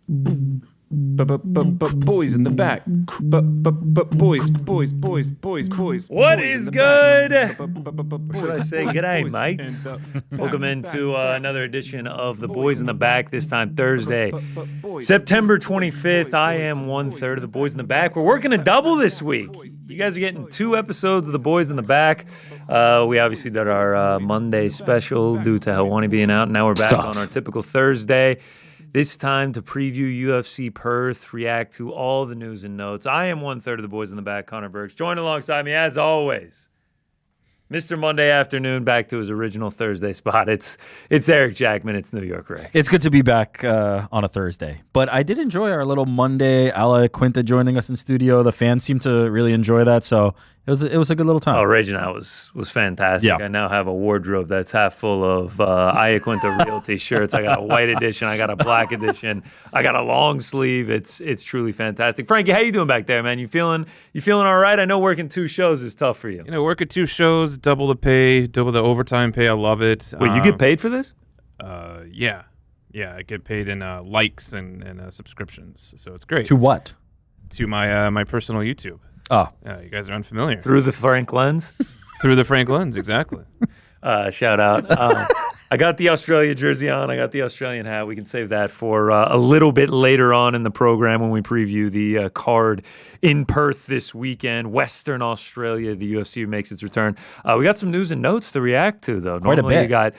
Boys in the back. Boys. What is good? What should I say? G'day, mates. Welcome into another edition of The Boys in the Back, this time Thursday, September 25th. I am 1/3 of The Boys in the Back. We're working a double this week. You guys are getting 2 episodes of The Boys in the Back. We obviously did our Monday special due to Helwani being out. Now we're back on our typical Thursday. This time to preview UFC Perth, react to all the news and notes. I am 1/3 of The Boys in the Back, Connor Burks. Joined alongside me, as always, Mr. Monday Afternoon, back to his original Thursday spot. It's Eric Jackman. It's New York Rick. It's good to be back on a Thursday. But I did enjoy our little Monday. Ala Quinta joining us in studio. The fans seem to really enjoy that. So it was a good little time. Oh, Raging Out was fantastic. Yeah. I now have a wardrobe that's half full of Aya Quinta Realty shirts. I got a white edition. I got a black edition. I got a long sleeve. It's truly fantastic. Frankie, how you doing back there, man? You feeling all right? I know working 2 shows is tough for you. You know, working 2 shows, double the pay, double the overtime pay. I love it. Wait, you get paid for this? Yeah. I get paid in likes and subscriptions. So it's great. To what? To my personal YouTube. Oh. You guys are unfamiliar. Through the Frank lens? Through the Frank lens, exactly. Shout out. I got the Australia jersey on. I got the Australian hat. We can save that for a little bit later on in the program when we preview the card in Perth this weekend. Western Australia, the UFC makes its return. We got some news and notes to react to, though. Quite Normally a bit. You got,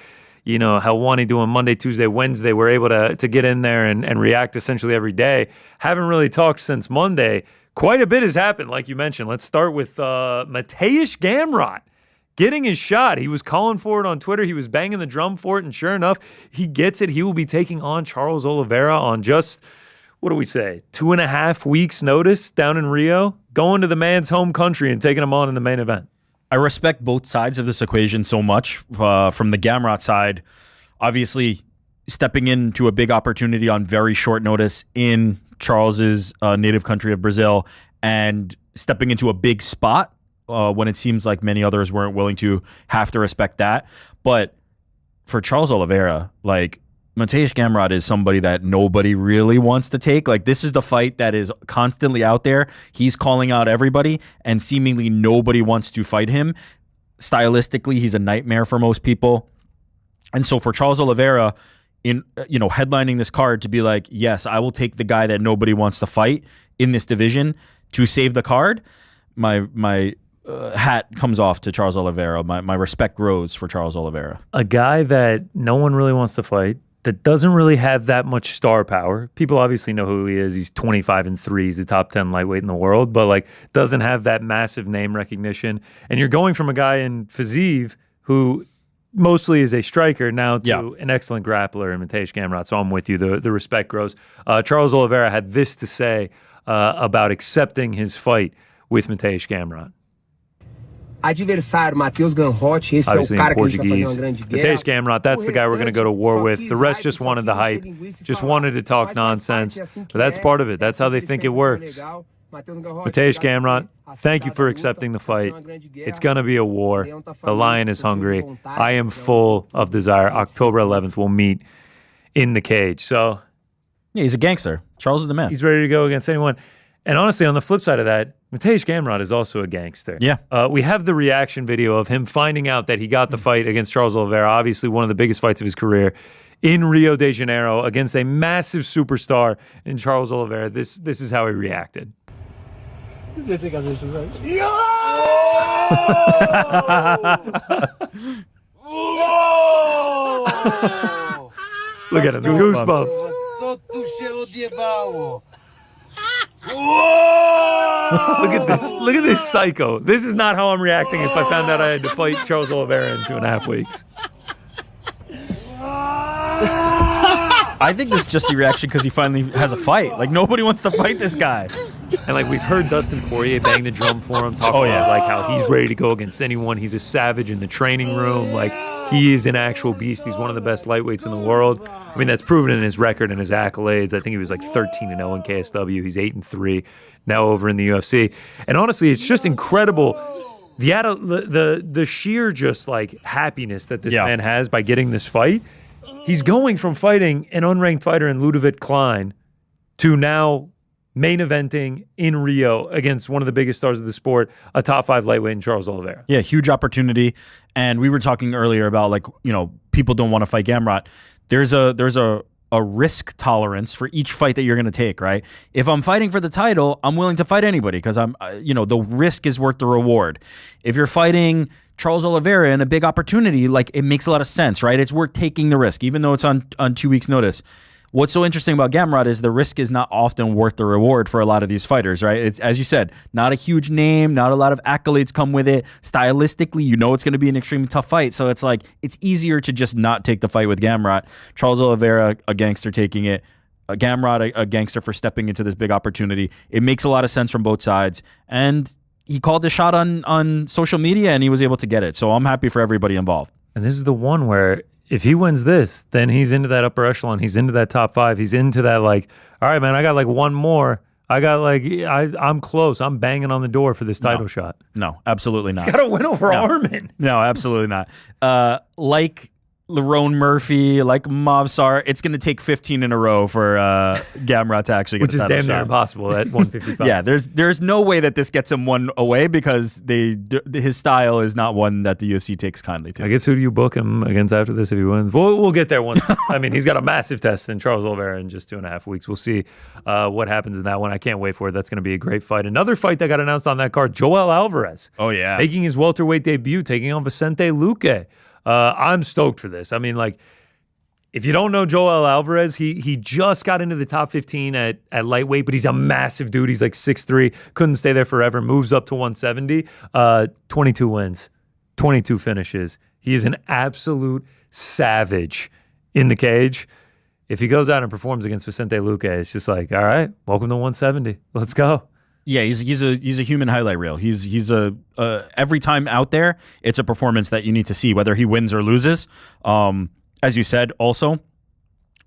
Helwani doing Monday, Tuesday, Wednesday. We're able to get in there and react essentially every day. Haven't really talked since Monday. Quite a bit has happened, like you mentioned. Let's start with Mateusz Gamrot getting his shot. He was calling for it on Twitter. He was banging the drum for it, and sure enough, he gets it. He will be taking on Charles Oliveira on just, 2.5 weeks' notice down in Rio, going to the man's home country and taking him on in the main event. I respect both sides of this equation so much. From the Gamrot side, obviously stepping into a big opportunity on very short notice in Charles's native country of Brazil and stepping into a big spot when it seems like many others weren't willing to, have to respect that. But for Charles Oliveira, Mateusz Gamrot is somebody that nobody really wants to take. This is the fight that is constantly out there. He's calling out everybody, and seemingly nobody wants to fight him. Stylistically, he's a nightmare for most people. And so for Charles Oliveira, headlining this card to be like, yes, I will take the guy that nobody wants to fight in this division to save the card. My hat comes off to Charles Oliveira. My respect grows for Charles Oliveira. A guy that no one really wants to fight, that doesn't really have that much star power. People obviously know who he is. He's 25-3. He's a top 10 lightweight in the world, but doesn't have that massive name recognition. And you're going from a guy in Fiziev who mostly is a striker now to an excellent grappler in Mateusz Gamrot. So I'm with you. The respect grows. Charles Oliveira had this to say about accepting his fight with Mateusz Gamrot. Adversário Mateusz Gamrot, esse é o cara que a gente vai fazer uma grande guerra. Mateusz Gamrot, that's the guy we're going to go to war with. The rest just wanted the hype, just wanted to talk nonsense. But that's part of it. That's how they think it works. Mateusz Gamrot, thank you for accepting the fight. It's going to be a war. The lion is hungry. I am full of desire. October 11th, we'll meet in the cage. So, yeah, he's a gangster. Charles is the man. He's ready to go against anyone. And honestly, on the flip side of that, Mateusz Gamrot is also a gangster. Yeah. We have the reaction video of him finding out that he got the fight against Charles Oliveira, obviously one of the biggest fights of his career, in Rio de Janeiro against a massive superstar in Charles Oliveira. This is how he reacted. Look at him, the goosebumps. Look at this psycho. This is not how I'm reacting if I found out I had to fight Charles Oliveira in 2.5 weeks. I think this is just the reaction because he finally has a fight. Nobody wants to fight this guy. And we've heard Dustin Poirier bang the drum for him, talk about how he's ready to go against anyone. He's a savage in the training room. He is an actual beast. He's one of the best lightweights in the world. I mean, that's proven in his record and his accolades. I think he was 13-0 in KSW. He's 8-3 now over in the UFC. And honestly, it's just incredible. The sheer just happiness that this man has by getting this fight. He's going from fighting an unranked fighter in Ludovic Klein to now main eventing in Rio against one of the biggest stars of the sport, a top 5 lightweight in Charles Oliveira. Yeah, huge opportunity. And we were talking earlier about, like, you know, people don't want to fight Gamrot. There's a risk tolerance for each fight that you're going to take, right? If I'm fighting for the title, I'm willing to fight anybody because I'm, you know, the risk is worth the reward. If you're fighting Charles Oliveira in a big opportunity, like, it makes a lot of sense, right? It's worth taking the risk, even though it's on 2 weeks' notice. What's so interesting about Gamrot is the risk is not often worth the reward for a lot of these fighters, right? It's, as you said, not a huge name, not a lot of accolades come with it. Stylistically, you know it's going to be an extremely tough fight. So it's like, it's easier to just not take the fight with Gamrot. Charles Oliveira, a gangster taking it. Gamrot, a gangster for stepping into this big opportunity. It makes a lot of sense from both sides. And he called the shot on social media and he was able to get it. So I'm happy for everybody involved. And this is the one where if he wins this, then he's into that upper echelon. He's into that top 5. He's into that, like, all right, man, I got like one more. I'm close. I'm banging on the door for this title shot. No, absolutely not. He's got to win over Arman. No, absolutely not. Like Lerone Murphy, like Mavsar, it's going to take 15 in a row for Gamrot to actually get which is damn near impossible at 155. Yeah, there's no way that this gets him one away because his style is not one that the UFC takes kindly to. I guess who do you book him against after this if he wins? We'll get there once. I mean, he's got a massive test in Charles Oliveira in just 2.5 weeks. We'll see what happens in that one. I can't wait for it. That's going to be a great fight. Another fight that got announced on that card, Joel Alvarez. Oh, yeah. Making his welterweight debut, taking on Vicente Luque. I'm stoked for this. I mean, like, if you don't know Joel Alvarez, he just got into the top 15 at lightweight, but he's a massive dude. He's like 6'3", couldn't stay there forever, moves up to 170, 22 wins, 22 finishes. He is an absolute savage in the cage. If he goes out and performs against Vicente Luque, it's just like, all right, welcome to 170. Let's go. Yeah, he's a human highlight reel. He's a every time out there, it's a performance that you need to see, whether he wins or loses. As you said, also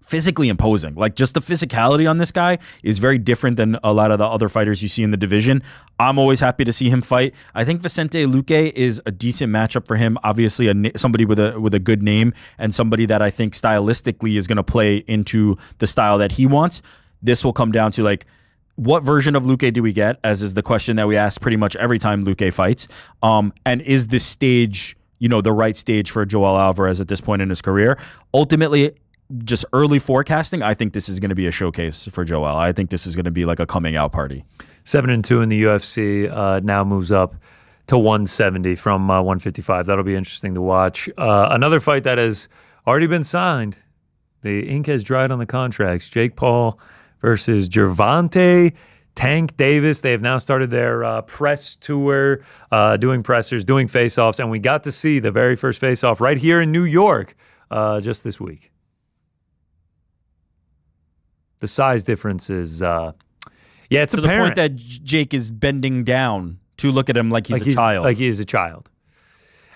physically imposing. Like, just the physicality on this guy is very different than a lot of the other fighters you see in the division. I'm always happy to see him fight. I think Vicente Luque is a decent matchup for him. Obviously, somebody with a good name and somebody that I think stylistically is going to play into the style that he wants. This will come down to, like, what version of Luque do we get, as is the question that we ask pretty much every time Luque fights. And is this stage, you know, the right stage for Joel Alvarez at this point in his career? Ultimately, just early forecasting, I think this is going to be a showcase for Joel. I think this is going to be like a coming out party. 7-2 in the UFC, now moves up to 170 from 155. That'll be interesting to watch. Another fight that has already been signed. The ink has dried on the contracts. Jake Paul versus Gervonta Tank Davis. They have now started their press tour, doing pressers, doing face-offs, and we got to see the very first face-off right here in New York just this week. The size difference is, it's to apparent. The point that Jake is bending down to look at him like he's a child. Like he is a child.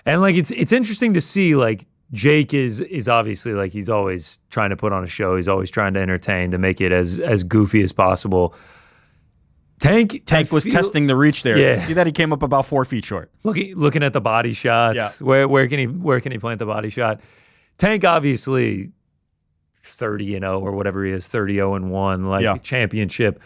And, like, it's interesting to see, like, Jake is obviously, like, he's always trying to put on a show. He's always trying to entertain, to make it as goofy as possible. Tank was testing the reach there. Yeah. See that he came up about 4 feet short. Looking at the body shots. Yeah. Where can he plant the body shot? Tank obviously 30-0 or whatever he is, 30-0-1, like championship,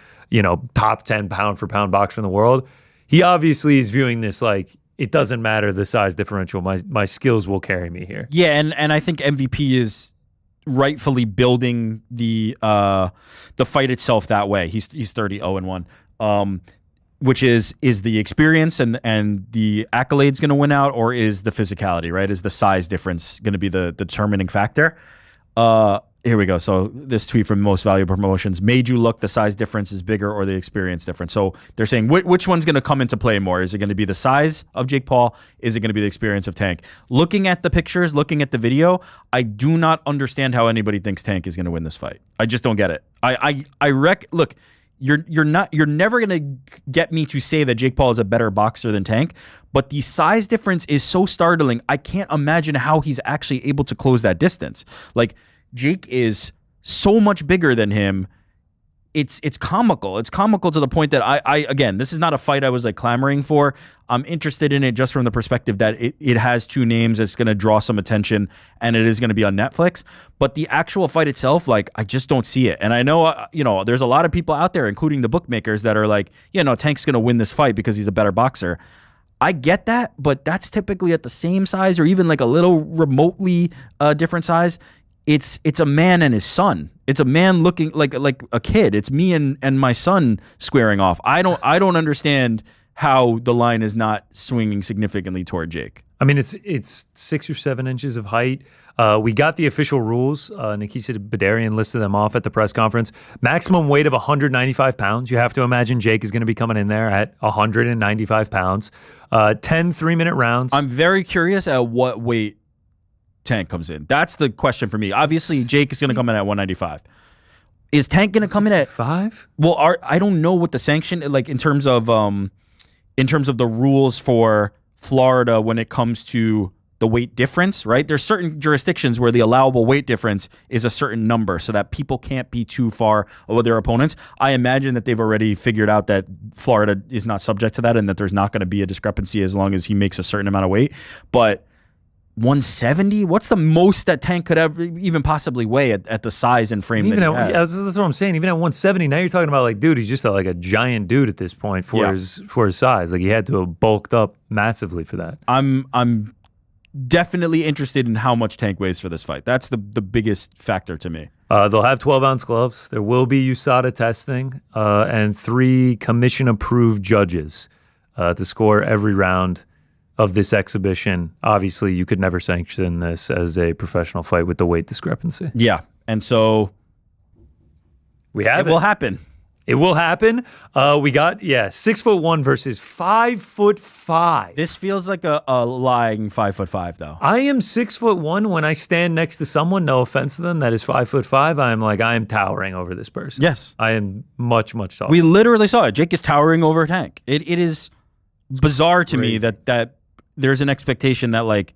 top 10 pound for pound boxer in the world. He obviously is viewing this like, it doesn't matter the size differential. My skills will carry me here. Yeah, and I think MVP is rightfully building the fight itself that way. He's 30-0-1, which is the experience and the accolades going to win out, or is the physicality, right? Is the size difference going to be the determining factor? Here we go. So this tweet from Most Valuable Promotions: made you look, the size difference is bigger or the experience difference. So they're saying which one's going to come into play more? Is it going to be the size of Jake Paul? Is it going to be the experience of Tank? Looking at the pictures, looking at the video, I do not understand how anybody thinks Tank is going to win this fight. I just don't get it. Look, you're never going to get me to say that Jake Paul is a better boxer than Tank, but the size difference is so startling. I can't imagine how he's actually able to close that distance. Like, Jake is so much bigger than him it's comical. It's comical to the point that I again, this is not a fight I was like clamoring for. I'm interested in it just from the perspective that it has two names. It's going to draw some attention, and it is going to be on Netflix. But the actual fight itself, like, I just don't see it. And I know, there's a lot of people out there, including the bookmakers, that are like, Tank's going to win this fight because he's a better boxer. I get that, but that's typically at the same size or even like a little remotely different size. It's a man and his son. It's a man looking like a kid. It's me and my son squaring off. I don't understand how the line is not swinging significantly toward Jake. I mean, it's 6 or 7 inches of height. We got the official rules. Nikita Bedarian listed them off at the press conference. Maximum weight of 195 pounds. You have to imagine Jake is going to be coming in there at 195 pounds. 10 3-minute rounds. I'm very curious at what weight Tank comes in. That's the question for me. Obviously, Jake is going to come in at 195. Is Tank going to come in at 5? Well, I don't know what the sanction, like in terms of the rules for Florida when it comes to the weight difference, right? There's certain jurisdictions where the allowable weight difference is a certain number so that people can't be too far over their opponents. I imagine that they've already figured out that Florida is not subject to that and that there's not going to be a discrepancy as long as he makes a certain amount of weight. But 170? What's the most that Tank could ever even possibly weigh at the size and frame that he has? That's what I'm saying. Even at 170, now you're talking about like, dude, he's just like a giant dude at this point for his size. Like he had to have bulked up massively for that. I'm definitely interested in how much Tank weighs for this fight. That's the biggest factor to me. They'll have 12-ounce gloves. There will be USADA testing and 3 commission-approved judges to score every round of this exhibition. Obviously, you could never sanction this as a professional fight with the weight discrepancy. Yeah, and so it will happen. It will happen. We got 6'1" versus 5'5". This feels like a lying 5'5" though. I am 6'1" when I stand next to someone. No offense to them, that is 5'5". I am towering over this person. Yes, I am much taller. We literally saw it. Jake is towering over Tank. It is bizarre to me that there's an expectation that like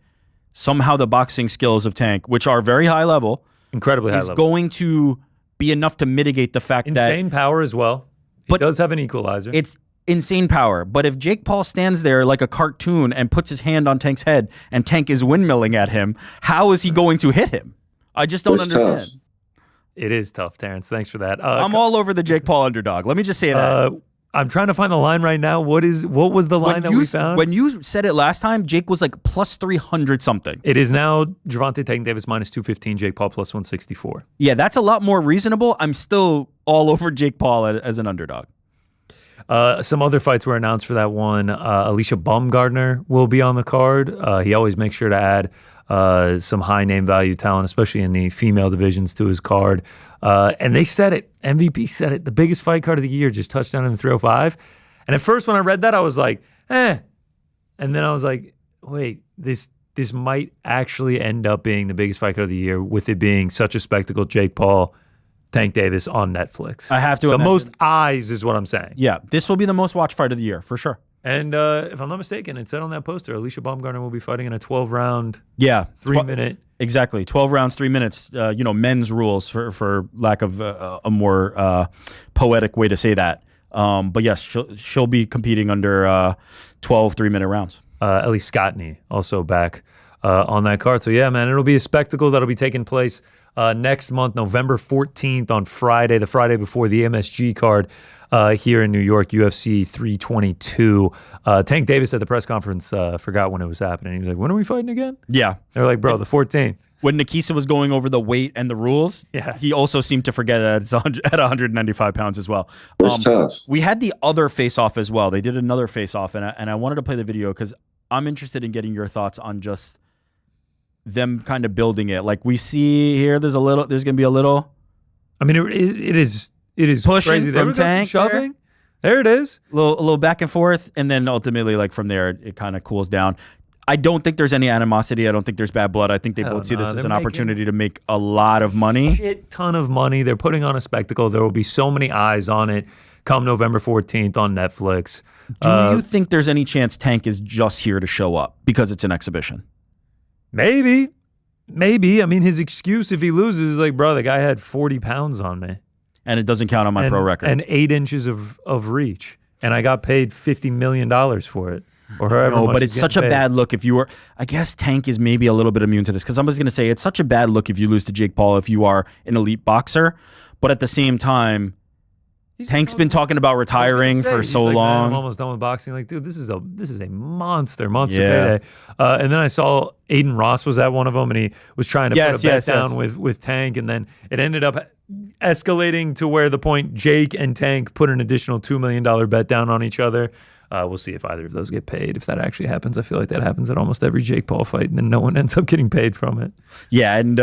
somehow the boxing skills of Tank, which are very high level, incredibly high level, is going to be enough to mitigate the fact that insane power as well. But it does have an equalizer. It's insane power. But if Jake Paul stands there like a cartoon and puts his hand on Tank's head and Tank is windmilling at him, how is he going to hit him? I just don't understand. Tough. It is tough, Terrence. Thanks for that. I'm all over the Jake Paul underdog. Let me just say that. I'm trying to find the line right now. What was the line that we found? When you said it last time, Jake was like plus 300 something. It is now Gervonta Tank Davis minus 215, Jake Paul plus 164. Yeah, that's a lot more reasonable. I'm still all over Jake Paul as an underdog. Some other fights were announced for that one. Alicia Baumgardner will be on the card. He always makes sure to add some high name value talent, especially in the female divisions, to his card. And they said it. MVP said it. The biggest fight card of the year, just touchdown in the 305. And at first when I read that, I was like, eh. And then I was like, wait, this might actually end up being the biggest fight card of the year with it being such a spectacle. Jake Paul, Tank Davis on Netflix. I have to The imagine. most eyes is what I'm saying. Yeah, this will be the most watched fight of the year, for sure. And if I'm not mistaken, it said on that poster, Alicia Baumgardner will be fighting in a 12-round, 3-minute. Exactly, 12 rounds, 3 minutes. Men's rules for lack of a more poetic way to say that. But yes, she'll be competing under 12 3-minute rounds. Ellie Scottney also back on that card. So yeah, man, it'll be a spectacle that'll be taking place next month, November 14th on Friday, the Friday before the MSG card. Here in New York, UFC 322. Tank Davis at the press conference forgot when it was happening. He was like, when are we fighting again? Yeah. They're like, bro, the 14th. When Nikita was going over the weight and the rules, he also seemed to forget that it's at 195 pounds as well. That's tough. We had the other face-off as well. They did another face-off, and I wanted to play the video because I'm interested in getting your thoughts on just them kind of building it. Like we see here, there's going to be a little... I mean, it is pushing crazy. From Tank, shoving. There it is. A little back and forth, and then ultimately, like from there, it kind of cools down. I don't think there's any animosity. I don't think there's bad blood. I think they both see this as an opportunity to make a lot of money. Shit ton of money. They're putting on a spectacle. There will be so many eyes on it come November 14th on Netflix. Do you think there's any chance Tank is just here to show up because it's an exhibition? Maybe. I mean, his excuse if he loses is like, bro, the guy had 40 pounds on me. and it doesn't count on my pro record. And 8 inches of reach. And I got paid $50 million for it. Or however much but it's such a bad look if you were. I guess Tank is maybe a little bit immune to this because I was going to say it's such a bad look if you lose to Jake Paul if you are an elite boxer. But at the same time, Tank's been talking about retiring for so long. I'm almost done with boxing. Like, dude, this is a monster payday. And then I saw Aiden Ross was at one of them, and he was trying to put a bet down with Tank, and then it ended up escalating to where the point Jake and Tank put an additional $2 million bet down on each other. We'll see if either of those get paid. If that actually happens, I feel like that happens at almost every Jake Paul fight, and then no one ends up getting paid from it. Yeah, and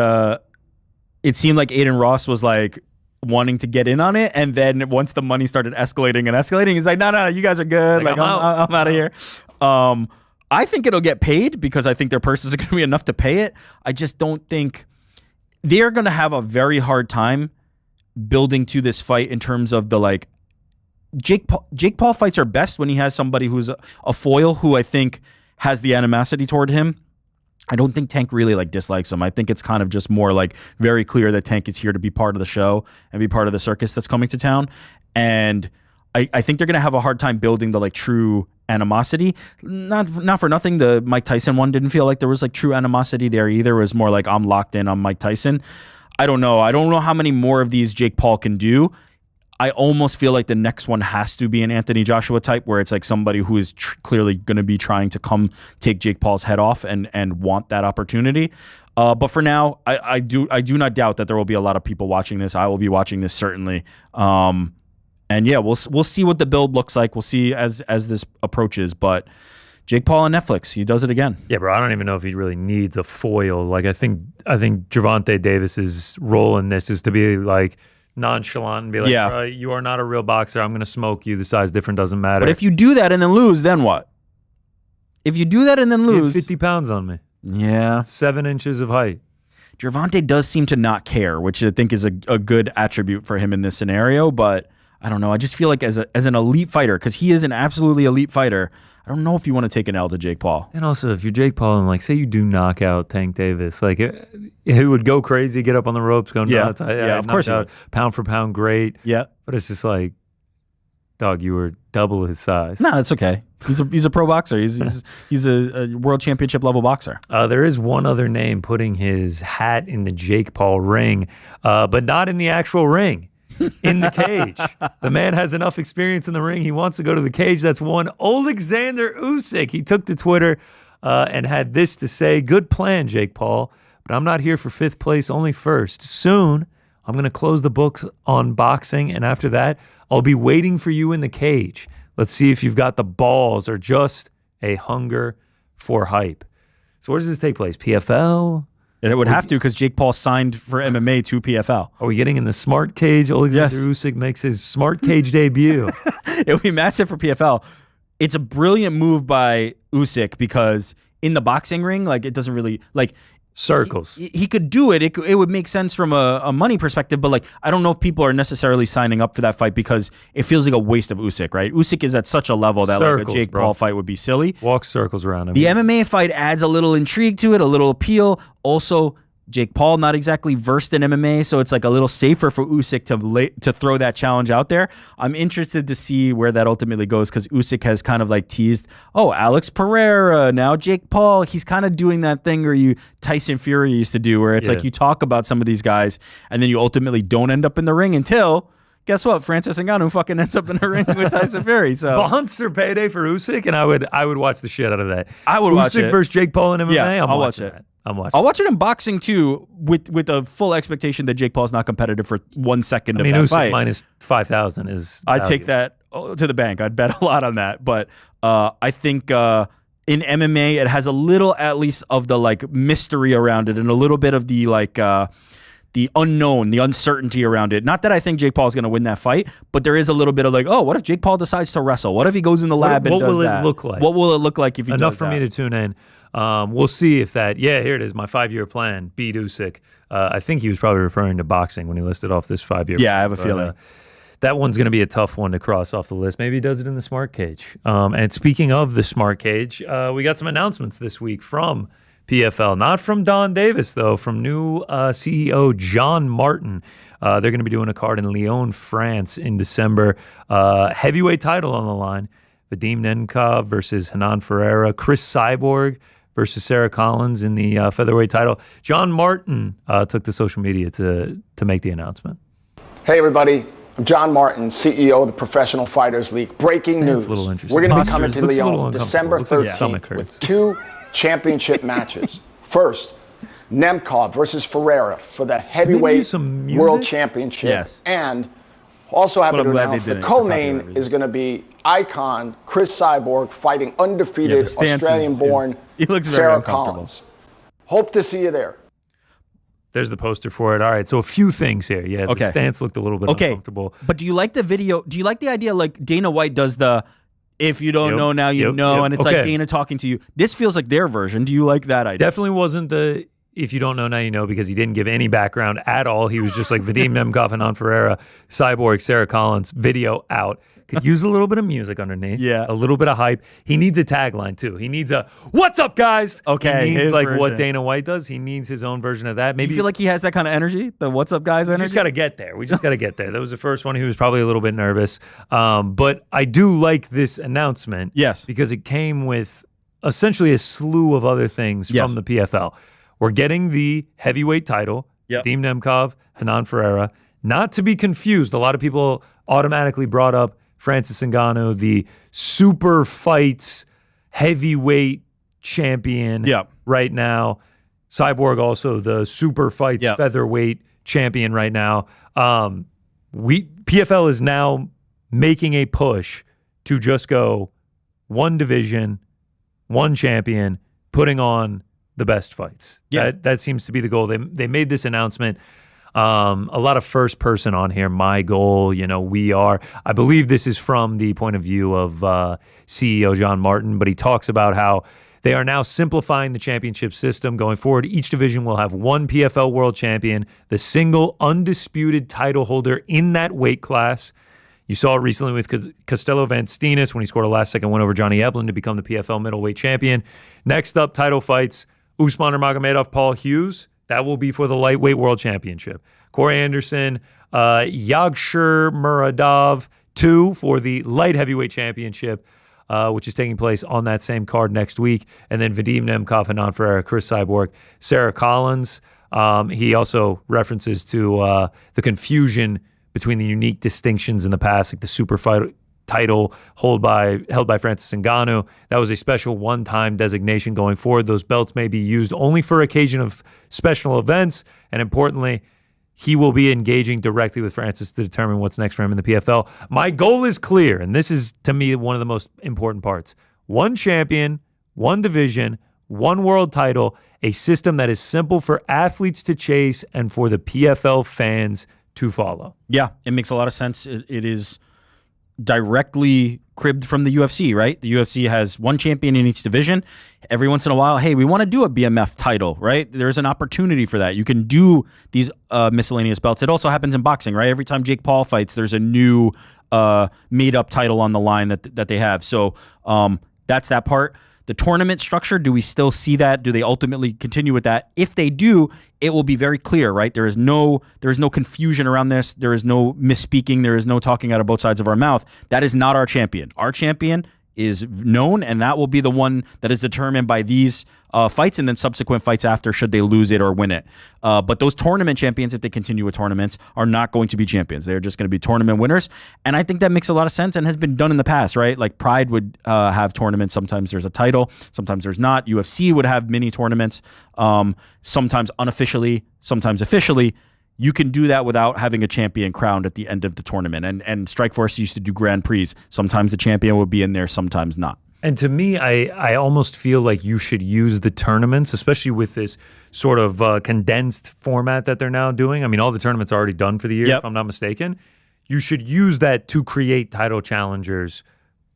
it seemed like Aiden Ross was like wanting to get in on it, and then once the money started escalating, he's like, no, you guys are good. Like, I'm out of here. I think it'll get paid because I think their purses are going to be enough to pay it. I just don't think they're going to have a very hard time building to this fight in terms of the like. Jake Paul fights are best when he has somebody who's a foil who I think has the animosity toward him. I don't think Tank really like dislikes him. I think it's kind of just more like very clear that Tank is here to be part of the show and be part of the circus that's coming to town. And I think they're going to have a hard time building the like true animosity. Not for nothing. The Mike Tyson one didn't feel like there was like true animosity there either. It was more like I'm locked in on Mike Tyson. I don't know. I don't know how many more of these Jake Paul can do. I almost feel like the next one has to be an Anthony Joshua type where it's like somebody who is clearly going to be trying to come take Jake Paul's head off and want that opportunity. But for now, I do not doubt that there will be a lot of people watching this. I will be watching this certainly. And yeah, we'll see what the build looks like. We'll see as this approaches. But Jake Paul on Netflix, he does it again. Yeah, bro. I don't even know if he really needs a foil. Like I think Gervonta Davis's role in this is to be like nonchalant and be like, bro, you are not a real boxer. I'm going to smoke you. The size difference doesn't matter. But if you do that and then lose, then what? If you do that and then lose. 50 pounds on me. Yeah. 7 inches of height. Gervonta does seem to not care, which I think is a good attribute for him in this scenario. But I don't know. I just feel like as an elite fighter, because he is an absolutely elite fighter, I don't know if you want to take an L to Jake Paul. And also, if you're Jake Paul and like, say you do knock out Tank Davis, like he would go crazy, get up on the ropes, go nuts. Yeah, of course. Pound for pound, great. Yeah. But it's just like, dog, you were double his size. No, that's okay. He's a pro boxer. He's a world championship level boxer. There is one other name putting his hat in the Jake Paul ring, but not in the actual ring. In the cage. The man has enough experience in the ring. He wants to go to the cage. That's one Alexander Usyk. He took to Twitter and had this to say: "Good plan, Jake Paul, but I'm not here for 5th place, only 1st. Soon, I'm going to close the books on boxing, and after that, I'll be waiting for you in the cage. Let's see if you've got the balls or just a hunger for hype." So where does this take place? PFL? And it would have to because Jake Paul signed for MMA to PFL. Are we getting in the smart cage? Alexander Usyk makes his smart cage debut. It would be massive for PFL. It's a brilliant move by Usyk because in the boxing ring, like it doesn't really like circles. He could do it. It would make sense from a money perspective, but like I don't know if people are necessarily signing up for that fight because it feels like a waste of Usyk, right? Usyk is at such a level that like a Jake Paul fight would be silly. Walk circles around him. The MMA fight adds a little intrigue to it, a little appeal. Also, Jake Paul not exactly versed in MMA, so it's like a little safer for Usyk to throw that challenge out there. I'm interested to see where that ultimately goes because Usyk has kind of like teased, Alex Pereira, now Jake Paul. He's kind of doing that thing where Tyson Fury used to do where it's like you talk about some of these guys and then you ultimately don't end up in the ring until, guess what? Francis Ngannou fucking ends up in the ring with Tyson Fury. So monster payday for Usyk, and I would watch the shit out of that. I would watch it. Usyk versus Jake Paul in MMA. Yeah, I'll watch it. I'll watch it in boxing too, with a full expectation that Jake Paul's not competitive for 1 second of that Usyk fight. minus 5,000 is. I'd take that to the bank. I'd bet a lot on that. But I think in MMA it has a little at least of the like mystery around it and a little bit of the like the unknown, the uncertainty around it. Not that I think Jake Paul is going to win that fight, but there is a little bit of like, what if Jake Paul decides to wrestle? What if he goes in the lab and does that? What will it look like? What will it look like if he does that? Enough for me to tune in. We'll see if that, here it is, my 5-year plan, beat Usyk. I think he was probably referring to boxing when he listed off this 5-year plan. Yeah, I have a feeling. That one's going to be a tough one to cross off the list. Maybe he does it in the smart cage. And speaking of the smart cage, we got some announcements this week from PFL. Not from Don Davis, though, from new CEO John Martin. They're going to be doing a card in Lyon, France in December. Heavyweight title on the line. Vadim Nemkov versus Hernan Ferreira. Chris Cyborg versus Sarah Collins in the featherweight title. John Martin took to social media to make the announcement. Hey, everybody. I'm John Martin, CEO of the Professional Fighters League. Breaking news. We're going to be coming to Lyon December 13th with 2 championship matches. First, Nemkov versus Ferreira for the heavyweight world championship. Yes. And also happy to announce the co-main is going to be icon Chris Cyborg fighting undefeated Australian-born Sarah Collins. Hope to see you there. There's the poster for it. All right, so a few things here. Yeah, the stance looked a little bit uncomfortable. But do you like the video? Do you like the idea like Dana White does the if you don't know now you know, and it's like Dana talking to you. This feels like their version. Do you like that idea? Definitely wasn't the if you don't know now you know, because he didn't give any background at all. He was just like Vadim Nemkov, Hernan Ferreira, Cyborg, Sarah Collins, video out. Could use a little bit of music underneath. Yeah. A little bit of hype. He needs a tagline too. He needs a "What's up, guys?" Okay. He needs like version. What Dana White does. He needs his own version of that. Maybe do you feel like he has that kind of energy? The "What's up, guys" energy? We just got to get there. We just got to get there. That was the first one. He was probably a little bit nervous. But I do like this announcement. Yes. Because it came with essentially a slew of other things from the PFL. We're getting the heavyweight title. Vadim Nemkov, Hernan Ferreira. Not to be confused. A lot of people automatically brought up Francis Ngannou, the super fights heavyweight champion right now. Cyborg also the super fights featherweight champion right now. PFL is now making a push to just go one division, one champion, putting on the best fights. That seems to be the goal. They made this announcement. A lot of first person on here. My goal, we are. I believe this is from the point of view of CEO John Martin, but he talks about how they are now simplifying the championship system. Going forward, each division will have one PFL world champion, the single undisputed title holder in that weight class. You saw it recently with Costello Vanstinas when he scored a last-second win over Johnny Eblin to become the PFL middleweight champion. Next up, title fights, Usman Nurmagomedov, Paul Hughes. That will be for the lightweight world championship. Corey Anderson, Yagshir Muradov, 2 for the light heavyweight championship, which is taking place on that same card next week. And then Vadim Nemkov, Hernan Ferreira, Chris Cyborg, Sarah Collins. He also references to the confusion between the unique distinctions in the past, like the super fight title held by Francis Ngannou. That was a special one-time designation. Going forward, those belts may be used only for occasion of special events, and importantly, he will be engaging directly with Francis to determine what's next for him in the PFL. My goal is clear, and this is, to me, one of the most important parts. One champion, one division, one world title, a system that is simple for athletes to chase and for the PFL fans to follow. Yeah, it makes a lot of sense. It is directly cribbed from the UFC, right? The UFC has one champion in each division. Every once in a while, hey, we want to do a BMF title, right? There's an opportunity for that. You can do these miscellaneous belts. It also happens in boxing, right? Every time Jake Paul fights, there's a new made-up title on the line that they have. So that's that part. The tournament structure, do we still see that? Do they ultimately continue with that? If they do, it will be very clear, right? There is no confusion around this. There is no misspeaking. There is no talking out of both sides of our mouth. That is not our champion. Our champion is known, and that will be the one that is determined by these fights and then subsequent fights after, should they lose it or win it. But those tournament champions, if they continue with tournaments, are not going to be champions. They're just going to be tournament winners. And I think that makes a lot of sense and has been done in the past, right? Like Pride would have tournaments. Sometimes there's a title. Sometimes there's not. UFC would have mini tournaments, sometimes unofficially, sometimes officially. You can do that without having a champion crowned at the end of the tournament. And Strikeforce used to do Grand Prix. Sometimes the champion would be in there, sometimes not. And to me, I almost feel like you should use the tournaments, especially with this sort of condensed format that they're now doing. I mean, all the tournaments are already done for the year, if I'm not mistaken. You should use that to create title challengers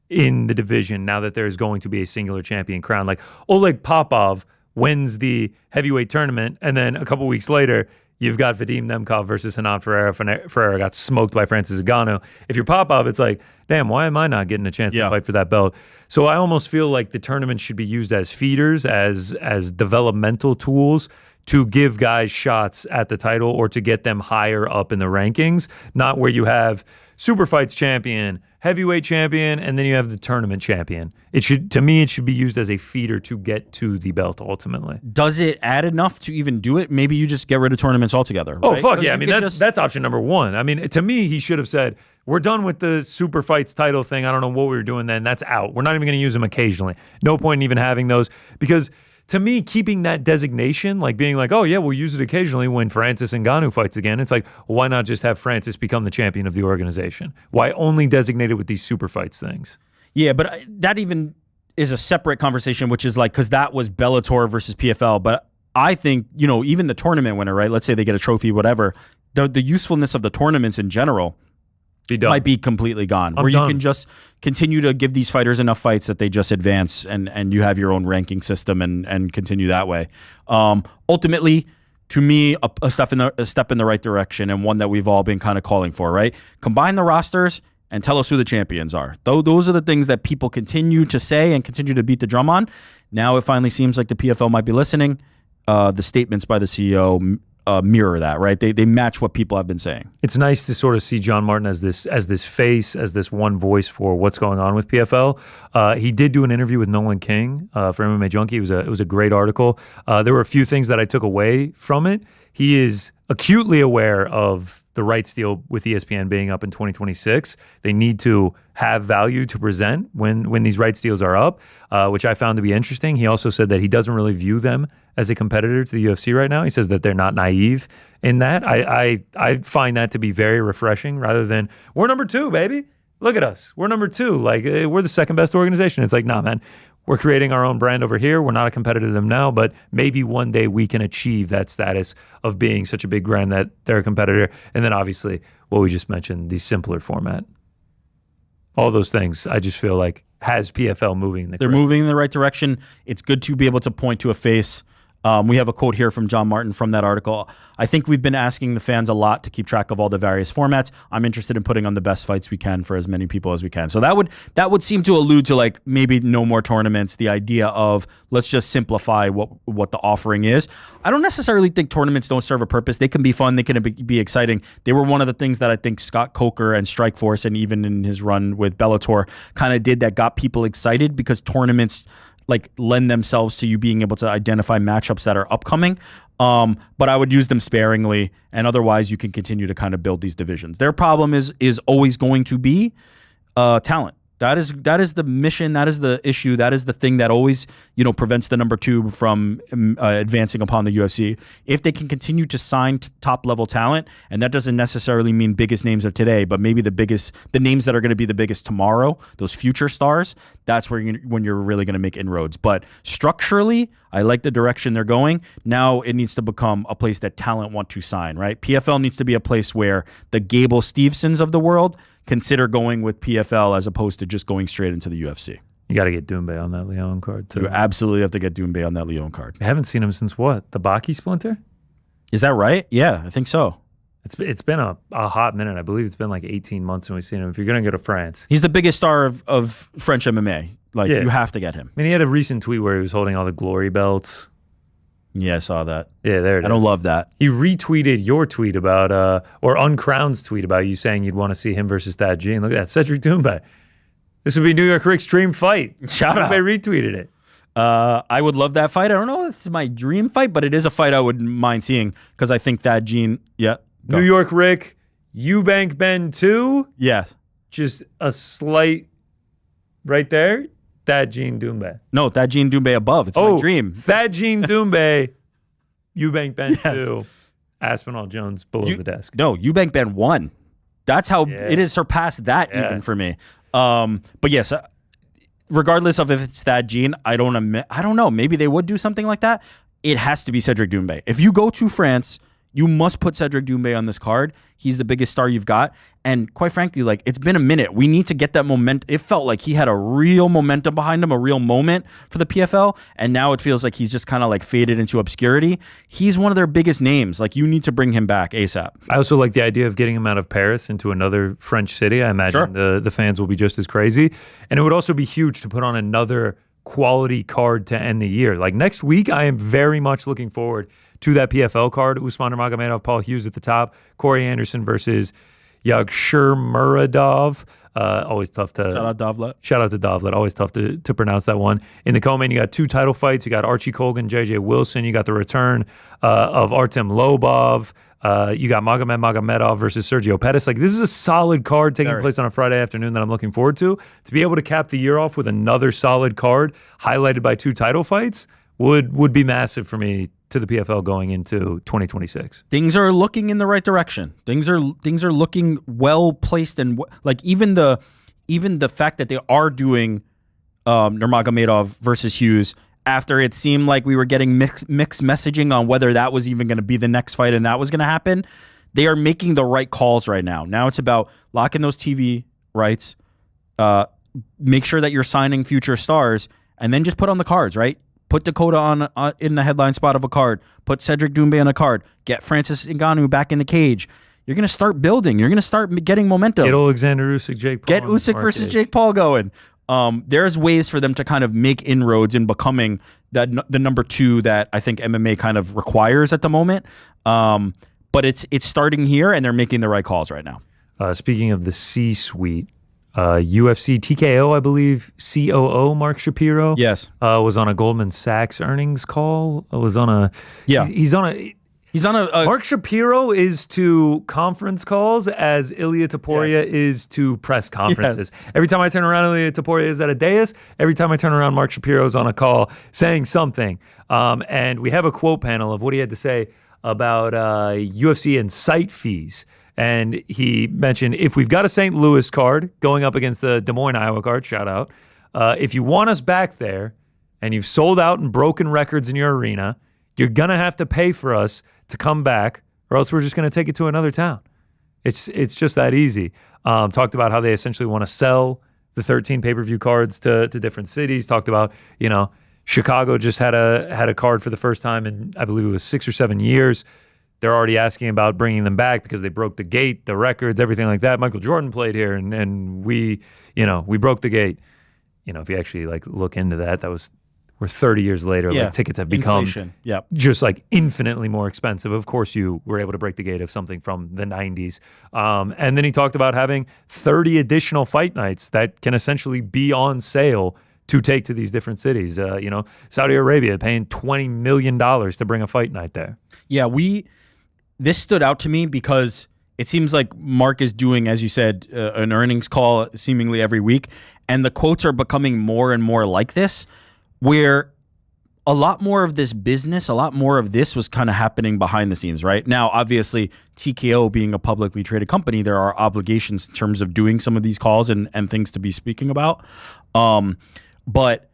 in the division now that there's going to be a singular champion crown. Like Oleg Popov wins the heavyweight tournament, and then a couple weeks later, You've got Vadim Nemkov versus Hanan Ferreira. Ferreira got smoked by Francis Ngannou. If you're Popov, it's like, damn, why am I not getting a chance to fight for that belt? So I almost feel like the tournament should be used as feeders, as developmental tools to give guys shots at the title or to get them higher up in the rankings, not where you have super fights champion, heavyweight champion, and then you have the tournament champion. To me, it should be used as a feeder to get to the belt ultimately. Does it add enough to even do it? Maybe you just get rid of tournaments altogether. Oh, right? fuck yeah. I mean, that's option number one. I mean, to me, he should have said, we're done with the super fights title thing. I don't know what we were doing then. That's out. We're not even going to use them occasionally. No point in even having those, because to me, keeping that designation, like being like, oh yeah, we'll use it occasionally when Francis Ngannou fights again. It's like, why not just have Francis become the champion of the organization? Why only designate it with these super fights things? Yeah, but that even is a separate conversation, which is like, because that was Bellator versus PFL. But I think, even the tournament winner, right? Let's say they get a trophy, whatever. The usefulness of the tournaments in general might be completely gone. You can just continue to give these fighters enough fights that they just advance and you have your own ranking system and continue that way. Ultimately, to me, a step in the right direction, and one that we've all been kind of calling for, right? Combine the rosters and tell us who the champions are. Those are the things that people continue to say and continue to beat the drum on. Now it finally seems like the PFL might be listening. The statements by the CEO mirror that, right? They match what people have been saying. It's nice to sort of see John Martin as this face, as this one voice for what's going on with PFL. He did do an interview with Nolan King for MMA Junkie. It was a great article. There were a few things that I took away from it. He is acutely aware of the rights deal with ESPN being up in 2026. They need to have value to present when these rights deals are up, which I found to be interesting. He also said that he doesn't really view them as a competitor to the UFC right now. He says that they're not naive in that. I find that to be very refreshing, rather than, we're number 2, baby. Look at us. We're number 2. Like, we're the second best organization. It's like, nah, man. We're creating our own brand over here. We're not a competitor to them now, but maybe one day we can achieve that status of being such a big brand that they're a competitor. And then obviously what we just mentioned, the simpler format. All those things, I just feel like, has PFL moving in the moving in the right direction. It's good to be able to point to a face. We have a quote here from John Martin from that article. I think we've been asking the fans a lot to keep track of all the various formats. I'm interested in putting on the best fights we can for as many people as we can. So that would seem to allude to, like, maybe no more tournaments, the idea of let's just simplify what the offering is. I don't necessarily think tournaments don't serve a purpose. They can be fun. They can be exciting. They were one of the things that I think Scott Coker and Strikeforce, and even in his run with Bellator, kind of did that got people excited, because tournaments like lend themselves to you being able to identify matchups that are upcoming. But I would use them sparingly, and otherwise you can continue to kind of build these divisions. Their problem is always going to be talent. That is the mission. That is the issue. That is the thing that always, prevents the number 2 from advancing upon the UFC. If they can continue to sign top level talent, and that doesn't necessarily mean biggest names of today, but maybe the names that are going to be the biggest tomorrow, those future stars, that's when you're really going to make inroads. But structurally, I like the direction they're going. Now it needs to become a place that talent want to sign, right? PFL needs to be a place where the Gable Stevensons of the world consider going with PFL as opposed to just going straight into the UFC. You got to get Doumbé on that Leon card, too. You absolutely have to get Doumbé on that Leon card. I haven't seen him since what? The Baki splinter? Is that right? Yeah, I think so. It's been a hot minute. I believe it's been like 18 months since we've seen him. If you're going to go to France. He's the biggest star of French MMA. You have to get him. I mean, he had a recent tweet where he was holding all the glory belts. Yeah, I saw that. Yeah, there it is. I don't love that. He retweeted your tweet about, or Uncrowned's tweet about you saying you'd want to see him versus Thad Jean. Look at that. Cedric Doumbé. This would be New York Rick's dream fight. Shout out. Doumbé retweeted it. I would love that fight. I don't know if it's my dream fight, but it is a fight I would mind seeing, because I think Thad Jean, Go. New York Rick, Eubank Ben 2. Yes. Just a slight right there. Thad Jean Doumbé. No, Thad Jean Doumbé above. It's my dream. Thad Jean Doumbé, Eubank Ben 2, Aspinall Jones below the desk. No, Eubank Ben 1. That's how it has surpassed that even for me. But yes, regardless of if it's Thad Jean, I don't know. Maybe they would do something like that. It has to be Cedric Doumbé. If you go to France, You must put Cedric Doumbé on this card. He's the biggest star you've got. And quite frankly, like, it's been a minute. We need to get that momentum. It felt like he had a real momentum behind him, a real moment for the PFL. And now it feels like he's just kind of like faded into obscurity. He's one of their biggest names. Like, you need to bring him back ASAP. I also like the idea of getting him out of Paris into another French city. I imagine the fans will be just as crazy. And it would also be huge to put on another quality card to end the year. Like, next week, I am very much looking forward to that PFL card. Usman Nurmagomedov, Paul Hughes at the top, Corey Anderson versus Yagshurmuradov. Always tough to... Shout out Dovlet. Shout out to Dovlet. Always tough to pronounce that one. In the co-main, you got 2 title fights. You got Archie Colgan, JJ Wilson. You got the return of Artem Lobov. You got Magomed Magomedov versus Sergio Pettis. Like, this is a solid card taking place on a Friday afternoon that I'm looking forward to. To be able to cap the year off with another solid card highlighted by 2 title fights would be massive for me to the PFL going into 2026. Things are looking in the right direction. Things are looking well placed, and like even the fact that they are doing Nurmagomedov versus Hughes after it seemed like we were getting mixed messaging on whether that was even going to be the next fight and that was going to happen. They are making the right calls right now. Now it's about locking those TV rights, make sure that you're signing future stars, and then just put on the cards, right? Put Dakota on in the headline spot of a card. Put Cedric Doumbé on a card. Get Francis Ngannou back in the cage. You're going to start building. You're going to start getting momentum. Get Alexander Usyk, Jake Paul. Get Usyk versus Jake Paul going. There's ways for them to kind of make inroads in becoming the number 2 that I think MMA kind of requires at the moment. But it's starting here, and they're making the right calls right now. Speaking of the C-suite, UFC TKO, I believe, COO Mark Shapiro, yes, was on a Goldman Sachs earnings call. Was on a He's on a Mark Shapiro is to conference calls as Ilia Topuria is to press conferences. Yes. Every time I turn around, Ilia Topuria is at a dais. Every time I turn around, Mark Shapiro is on a call saying something. And we have a quote panel of what he had to say about UFC and site fees. And he mentioned, if we've got a St. Louis card going up against the Des Moines, Iowa card, shout out, if you want us back there and you've sold out and broken records in your arena, you're going to have to pay for us to come back, or else we're just going to take it to another town. It's just that easy. Talked about how they essentially want to sell the 13 pay-per-view cards to different cities. Talked about, Chicago just had a card for the first time in, I believe it was 6 or 7 years. They're already asking about bringing them back because they broke the gate, the records, everything like that. Michael Jordan played here, and we broke the gate. If you actually look into that, we're 30 years later. Yeah. Tickets have become just infinitely more expensive. Of course, you were able to break the gate of something from the 90s. And then he talked about having 30 additional fight nights that can essentially be on sale to take to these different cities. Saudi Arabia paying $20 million to bring a fight night there. Yeah, this stood out to me because it seems like Mark is doing, as you said, an earnings call seemingly every week, and the quotes are becoming more and more like this, where a lot more of this business, a lot more of this was kind of happening behind the scenes, right? Now, obviously, TKO being a publicly traded company, there are obligations in terms of doing some of these calls and things to be speaking about. But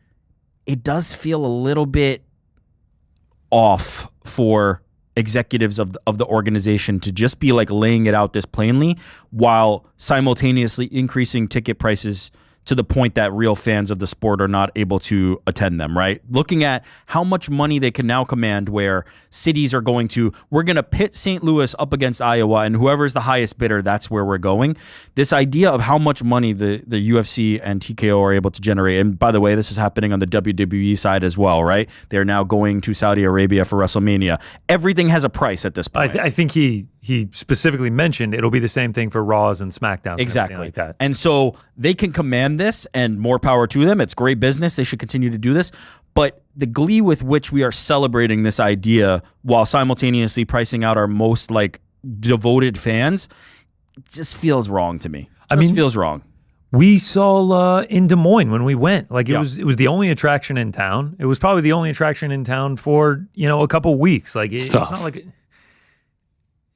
it does feel a little bit off for executives of the organization to just be laying it out this plainly while simultaneously increasing ticket prices to the point that real fans of the sport are not able to attend them, right? Looking at how much money they can now command, where cities are we're going to pit St. Louis up against Iowa, and whoever's the highest bidder, that's where we're going. This idea of how much money the UFC and TKO are able to generate, and by the way, this is happening on the WWE side as well, right? They're now going to Saudi Arabia for WrestleMania. Everything has a price at this point. I think he specifically mentioned it'll be the same thing for Raws and SmackDown. Exactly. Like that. And so they can command this, and more power to them. It's great business. They should continue to do this. But the glee with which we are celebrating this idea while simultaneously pricing out our most devoted fans just feels wrong to me. It feels wrong. We saw in Des Moines when we went. It was the only attraction in town. It was probably the only attraction in town for a couple weeks. It's tough. Not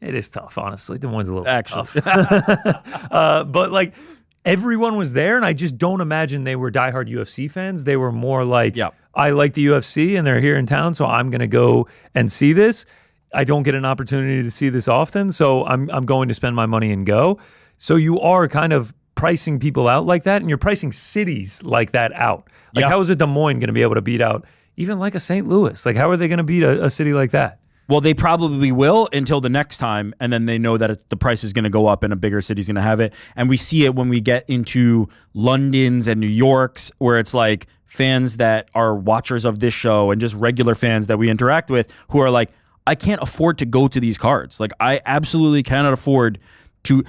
it is tough, honestly. Des Moines is a little actually tough. But everyone was there, and I just don't imagine they were diehard UFC fans. They were more I like the UFC, and they're here in town, so I'm going to go and see this. I don't get an opportunity to see this often, so I'm going to spend my money and go. So you are kind of pricing people out like that, and you're pricing cities like that out. Like, how is a Des Moines going to be able to beat out even like a St. Louis? Like, how are they going to beat a city like that? Well, they probably will until the next time, and then they know that the price is going to go up and a bigger city's going to have it. And we see it when we get into London's and New York's, where it's like fans that are watchers of this show and just regular fans that we interact with who are like, I can't afford to go to these cards. Like, I absolutely cannot afford to.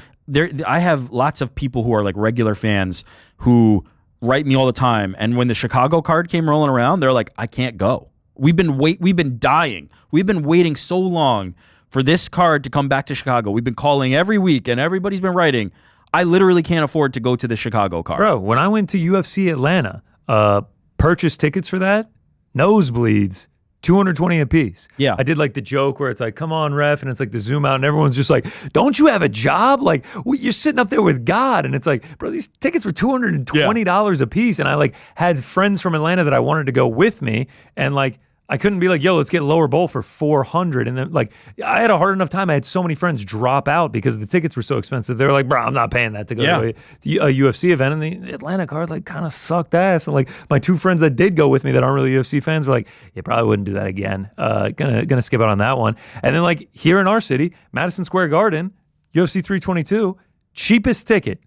I have lots of people who are like regular fans who write me all the time, and when the Chicago card came rolling around, they're like, I can't go. We've been dying. We've been waiting so long for this card to come back to Chicago. We've been calling every week, and everybody's been writing. I literally can't afford to go to the Chicago card. Bro, when I went to UFC Atlanta, purchased tickets for that, nosebleeds, $220 a piece. Yeah. I did like the joke where it's like, come on, ref, and it's like the zoom out, and everyone's just like, don't you have a job? Like, you're sitting up there with God. And it's like, bro, these tickets were $220 a piece. And I like had friends from Atlanta that I wanted to go with me, and like, I couldn't be like, yo, let's get lower bowl for $400. And then like, I had a hard enough time. I had so many friends drop out because the tickets were so expensive. They were like, bro, I'm not paying that to go to a UFC event. And the Atlanta card like kind of sucked ass. And like my two friends that did go with me that aren't really UFC fans were like, you probably wouldn't do that again. Gonna skip out on that one. And then like here in our city, Madison Square Garden, UFC 322, cheapest ticket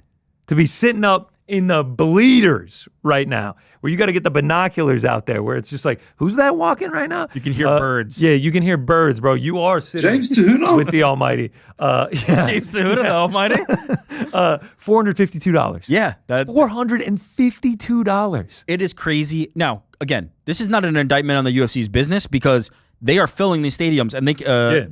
to be sitting up in the bleeders right now, where you got to get the binoculars out there, where it's just like, who's that walking right now? You can hear birds. Yeah, you can hear birds, bro. You are sitting with the Almighty. James Tehuta, the Almighty. $452. Yeah. $452. It is crazy. Now, again, this is not an indictment on the UFC's business, because they are filling these stadiums and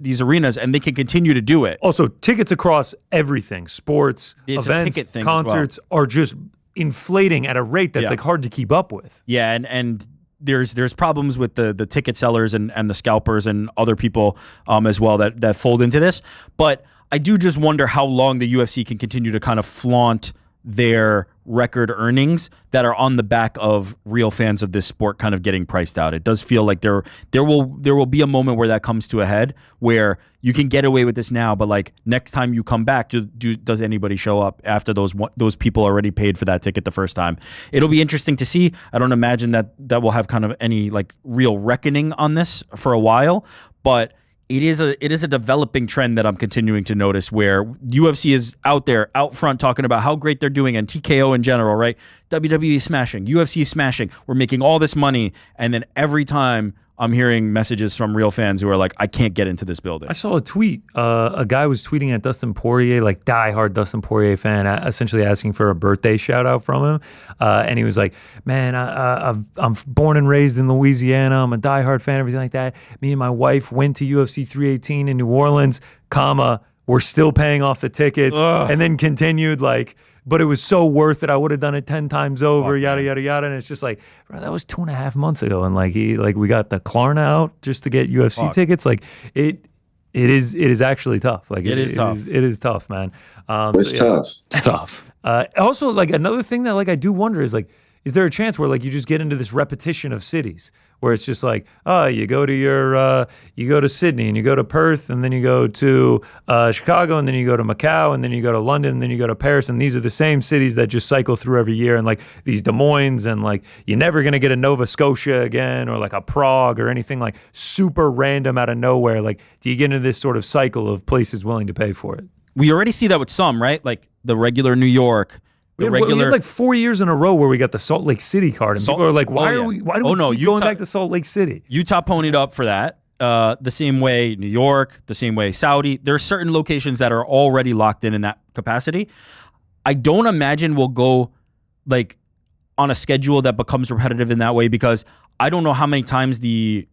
these arenas, and they can continue to do it. Also, tickets across everything, sports, events, concerts are just inflating at a rate that's like hard to keep up with. Yeah, and there's problems with the ticket sellers and the scalpers and other people as well that fold into this. But I do just wonder how long the UFC can continue to kind of flaunt their record earnings that are on the back of real fans of this sport kind of getting priced out. It does feel like there will be a moment where that comes to a head, where you can get away with this now, but like next time you come back, does anybody show up after those people already paid for that ticket the first time? It'll be interesting to see. I don't imagine that will have kind of any like real reckoning on this for a while, but it is a developing trend that I'm continuing to notice, where UFC is out front talking about how great they're doing, and TKO in general, right? WWE smashing, UFC smashing. We're making all this money, and then every time I'm hearing messages from real fans who are like, I can't get into this building. I saw a tweet. A guy was tweeting at Dustin Poirier, like diehard Dustin Poirier fan, essentially asking for a birthday shout out from him. And he was like, man, I'm born and raised in Louisiana. I'm a diehard fan, everything like that. Me and my wife went to UFC 318 in New Orleans, we're still paying off the tickets. And then continued like, but it was so worth it. I would have done it 10 times over, yada, yada, yada. And it's just like, bro, that was 2.5 months ago. And like we got the Klarna out just to get UFC tickets. Like it is actually tough. Like it is tough. It is tough, man. It's tough. It's tough. Also, like another thing that like I do wonder is like, is there a chance where like you just get into this repetition of cities where it's just like, oh, you go to Sydney and you go to Perth and then you go to Chicago and then you go to Macau and then you go to London and then you go to Paris, and these are the same cities that just cycle through every year, and like these Des Moines, and like you're never gonna get a Nova Scotia again or like a Prague or anything like super random out of nowhere. Like, do you get into this sort of cycle of places willing to pay for it? We already see that with some, right? Like the regular New York. We had like 4 years in a row where we got the Salt Lake City card, and people are like, why do we keep going back to Salt Lake City? Utah ponied up for that. The same way New York, the same way Saudi. There are certain locations that are already locked in that capacity. I don't imagine we'll go like on a schedule that becomes repetitive in that way, because I don't know how many times the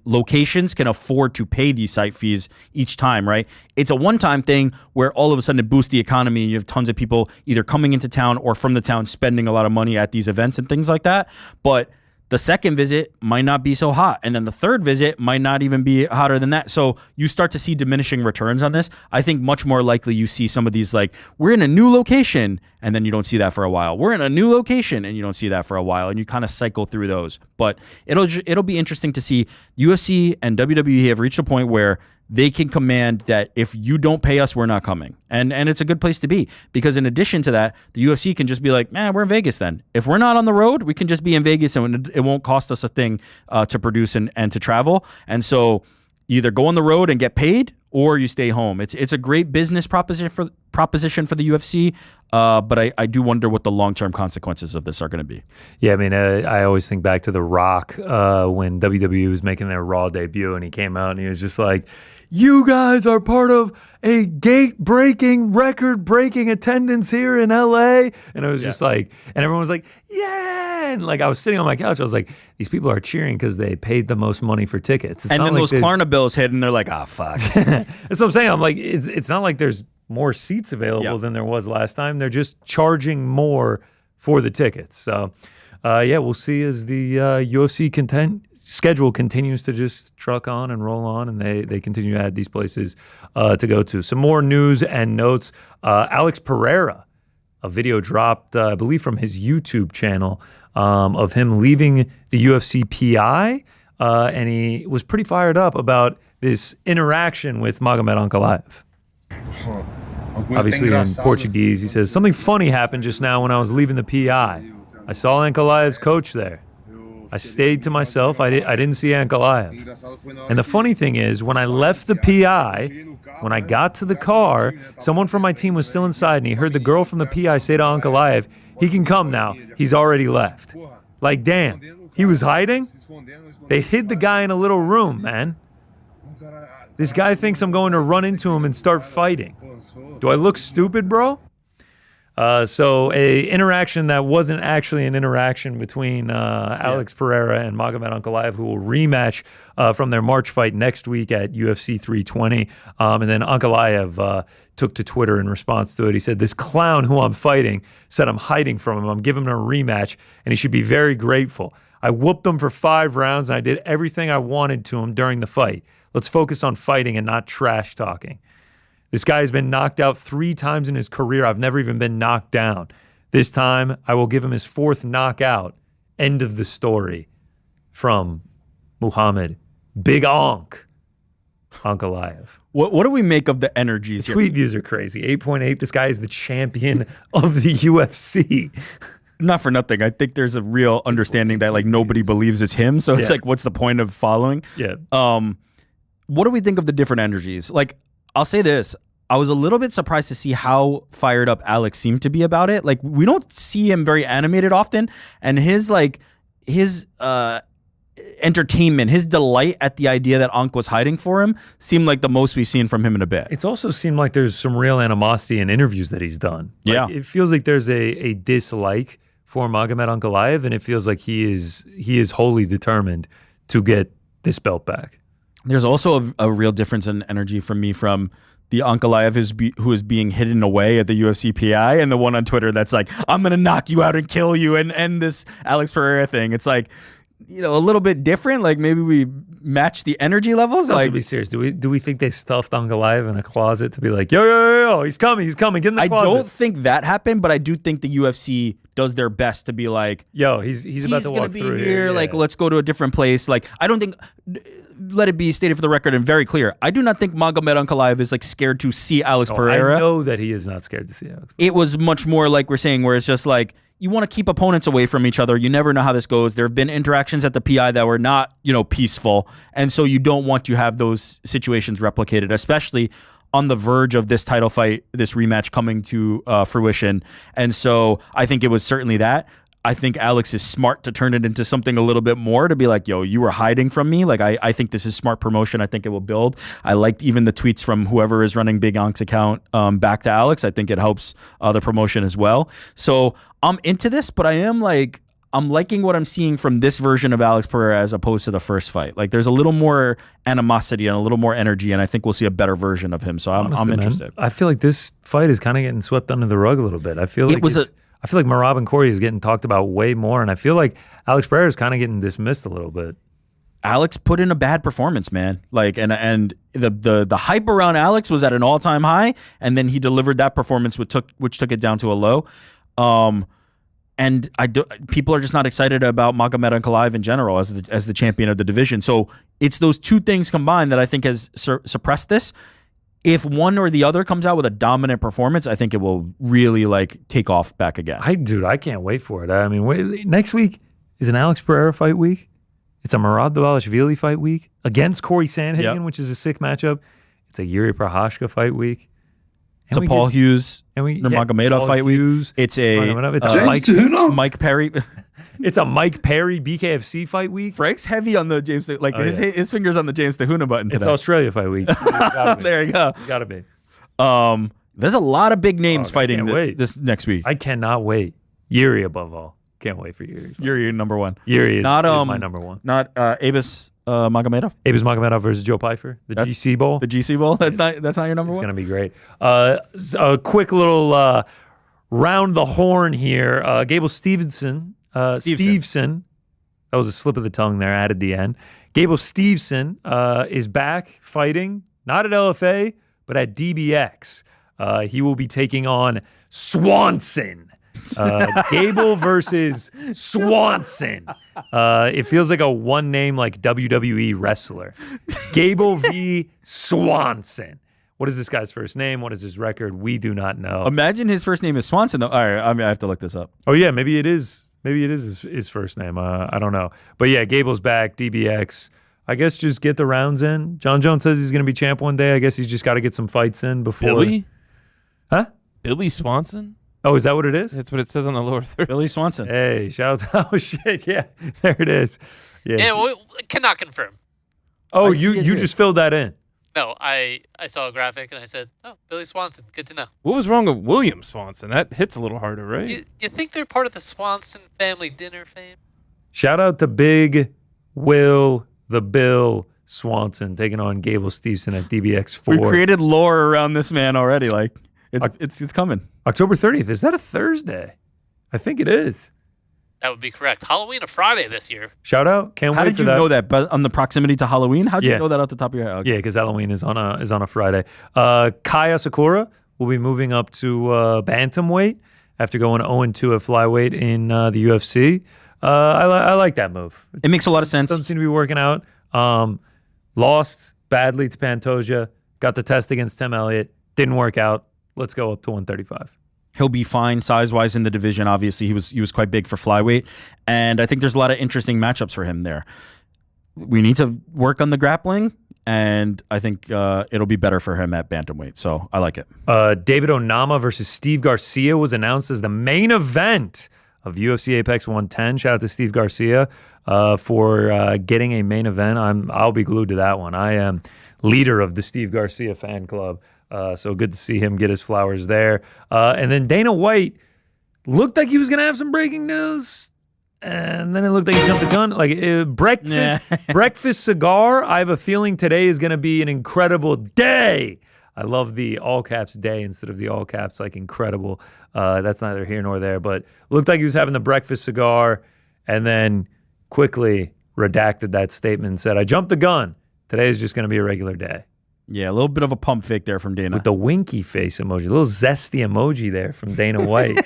locations can afford to pay these site fees each time, right? It's a one-time thing where all of a sudden it boosts the economy. You have tons of people either coming into town or from the town spending a lot of money at these events and things like that. But The second visit might not be so hot. And then the third visit might not even be hotter than that. So you start to see diminishing returns on this. I think much more likely you see some of these like, we're in a new location, and then you don't see that for a while. We're in a new location, and you don't see that for a while. And you kind of cycle through those. But it'll be interesting to see. UFC and WWE have reached a point where they can command that if you don't pay us, we're not coming. And it's a good place to be, because in addition to that, the UFC can just be like, man, we're in Vegas then. If we're not on the road, we can just be in Vegas, and it won't cost us a thing to produce and to travel. And so either go on the road and get paid, or you stay home. It's a great business proposition for the UFC, but I do wonder what the long-term consequences of this are going to be. Yeah, I mean, I always think back to The Rock when WWE was making their Raw debut, and he came out and he was just like, you guys are part of a gate-breaking, record-breaking attendance here in LA. And it was just like, and everyone was like, yeah. And like I was sitting on my couch, I was like, these people are cheering because they paid the most money for tickets. And then like those Klarna bills hit, and they're like, ah, fuck. That's what I'm saying. I'm like, it's not like there's more seats available than there was last time. They're just charging more for the tickets. So, we'll see as the UFC schedule continues to just truck on and roll on, and they continue to add these places to go to. Some more news and notes. Alex Pereira, a video dropped, I believe, from his YouTube channel of him leaving the UFC PI, and he was pretty fired up about this interaction with Magomed Ankalaev. Obviously in Portuguese, he says, something funny happened just now when I was leaving the PI. I saw Ankalaev's coach there. I stayed to myself. I didn't see Ankalaev. And the funny thing is, when I left the PI, when I got to the car, someone from my team was still inside, and he heard the girl from the PI say to Ankalaev, he can come now. He's already left. Like, damn. He was hiding? They hid the guy in a little room, man. This guy thinks I'm going to run into him and start fighting. Do I look stupid, bro? So a interaction that wasn't actually an interaction between Alex Pereira and Magomed Ankalaev, who will rematch from their March fight next week at UFC 320. And then Ankalaev took to Twitter in response to it. He said, this clown who I'm fighting said I'm hiding from him. I'm giving him a rematch, and he should be very grateful. I whooped him for 5 rounds, and I did everything I wanted to him during the fight. Let's focus on fighting and not trash talking. This guy has been knocked out 3 times in his career. I've never even been knocked down. This time, I will give him his 4th knockout. End of the story. From Muhammad Big Onk Ankalaev. What do we make of the energies here? Tweet views are crazy. 8.8. This guy is the champion of the UFC. Not for nothing. I think there's a real understanding that like nobody believes it's him. So it's like, what's the point of following? Yeah. What do we think of the different energies? Like, I'll say this. I was a little bit surprised to see how fired up Alex seemed to be about it. Like, we don't see him very animated often. And his entertainment, his delight at the idea that Ankh was hiding for him seemed like the most we've seen from him in a bit. It's also seemed like there's some real animosity in interviews that he's done. Like, it feels like there's a dislike for Magomed Ankalaev, and it feels like he is wholly determined to get this belt back. There's also a real difference in energy from me from the Ankalaev who is being hidden away at the UFC PI, and the one on Twitter that's like, I'm going to knock you out and kill you, and this Alex Pereira thing. It's like, you know, a little bit different. Like, maybe we match the energy levels. Like, to be serious, do we think they stuffed Ankalaev in a closet to be like, yo, he's coming, get in the closet? I don't think that happened, but I do think the UFC does their best to be like, yo, he's about to walk through here. He's gonna be here. Like, let's go to a different place. Like, I don't think. Let it be stated for the record and very clear. I do not think Magomed Ankalaev is like scared to see Alex Pereira. I know that he is not scared to see Alex Pereira. It was much more like we're saying, where it's just like, you want to keep opponents away from each other. You never know how this goes. There have been interactions at the PI that were not, peaceful. And so you don't want to have those situations replicated, especially on the verge of this title fight, this rematch coming to fruition. And so I think it was certainly that. I think Alex is smart to turn it into something a little bit more, to be like, yo, you were hiding from me. Like, I think this is smart promotion. I think it will build. I liked even the tweets from whoever is running Big Onk's account back to Alex. I think it helps the promotion as well. So I'm into this, but I'm liking what I'm seeing from this version of Alex Pereira as opposed to the first fight. Like, there's a little more animosity and a little more energy, and I think we'll see a better version of him. So I'm interested. Man, I feel like this fight is kind of getting swept under the rug a little bit. I feel like I feel like Merab and Corey is getting talked about way more, and I feel like Alex Pereira is kind of getting dismissed a little bit. Alex put in a bad performance, man. Like, and the hype around Alex was at an all-time high, and then he delivered that performance, which took it down to a low. And people are just not excited about Magomed Ankalaev in general as the champion of the division. So it's those two things combined that I think has suppressed this. If one or the other comes out with a dominant performance, I think it will really like take off back again. I can't wait for it. I mean, next week is an Alex Pereira fight week. It's a Murad Dvalishvili fight week against Corey Sandhagen, which is a sick matchup. It's a Yuri Prohashka fight week. It's a Paul Hughes Nurmagomedov fight week. It's a Mike Perry. It's a Mike Perry BKFC fight week. Frank's heavy on the James, his fingers on the James Tahuna button today. It's Australia fight week. There you go. Gotta be. There's a lot of big names fighting this next week. I cannot wait. Yuri above all. Can't wait for Yuri. Yuri number one. Yuri is my number one. Not Abus Magomedov. Abus Magomedov versus Joe Pyfer. That's GC Bowl. The GC Bowl. That's not your number one. It's gonna be great. A quick little round the horn here. Gable Stevenson. Stevenson. That was a slip of the tongue there. Added the end. Gable Stevenson is back fighting, not at LFA, but at DBX. He will be taking on Swanson. Gable versus Swanson. It feels like a one name like WWE wrestler. Gable v. Swanson. What is this guy's first name? What is his record? We do not know. Imagine his first name is Swanson, though. All right, I have to look this up. Oh yeah, maybe it is. Maybe it is his first name. I don't know. But yeah, Gable's back. DBX. I guess just get the rounds in. John Jones says he's going to be champ one day. I guess he's just got to get some fights in before. Billy? Huh? Billy Swanson? Oh, is that what it is? That's what it says on the lower third. Billy Swanson. Hey, shout out. Oh, shit. Yeah, there it is. Yeah, we cannot confirm. Oh, you just filled that in. No, I saw a graphic and I said, oh, Billy Swanson. Good to know. What was wrong with William Swanson? That hits a little harder, right? You think they're part of the Swanson family dinner fame? Shout out to Big Will the Bill Swanson taking on Gable Stevenson at DBX4. We created lore around this man already. Like, it's coming. October 30th. Is that a Thursday? I think it is. That would be correct. Halloween a Friday this year. Shout out. Can't wait for that. How did you know that? But on the proximity to Halloween? How did you know that off the top of your head? Okay. Yeah, because Halloween is on a Friday. Kaya Sakura will be moving up to bantamweight after going 0-2 at flyweight in the UFC. I like that move. It makes a lot of sense. Doesn't seem to be working out. Lost badly to Pantoja. Got the test against Tim Elliott. Didn't work out. Let's go up to 135. He'll be fine size-wise in the division. Obviously, he was quite big for flyweight, and I think there's a lot of interesting matchups for him there. We need to work on the grappling, and I think it'll be better for him at bantamweight. So I like it. David Onama versus Steve Garcia was announced as the main event of UFC Apex 110. Shout out to Steve Garcia for getting a main event. I'll be glued to that one. I am leader of the Steve Garcia fan club. So good to see him get his flowers there. And then Dana White looked like he was going to have some breaking news. And then it looked like he jumped the gun. Like breakfast cigar. I have a feeling today is going to be an incredible day. I love the all caps day instead of the all caps like incredible. That's neither here nor there. But looked like he was having the breakfast cigar and then quickly redacted that statement and said, I jumped the gun. Today is just going to be a regular day. Yeah, a little bit of a pump fake there from Dana. With the winky face emoji, a little zesty emoji there from Dana White.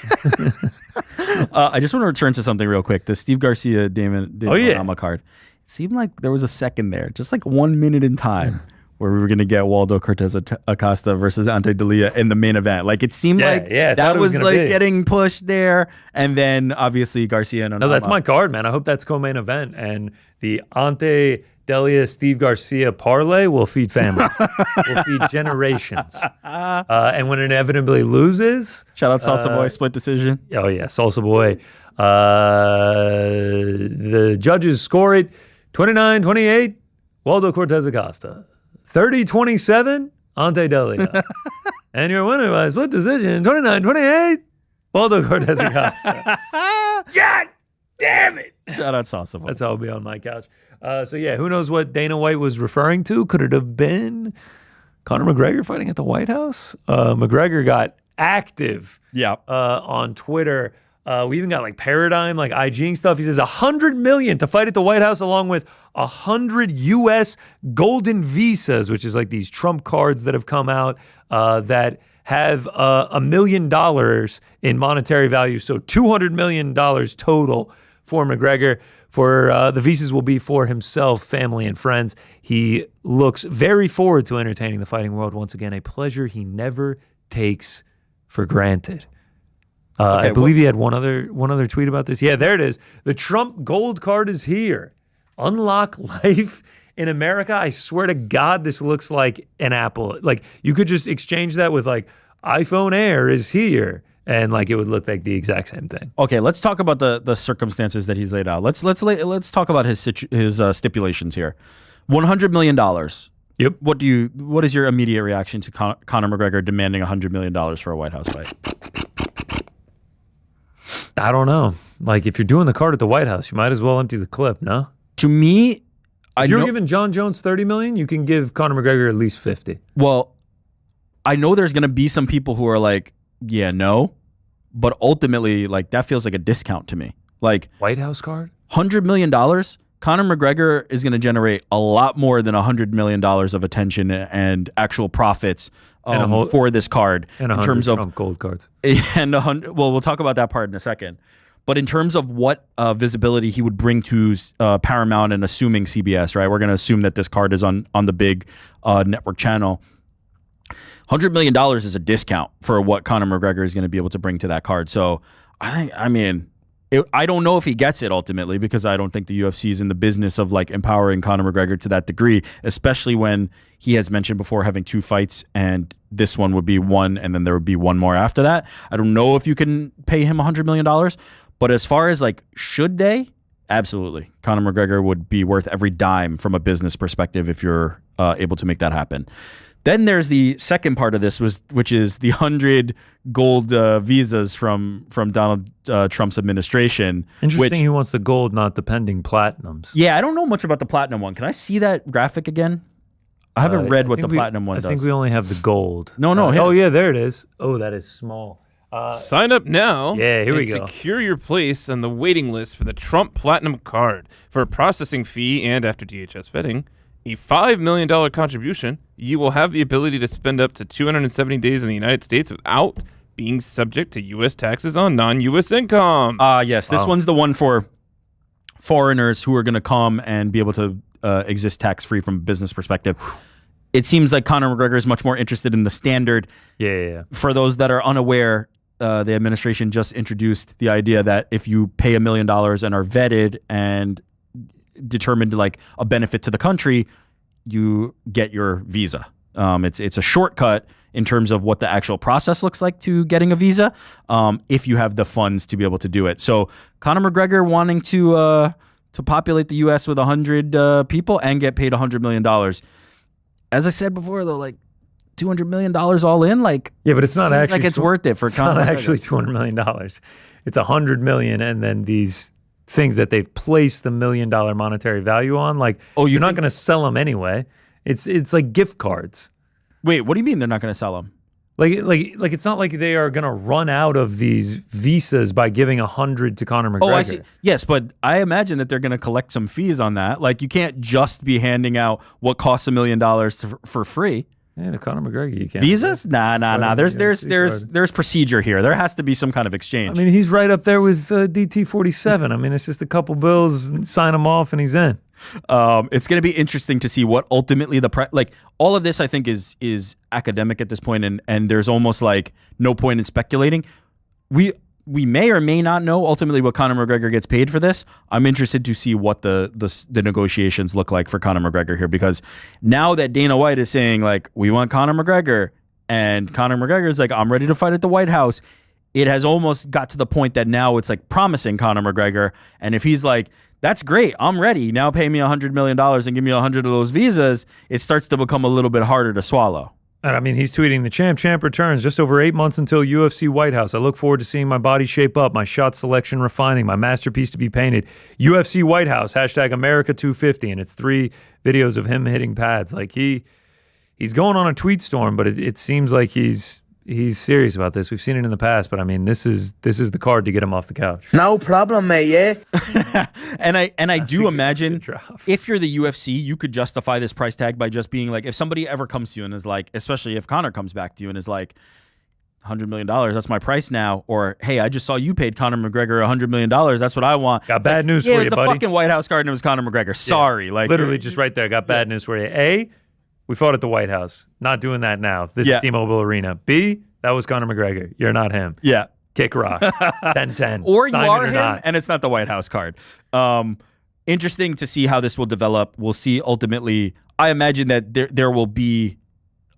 I just want to return to something real quick. The Steve Garcia Damon Onama card. It seemed like there was a second there, just like 1 minute in time, where we were going to get Waldo Cortez Acosta versus Ante Delia in the main event. Like it seemed that was like getting pushed there, and then obviously Garcia and Onama. No, that's my card, man. I hope that's co-main event, and the Ante Delia Steve Garcia parlay will feed families, will feed generations. And when it inevitably loses, shout out Salsa Boy, split decision. Oh yeah, Salsa Boy. The judges score it 29-28. Waldo Cortez Acosta. 30-27. Ante Delia. And your winner by split decision 29-28. Waldo Cortez Acosta. God damn it! Shout out Salsa Boy. That's how I'll be on my couch. So yeah, who knows what Dana White was referring to? Could it have been Conor McGregor fighting at the White House? McGregor got active on Twitter We even got like Paradigm, like IG stuff. He says $100 million to fight at the White House, along with 100 U.S. golden visas, which is like these Trump cards that have come out that have $1 million in monetary value. So $200 million total for McGregor. For the visas will be for himself, family, and friends. He looks very forward to entertaining the fighting world once again. A pleasure he never takes for granted. I believe he had one other tweet about this. Yeah, there it is. The Trump gold card is here. Unlock life in America. I swear to God, this looks like an Apple. Like you could just exchange that with like iPhone Air is here, and like it would look like the exact same thing. Okay, let's talk about the circumstances that he's laid out. Let's talk about his stipulations here. $100 million. Yep. What is your immediate reaction to Conor McGregor demanding $100 million for a White House fight? I don't know. Like, if you're doing the card at the White House, you might as well empty the clip, no? To me, if you're giving John Jones $30 million, you can give Conor McGregor at least 50. Well, I know there's going to be some people who are like, yeah, no. But ultimately, like, that feels like a discount to me. Like, White House card? $100 million? Conor McGregor is going to generate a lot more than $100 million of attention and actual profits for this card and in terms of Trump gold cards. And we'll talk about that part in a second. But in terms of what visibility he would bring to Paramount and assuming CBS, right? We're going to assume that this card is on the big network channel. $100 million is a discount for what Conor McGregor is going to be able to bring to that card. So I don't know if he gets it ultimately, because I don't think the UFC is in the business of like empowering Conor McGregor to that degree, especially when he has mentioned before having 2 fights and this one would be one and then there would be one more after that. I don't know if you can pay him $100 million, but as far as like, should they? Absolutely. Conor McGregor would be worth every dime from a business perspective if you're able to make that happen. Then there's the second part of this, which is the 100 gold visas from Donald Trump's administration. Interesting, he wants the gold, not the pending platinums. Yeah, I don't know much about the platinum one. Can I see that graphic again? I haven't read what the platinum one does. I think we only have the gold. No. Oh, yeah, there it is. Oh, that is small. Sign up now. Yeah, here we go. Secure your place on the waiting list for the Trump Platinum Card. For a processing fee and after DHS vetting, a $5 million contribution, you will have the ability to spend up to 270 days in the United States without being subject to U.S. taxes on non-U.S. income. Yes, this one's the one for foreigners who are going to come and be able to exist tax-free from a business perspective. It seems like Conor McGregor is much more interested in the standard. Yeah. For those that are unaware, the administration just introduced the idea that if you pay $1 million and are vetted and determined like a benefit to the country, you get your visa. It's a shortcut in terms of what the actual process looks like to getting a visa, if you have the funds to be able to do it. So Conor McGregor wanting to populate the U.S. with 100 people and get paid $100 million. As I said before, though, like $200 million all in, like, yeah, but it's not actually like it's worth it for Conor. It's not actually $200 million. It's $100 million, and then these things that they've placed the $1 million monetary value on, like, you're not going to sell them anyway. It's like gift cards. Wait, what do you mean they're not going to sell them? Like it's not like they are going to run out of these visas by giving 100 to Conor McGregor. Oh, I see. Yes, but I imagine that they're going to collect some fees on that. Like, you can't just be handing out what costs $1 million for free. Yeah, to Conor McGregor, you can't. Visas? Nah. There's procedure here. There has to be some kind of exchange. I mean, he's right up there with DT-47. I mean, it's just a couple bills, sign him off, and he's in. It's going to be interesting to see what ultimately like all of this I think is academic at this point, and there's almost like no point in speculating. We may or may not know ultimately what Conor McGregor gets paid for this. I'm interested to see what the negotiations look like for Conor McGregor here, because now that Dana White is saying like, we want Conor McGregor, and Conor McGregor is like, I'm ready to fight at the White House, it has almost got to the point that now it's like promising Conor McGregor, and if he's like, that's great, I'm ready, now pay me $100 million and give me 100 of those visas, it starts to become a little bit harder to swallow. And I mean, he's tweeting, the champ returns just over 8 months until UFC White House. I look forward to seeing my body shape up, my shot selection refining, my masterpiece to be painted. UFC White House, hashtag America250. And it's 3 videos of him hitting pads. Like he's going on a tweet storm, but it seems like he's he's serious about this. We've seen it in the past, but I mean, this is the card to get him off the couch. No problem, mate, yeah? and I do imagine if you're the UFC, you could justify this price tag by just being like, if somebody ever comes to you and is like, especially if Conor comes back to you and is like, $100 million, that's my price now. Or, hey, I just saw you paid Conor McGregor $100 million. That's what I want. Got bad news for you, buddy. It was the fucking White House card and it was Conor McGregor. Sorry. Like literally just right there. Got bad news for you. A, we fought at the White House. Not doing that now. This is T-Mobile Arena. B, that was Conor McGregor. You're not him. Yeah. Kick rock. 10-10. Or you are him and it's not the White House card. Interesting to see how this will develop. We'll see ultimately. I imagine that there will be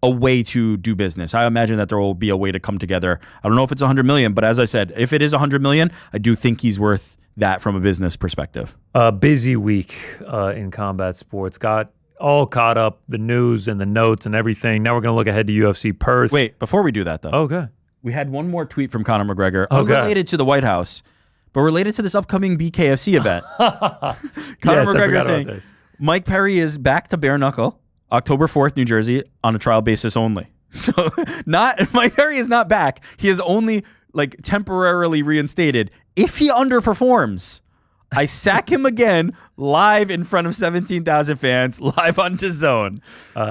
a way to do business. I imagine that there will be a way to come together. I don't know if it's 100 million, but as I said, if it is 100 million, I do think he's worth that from a business perspective. Busy week in combat sports. Got all caught up, the news and the notes and everything. Now we're going to look ahead to UFC Perth. Wait, before we do that though. Okay. We had one more tweet from Conor McGregor unrelated to the White House, but related to this upcoming BKFC event. Conor McGregor saying, Mike Perry is back to bare knuckle. October 4th, New Jersey, on a trial basis only. So Mike Perry is not back. He is only like temporarily reinstated. If he underperforms, I sack him again live in front of 17,000 fans, live on DAZN.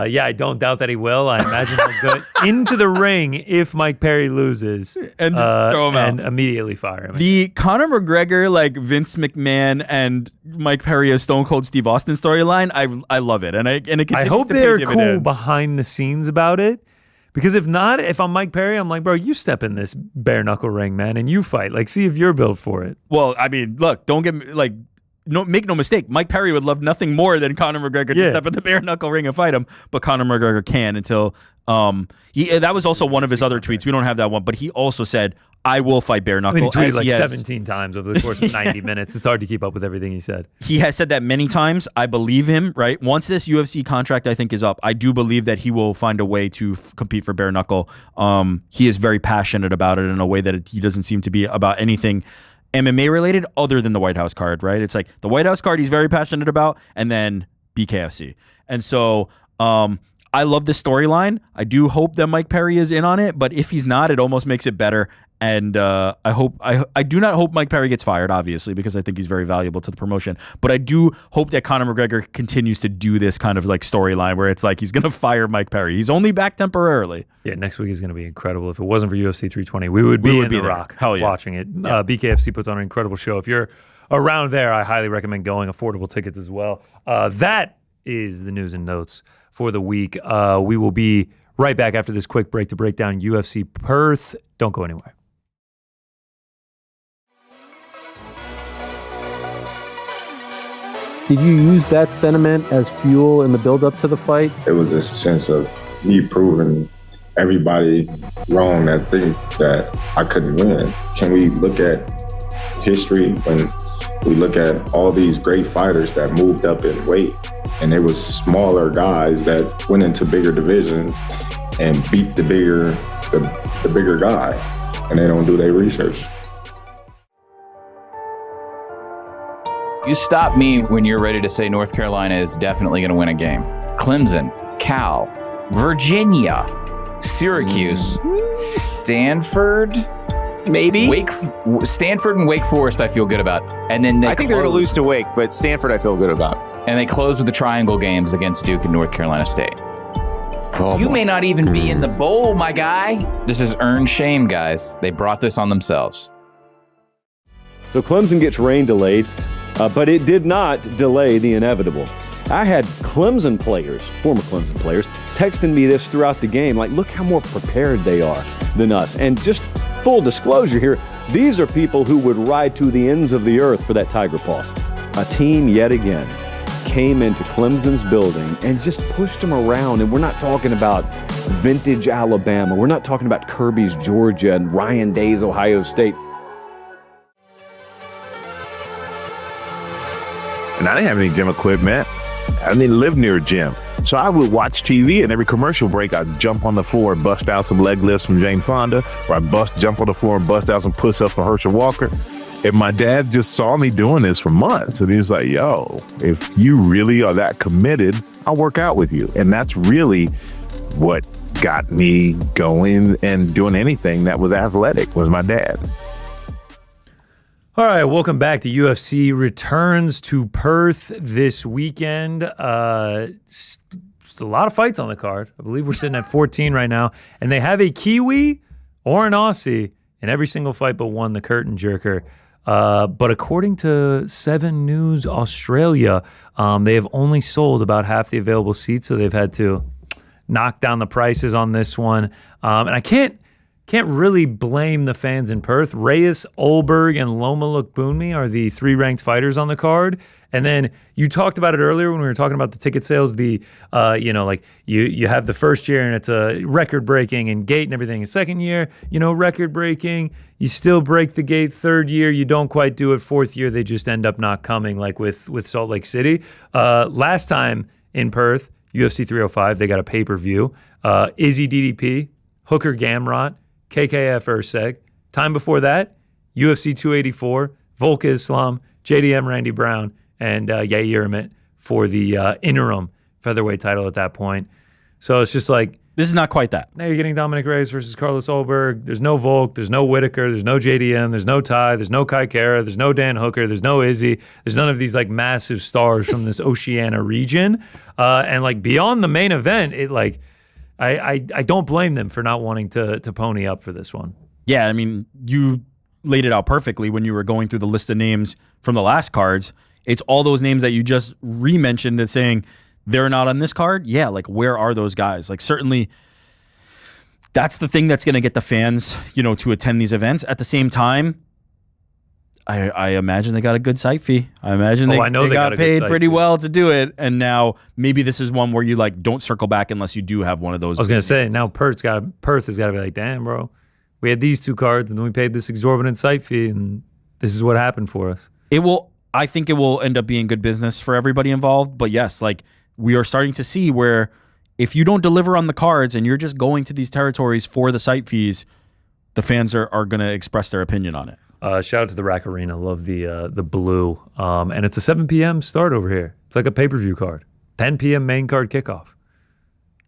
Yeah, I don't doubt that he will. I imagine he'll go into the ring if Mike Perry loses and just throw him out and immediately fire him. The Conor McGregor, like Vince McMahon and Mike Perry as Stone Cold Steve Austin storyline, I love it, and I hope they're cool behind the scenes about it. Because if not, if I'm Mike Perry, I'm like, bro, you step in this bare knuckle ring, man, and you fight. Like, see if you're built for it. Well, I mean, look, don't get me, like, make no mistake. Mike Perry would love nothing more than Conor McGregor to step in the bare knuckle ring and fight him. But Conor McGregor can until that was also one of his other tweets. We don't have that one, but he also said, I will fight bare knuckle. I mean, he tweeted like 17 times over the course of 90 minutes. It's hard to keep up with everything he said. He has said that many times. I believe him, right? Once this UFC contract, I think, is up, I do believe that he will find a way to compete for bare knuckle. He is very passionate about it in a way that he doesn't seem to be about anything MMA related other than the White House card, right? It's like the White House card he's very passionate about, and then BKFC. And so I love this storyline. I do hope that Mike Perry is in on it, but if he's not, it almost makes it better. And I do not hope Mike Perry gets fired, obviously, because I think he's very valuable to the promotion. But I do hope that Conor McGregor continues to do this kind of like storyline where it's like he's going to fire Mike Perry. He's only back temporarily. Yeah, next week is going to be incredible. If it wasn't for UFC 320, we would be in the Rock watching it. Yeah. BKFC puts on an incredible show. If you're around there, I highly recommend going. Affordable tickets as well. That is the news and notes for the week. We will be right back after this quick break to break down UFC Perth. Don't go anywhere. Did you use that sentiment as fuel in the build-up to the fight? It was a sense of me proving everybody wrong that think that I couldn't win. Can we look at history when we look at all these great fighters that moved up in weight, and it was smaller guys that went into bigger divisions and beat the bigger guy, and they don't do their research. You stop me when you're ready to say North Carolina is definitely going to win a game. Clemson, Cal, Virginia, Syracuse, Stanford, maybe. Stanford and Wake Forest I feel good about. And then I think they're going to lose to Wake, but Stanford I feel good about. And they close with the triangle games against Duke and North Carolina State. You may not even be in the bowl, my guy. This is earned shame, guys. They brought this on themselves. So Clemson gets rain delayed. But it did not delay the inevitable. I had Clemson players, former Clemson players, texting me this throughout the game, like, look how more prepared they are than us. And just full disclosure here, these are people who would ride to the ends of the earth for that Tiger Paw. A team, yet again, came into Clemson's building and just pushed them around. And we're not talking about vintage Alabama. We're not talking about Kirby's Georgia and Ryan Day's Ohio State. And I didn't have any gym equipment. I didn't live near a gym. So I would watch TV, and every commercial break, I'd jump on the floor and bust out some leg lifts from Jane Fonda, or I'd jump on the floor and bust out some push-ups from Herschel Walker. And my dad just saw me doing this for months. And he was like, yo, if you really are that committed, I'll work out with you. And that's really what got me going and doing anything that was athletic was my dad. All right, welcome back. The UFC returns to Perth this weekend. Just a lot of fights on the card. I believe we're sitting at 14 right now. And they have a Kiwi or an Aussie in every single fight but one, the curtain jerker. But according to 7 News Australia, they have only sold about half the available seats, so they've had to knock down the prices on this one. And I can't really blame the fans in Perth. Reyes, Olberg, and Loma Lookboonmee are the 3 ranked fighters on the card. And then you talked about it earlier when we were talking about the ticket sales. You have the first year and it's a record breaking and gate and everything. The second year, record breaking. You still break the gate. Third year, you don't quite do it. Fourth year, they just end up not coming, like with Salt Lake City. Last time in Perth, UFC 305, they got a pay-per-view. Izzy DDP, Hooker Gamrot, KKF Urseg. Time before that, UFC 284, Volka Islam, JDM Randy Brown, and Yair Emmett for the interim featherweight title at that point. So it's just like... This is not quite that. Now you're getting Dominic Reyes versus Carlos Olberg. There's no Volk. There's no Whitaker. There's no JDM. There's no Ty. There's no Kai Kara. There's no Dan Hooker. There's no Izzy. There's none of these like massive stars from this Oceania region. And like beyond the main event, it like... I don't blame them for not wanting to pony up for this one. Yeah, I mean, you laid it out perfectly when you were going through the list of names from the last cards. It's all those names that you just re-mentioned and saying they're not on this card. Yeah, like where are those guys? Like certainly that's the thing that's going to get the fans, to attend these events. At the same time, I imagine they got a good site fee. I imagine they got paid pretty well to do it. And now maybe this is one where you like don't circle back unless you do have one of those. I was going to say, now Perth has got to be like, damn, bro. We had these 2 cards and then we paid this exorbitant site fee and this is what happened for us. I think it will end up being good business for everybody involved. But yes, like we are starting to see where if you don't deliver on the cards and you're just going to these territories for the site fees, the fans are going to express their opinion on it. Shout out to the Rack Arena. Love the blue. And it's a 7 p.m. start over here. It's like a pay-per-view card. 10 p.m. main card kickoff.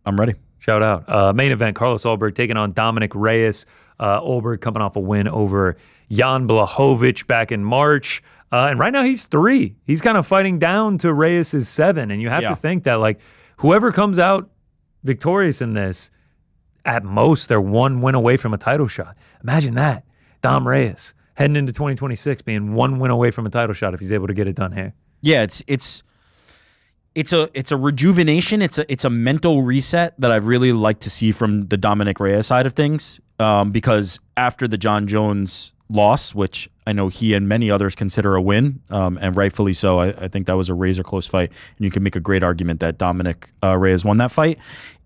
I'm ready. Shout out. Main event, Carlos Olberg taking on Dominic Reyes. Olberg coming off a win over Jan Blachowicz back in March. And right now he's 3. He's kind of fighting down to Reyes' 7. And you have to think that like whoever comes out victorious in this, at most they're 1 win away from a title shot. Imagine that. Dom Reyes heading into 2026 being 1 win away from a title shot if he's able to get it done here. Yeah, it's a rejuvenation. It's a mental reset that I've really liked to see from the Dominic Reyes side of things. Because after the John Jones loss, which I know he and many others consider a win, and rightfully so, I think that was a razor close fight, and you can make a great argument that Dominic Reyes won that fight.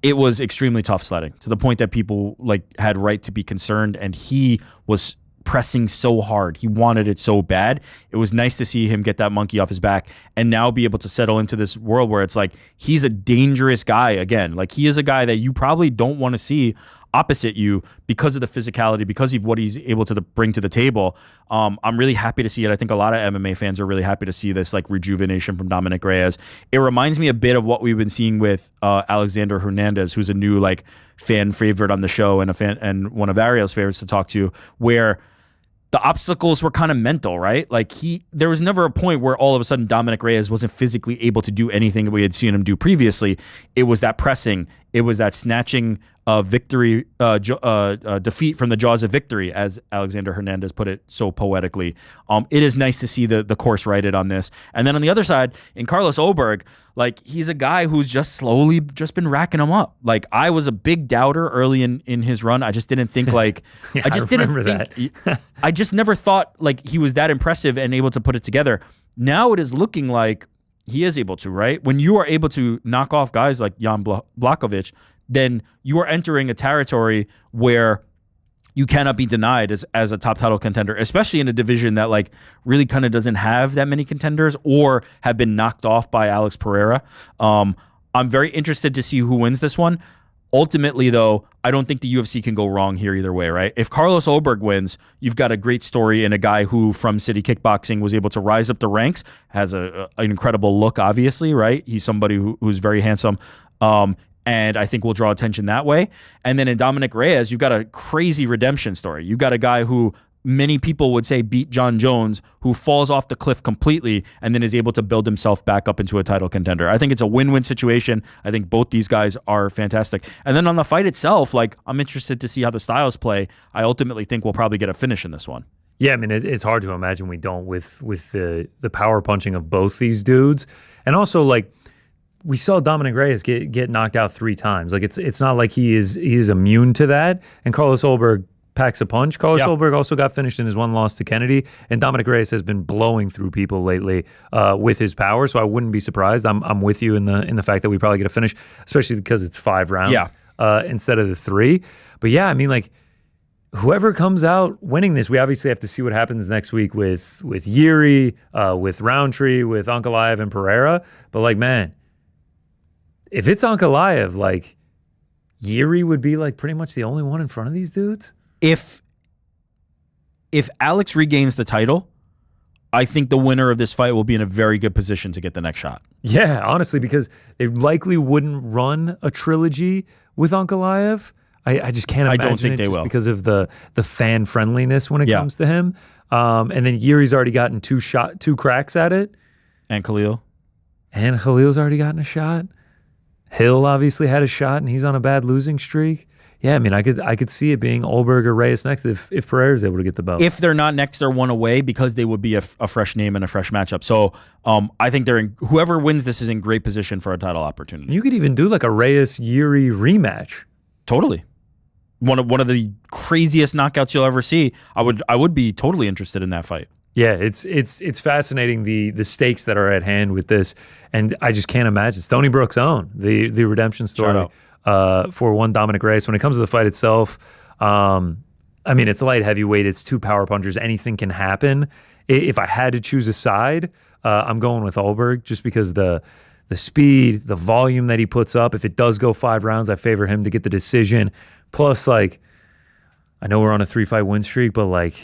It was extremely tough sledding to the point that people like had right to be concerned, and he was pressing so hard. He wanted it so bad. It was nice to see him get that monkey off his back and now be able to settle into this world where it's like he's a dangerous guy again. Like he is a guy that you probably don't want to see opposite you because of the physicality, because of what he's able to bring to the table. I'm really happy to see it. I think a lot of MMA fans are really happy to see this like rejuvenation from Dominic Reyes. It reminds me a bit of what we've been seeing with Alexander Hernandez, who's a new like fan favorite on the show and one of Ariel's favorites to talk to, where the obstacles were kind of mental, right? Like there was never a point where all of a sudden Dominic Reyes wasn't physically able to do anything that we had seen him do previously. It was that pressing. It was that snatching victory, defeat from the jaws of victory, as Alexander Hernandez put it so poetically. It is nice to see the course righted on this. And then on the other side, in Carlos Olberg, like he's a guy who's just slowly just been racking them up. Like I was a big doubter early in his run. I just didn't think like I just never thought like he was that impressive and able to put it together. Now it is looking like he is able to, right? When you are able to knock off guys like Jan Blachowicz, then you are entering a territory where you cannot be denied as a top title contender, especially in a division that like really kind of doesn't have that many contenders or have been knocked off by Alex Pereira. I'm very interested to see who wins this one. Ultimately, though, I don't think the UFC can go wrong here either way, right? If Carlos Olberg wins, you've got a great story and a guy who from City Kickboxing was able to rise up the ranks, has an incredible look, obviously, right? He's somebody who's very handsome. And I think we'll draw attention that way. And then in Dominic Reyes, you've got a crazy redemption story. You've got a guy who many people would say beat John Jones, who falls off the cliff completely and then is able to build himself back up into a title contender. I think it's a win-win situation. I think both these guys are fantastic. And then on the fight itself, like, I'm interested to see how the styles play. I ultimately think we'll probably get a finish in this one. Yeah, I mean, it's hard to imagine we don't with the power punching of both these dudes. And also, like, we saw Dominic Reyes get knocked out 3 times. Like, it's not like he is immune to that. And Carlos Ulberg packs a punch. Carlos Ulberg also got finished in his one loss to Kennedy, and Dominic Reyes has been blowing through people lately with his power. So I wouldn't be surprised. I'm with you in the fact that we probably get a finish, especially because it's 5 rounds instead of the 3. But yeah, I mean, like, whoever comes out winning this, we obviously have to see what happens next week with Yuri, with Roundtree, with Ankalaev and Pereira. But like, man, if it's Ankalaev, like, Yuri would be like pretty much the only one in front of these dudes. If Alex regains the title, I think the winner of this fight will be in a very good position to get the next shot. Yeah, honestly, because they likely wouldn't run a trilogy with Ankalaev. I just can't imagine. I don't think they will, because of the fan friendliness when it comes to him. And then Yuri's already gotten 2 cracks at it, and Khalil's already gotten a shot. Hill obviously had a shot, and he's on a bad losing streak. Yeah, I mean, I could see it being Ulberg or Reyes next if Pereira's able to get the belt. If they're not next, they're one away, because they would be a fresh name and a fresh matchup. So I think whoever wins this is in great position for a title opportunity. You could even do like a Reyes-Yuri rematch. Totally. One of the craziest knockouts you'll ever see. I would be totally interested in that fight. Yeah, it's fascinating the stakes that are at hand with this, and I just can't imagine. Stony Brook's own the redemption story for one Dominic Reyes. When it comes to the fight itself, I mean, it's light heavyweight. It's 2 power punchers. Anything can happen. If I had to choose a side, I'm going with Ulberg, just because the speed, the volume that he puts up. If it does go 5 rounds, I favor him to get the decision. Plus, like, I know we're on a 3-fight win streak, but like,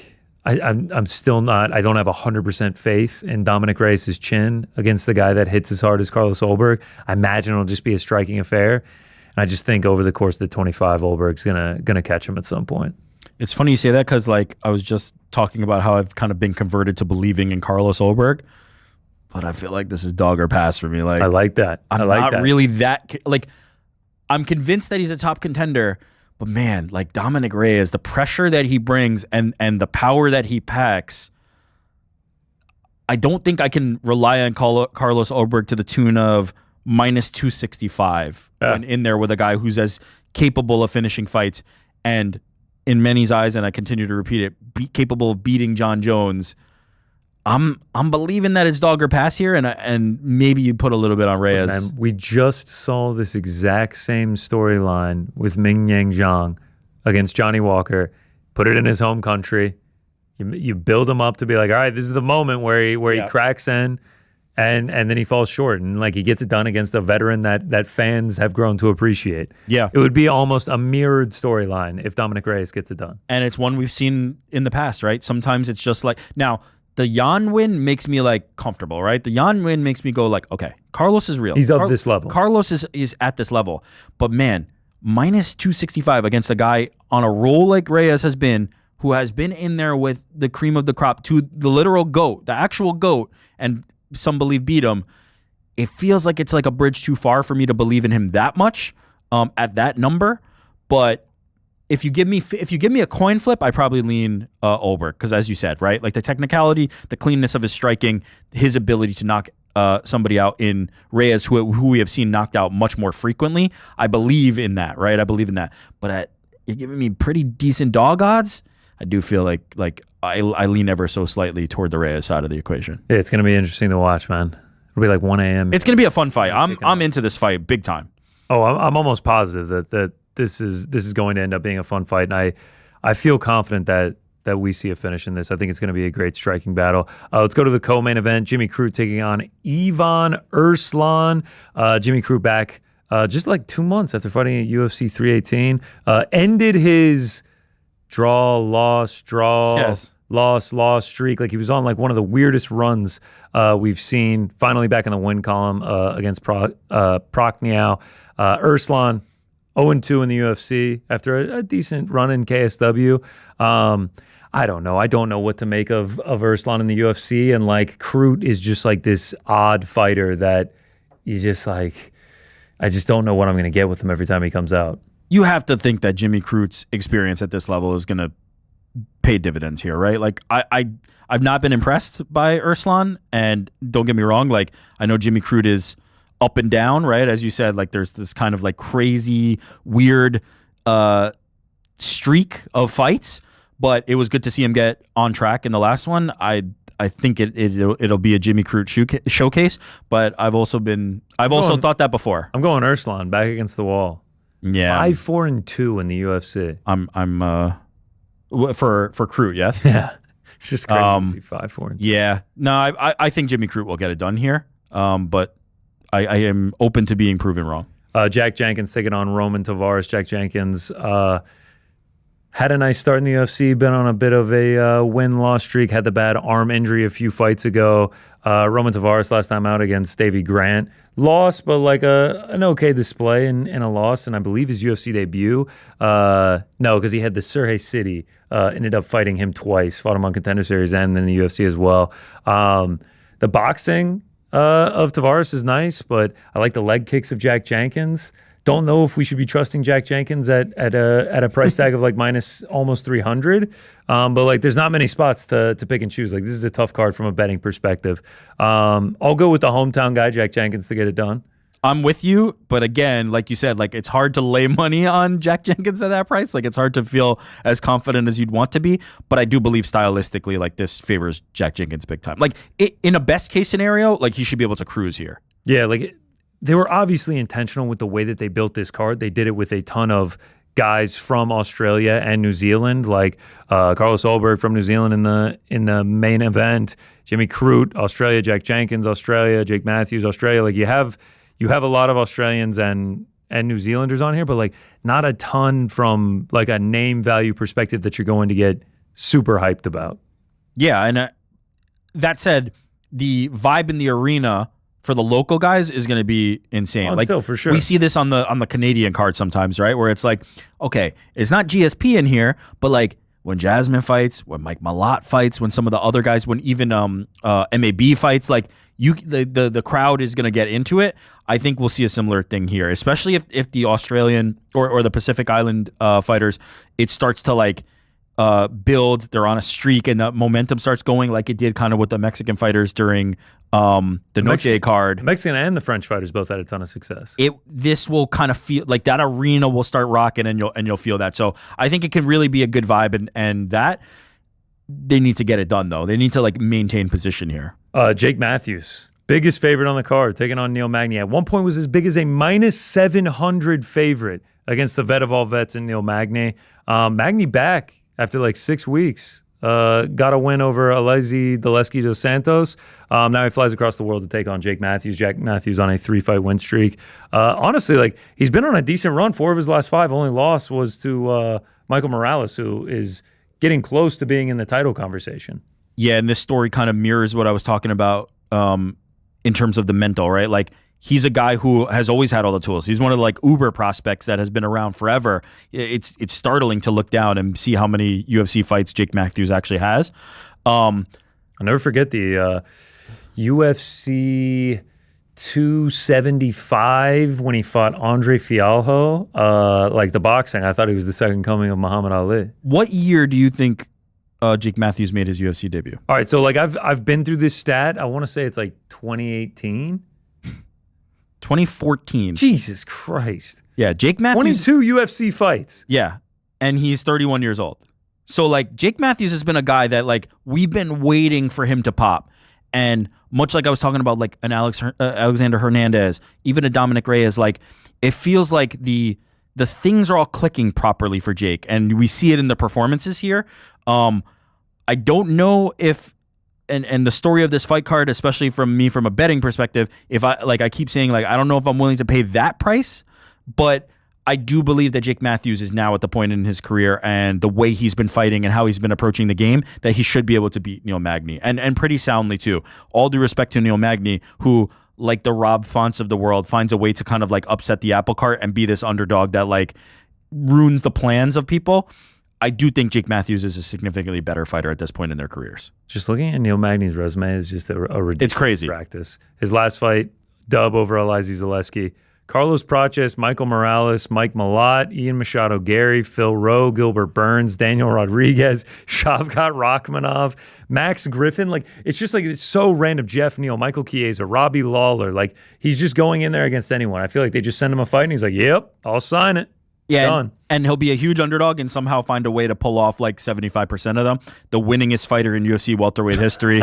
I'm still not. I don't have 100% faith in Dominic Reyes' chin against the guy that hits as hard as Carlos Ulberg. I imagine it'll just be a striking affair, and I just think over the course of the 25, Ulberg's gonna catch him at some point. It's funny you say that, because like, I was just talking about how I've kind of been converted to believing in Carlos Ulberg, but I feel like this is dog or pass for me. Like, I like that. I'm not really that, like, I'm convinced that he's a top contender. But man, like, Dominic Reyes, the pressure that he brings and the power that he packs, I don't think I can rely on Carlos Ulberg to the tune of -265 when in there with a guy who's as capable of finishing fights, and in many's eyes, and I continue to repeat it, capable of beating John Jones. I'm believing that it's dog or pass here, and maybe you put a little bit on Reyes. Man, we just saw this exact same storyline with Ming Yang Zhang against Johnny Walker. Put it in his home country. You build him up to be like, all right, this is the moment where he cracks in, and then he falls short, and like, he gets it done against a veteran that fans have grown to appreciate. Yeah, it would be almost a mirrored storyline if Dominic Reyes gets it done. And it's one we've seen in the past, right? Sometimes it's just like, now, the Yan win makes me like comfortable, right? The Yan win makes me go like, okay, Carlos is real. He's of this level. Carlos is at this level. But man, -265 against a guy on a roll like Reyes has been, who has been in there with the cream of the crop, to the literal GOAT, the actual GOAT, and some believe beat him. It feels like it's like a bridge too far for me to believe in him that much at that number. But if you give me a coin flip, I probably lean Ulberg, because as you said, right, like the technicality, the cleanness of his striking, his ability to knock somebody out in Reyes, who we have seen knocked out much more frequently. I believe in that, right? I believe in that. But you're giving me pretty decent dog odds. I do feel like I lean ever so slightly toward the Reyes side of the equation. Yeah, it's gonna be interesting to watch, man. It'll be like 1 a.m. It's gonna be a fun fight. I'm into this fight big time. Oh, I'm almost positive that this is going to end up being a fun fight, and I feel confident that we see a finish in this. I think it's going to be a great striking battle. Let's go to the co-main event. Jimmy Crute taking on Ivan Erslan. Jimmy Crute back just like 2 months after fighting at UFC 318. Ended his loss streak. Like, he was on like one of the weirdest runs we've seen. Finally back in the win column against Prochnow. Ruslan, 0-2 in the UFC after a decent run in KSW. I don't know. I don't know what to make of Ruslan in the UFC. And like Crute is just like this odd fighter that he's just like, I just don't know what I'm going to get with him every time he comes out. You have to think that Jimmy Crute's experience at this level is going to pay dividends here, right? Like I've not been impressed by Ruslan, and don't get me wrong, like I know Jimmy Crute is up and down, right? As you said, like there's this kind of like crazy, weird streak of fights, but it was good to see him get on track in the last one. I think it'll be a Jimmy Crute showcase, but I've also thought that before. I'm going Ruslan back against the wall. Yeah, 5-4-2 in the UFC. I'm for Crute, yes. Yeah, it's just crazy to see 5-4-2. Yeah, no, I think Jimmy Crute will get it done here, but I am open to being proven wrong. Jack Jenkins taking on Roman Tavares. Jack Jenkins had a nice start in the UFC, been on a bit of a win-loss streak, had the bad arm injury a few fights ago. Roman Tavares last time out against Davey Grant. Lost, but like an okay display in a loss, and I believe his UFC debut. No, because he had the Surrey City, ended up fighting him twice, fought him on Contender Series and then the UFC as well. The boxing of Tavares is nice, but I like the leg kicks of Jack Jenkins. Don't know if we should be trusting Jack Jenkins at a price tag of like minus almost 300. But like there's not many spots to pick and choose. Like this is a tough card from a betting perspective. I'll go with the hometown guy, Jack Jenkins, to get it done. I'm with you, but again, like you said, like it's hard to lay money on Jack Jenkins at that price. Like it's hard to feel as confident as you'd want to be, but I do believe stylistically, like this favors Jack Jenkins big time. Like in a best case scenario, like he should be able to cruise here. Yeah, like they were obviously intentional with the way that they built this card. They did it with a ton of guys from Australia and New Zealand, like Carlos Olberg from New Zealand in the main event, Jimmy Crute, Australia, Jack Jenkins, Australia, Jake Matthews, Australia. Like you have a lot of Australians and New Zealanders on here, but like not a ton from like a name value perspective that you're going to get super hyped about. Yeah, and that said, the vibe in the arena for the local guys is going to be insane. Like for sure. We see this on the Canadian card sometimes, right? Where it's like, okay, it's not GSP in here, but like when Jasmine fights, when Mike Malott fights, when some of the other guys, when even MAB fights, like the crowd is going to get into it. I think we'll see a similar thing here, especially if the Australian or the Pacific Island fighters, it starts to like build, they're on a streak, and the momentum starts going like it did kind of with the Mexican fighters during the Noche card. The Mexican and the French fighters both had a ton of success. This will kind of feel like that arena will start rocking, and you'll feel that. So I think it can really be a good vibe, and that they need to get it done though. They need to like maintain position here. Jake Matthews, biggest favorite on the card, taking on Neil Magny. At one point was as big as a minus 700 favorite against the vet of all vets in Neil Magny. Magny back after like 6 weeks. Got a win over Alexi Deleski dos Santos. Now he flies across the world to take on Jake Matthews. Jack Matthews on a 3-fight win streak. Honestly, like he's been on a decent run. 4 of his last 5. Only loss was to Michael Morales, who is getting close to being in the title conversation. Yeah, and this story kind of mirrors what I was talking about in terms of the mental, right? Like he's a guy who has always had all the tools. He's one of the like uber prospects that has been around forever. It's startling to look down and see how many UFC fights Jake Matthews actually has. I'll never forget the UFC 275 when he fought Andre Fialho. Like the boxing, I thought he was the second coming of Muhammad Ali. What year do you think Jake Matthews made his UFC debut? All right, so like I've been through this stat. I want to say it's like 2018. 2014. Jesus Christ. Yeah, Jake Matthews. 22 UFC fights. Yeah, and he's 31 years old. So, like, Jake Matthews has been a guy that, like, we've been waiting for him to pop. And much like I was talking about, like, an Alexander Hernandez, even a Dominic Reyes, like, it feels like the things are all clicking properly for Jake. And we see it in the performances here. I don't know if... And the story of this fight card, especially from a betting perspective, if I keep saying, like, I don't know if I'm willing to pay that price, but I do believe that Jake Matthews is now at the point in his career and the way he's been fighting and how he's been approaching the game that he should be able to beat Neil Magny and pretty soundly too. All due respect to Neil Magny, who like the Rob Fonts of the world finds a way to kind of like upset the apple cart and be this underdog that like ruins the plans of people, I do think Jake Matthews is a significantly better fighter at this point in their careers. Just looking at Neil Magny's resume is just a ridiculous It's crazy. practice. His last fight, dub over Alizé Zaleski. Carlos Praches, Michael Morales, Mike Malott, Ian Machado Gary, Phil Rowe, Gilbert Burns, Daniel Rodriguez, Shavkat Rachmanov, Max Griffin. Like, it's just like, it's so random. Jeff Neal, Michael Chiesa, Robbie Lawler. Like, he's just going in there against anyone. I feel like they just send him a fight and he's like, yep, I'll sign it. Yeah, and he'll be a huge underdog and somehow find a way to pull off like 75% of them. The winningest fighter in UFC welterweight history.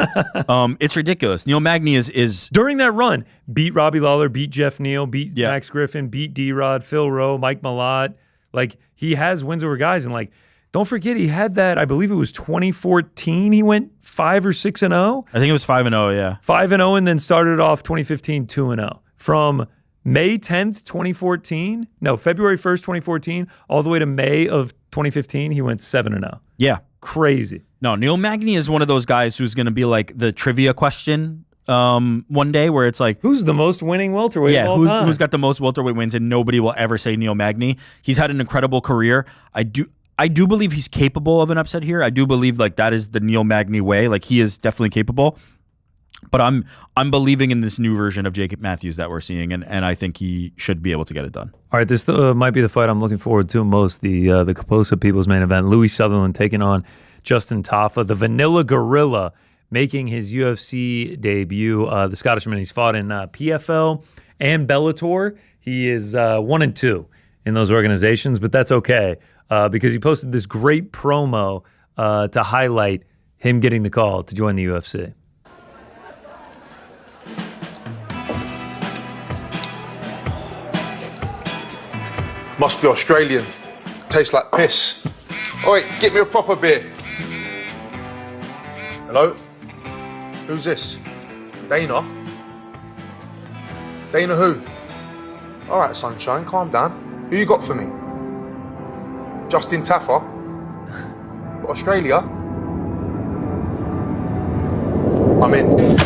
It's ridiculous. Neil Magny is during that run, beat Robbie Lawler, beat Jeff Neal, beat Max Griffin, beat D-Rod, Phil Rowe, Mike Malott. Like, he has wins over guys. And like, don't forget, he had that, I believe it was 2014. He went 5 or 6-0. I think it was 5-0, yeah. 5-0, and then started off 2015 2-0. From May 10th, 2014, February 1st, 2014, all the way to May of 2015, he went 7-0. Yeah. Crazy. No, Neil Magny is one of those guys who's going to be like the trivia question one day where it's like, who's the most winning welterweight of all time? Who's got the most welterweight wins, and nobody will ever say Neil Magny. He's had an incredible career. I do believe he's capable of an upset here. I do believe like that is the Neil Magny way. Like, he is definitely capable. But I'm believing in this new version of Jacob Matthews that we're seeing, and I think he should be able to get it done. All right, this might be the fight I'm looking forward to most, the Kaposa People's main event. Louis Sutherland taking on Justin Tafa, the Vanilla Gorilla, making his UFC debut. The Scottishman, he's fought in PFL and Bellator. He is 1-2 in those organizations, but that's okay because he posted this great promo to highlight him getting the call to join the UFC. Must be Australian. Tastes like piss. Oi, get me a proper beer. Hello? Who's this? Dana? Dana who? All right, sunshine, calm down. Who you got for me? Justin Tafa? Australia? I'm in.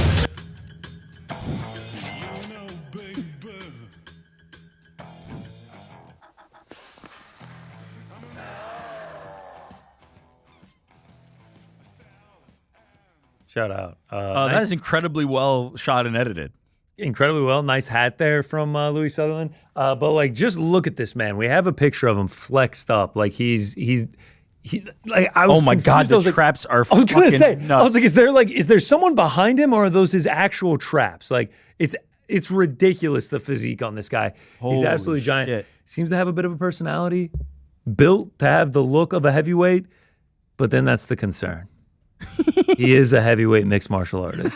Shout out. That is incredibly well shot and edited. Incredibly well. Nice hat there from Louis Sutherland. But like, just look at this man. We have a picture of him flexed up. Like he's like, I was oh my confused. God, the traps are I was gonna say, nuts. I was like, is there someone behind him, or are those his actual traps? Like, it's ridiculous, the physique on this guy. He's absolutely giant. Shit. Seems to have a bit of a personality, built to have the look of a heavyweight, but then that's the concern. He is a heavyweight mixed martial artist.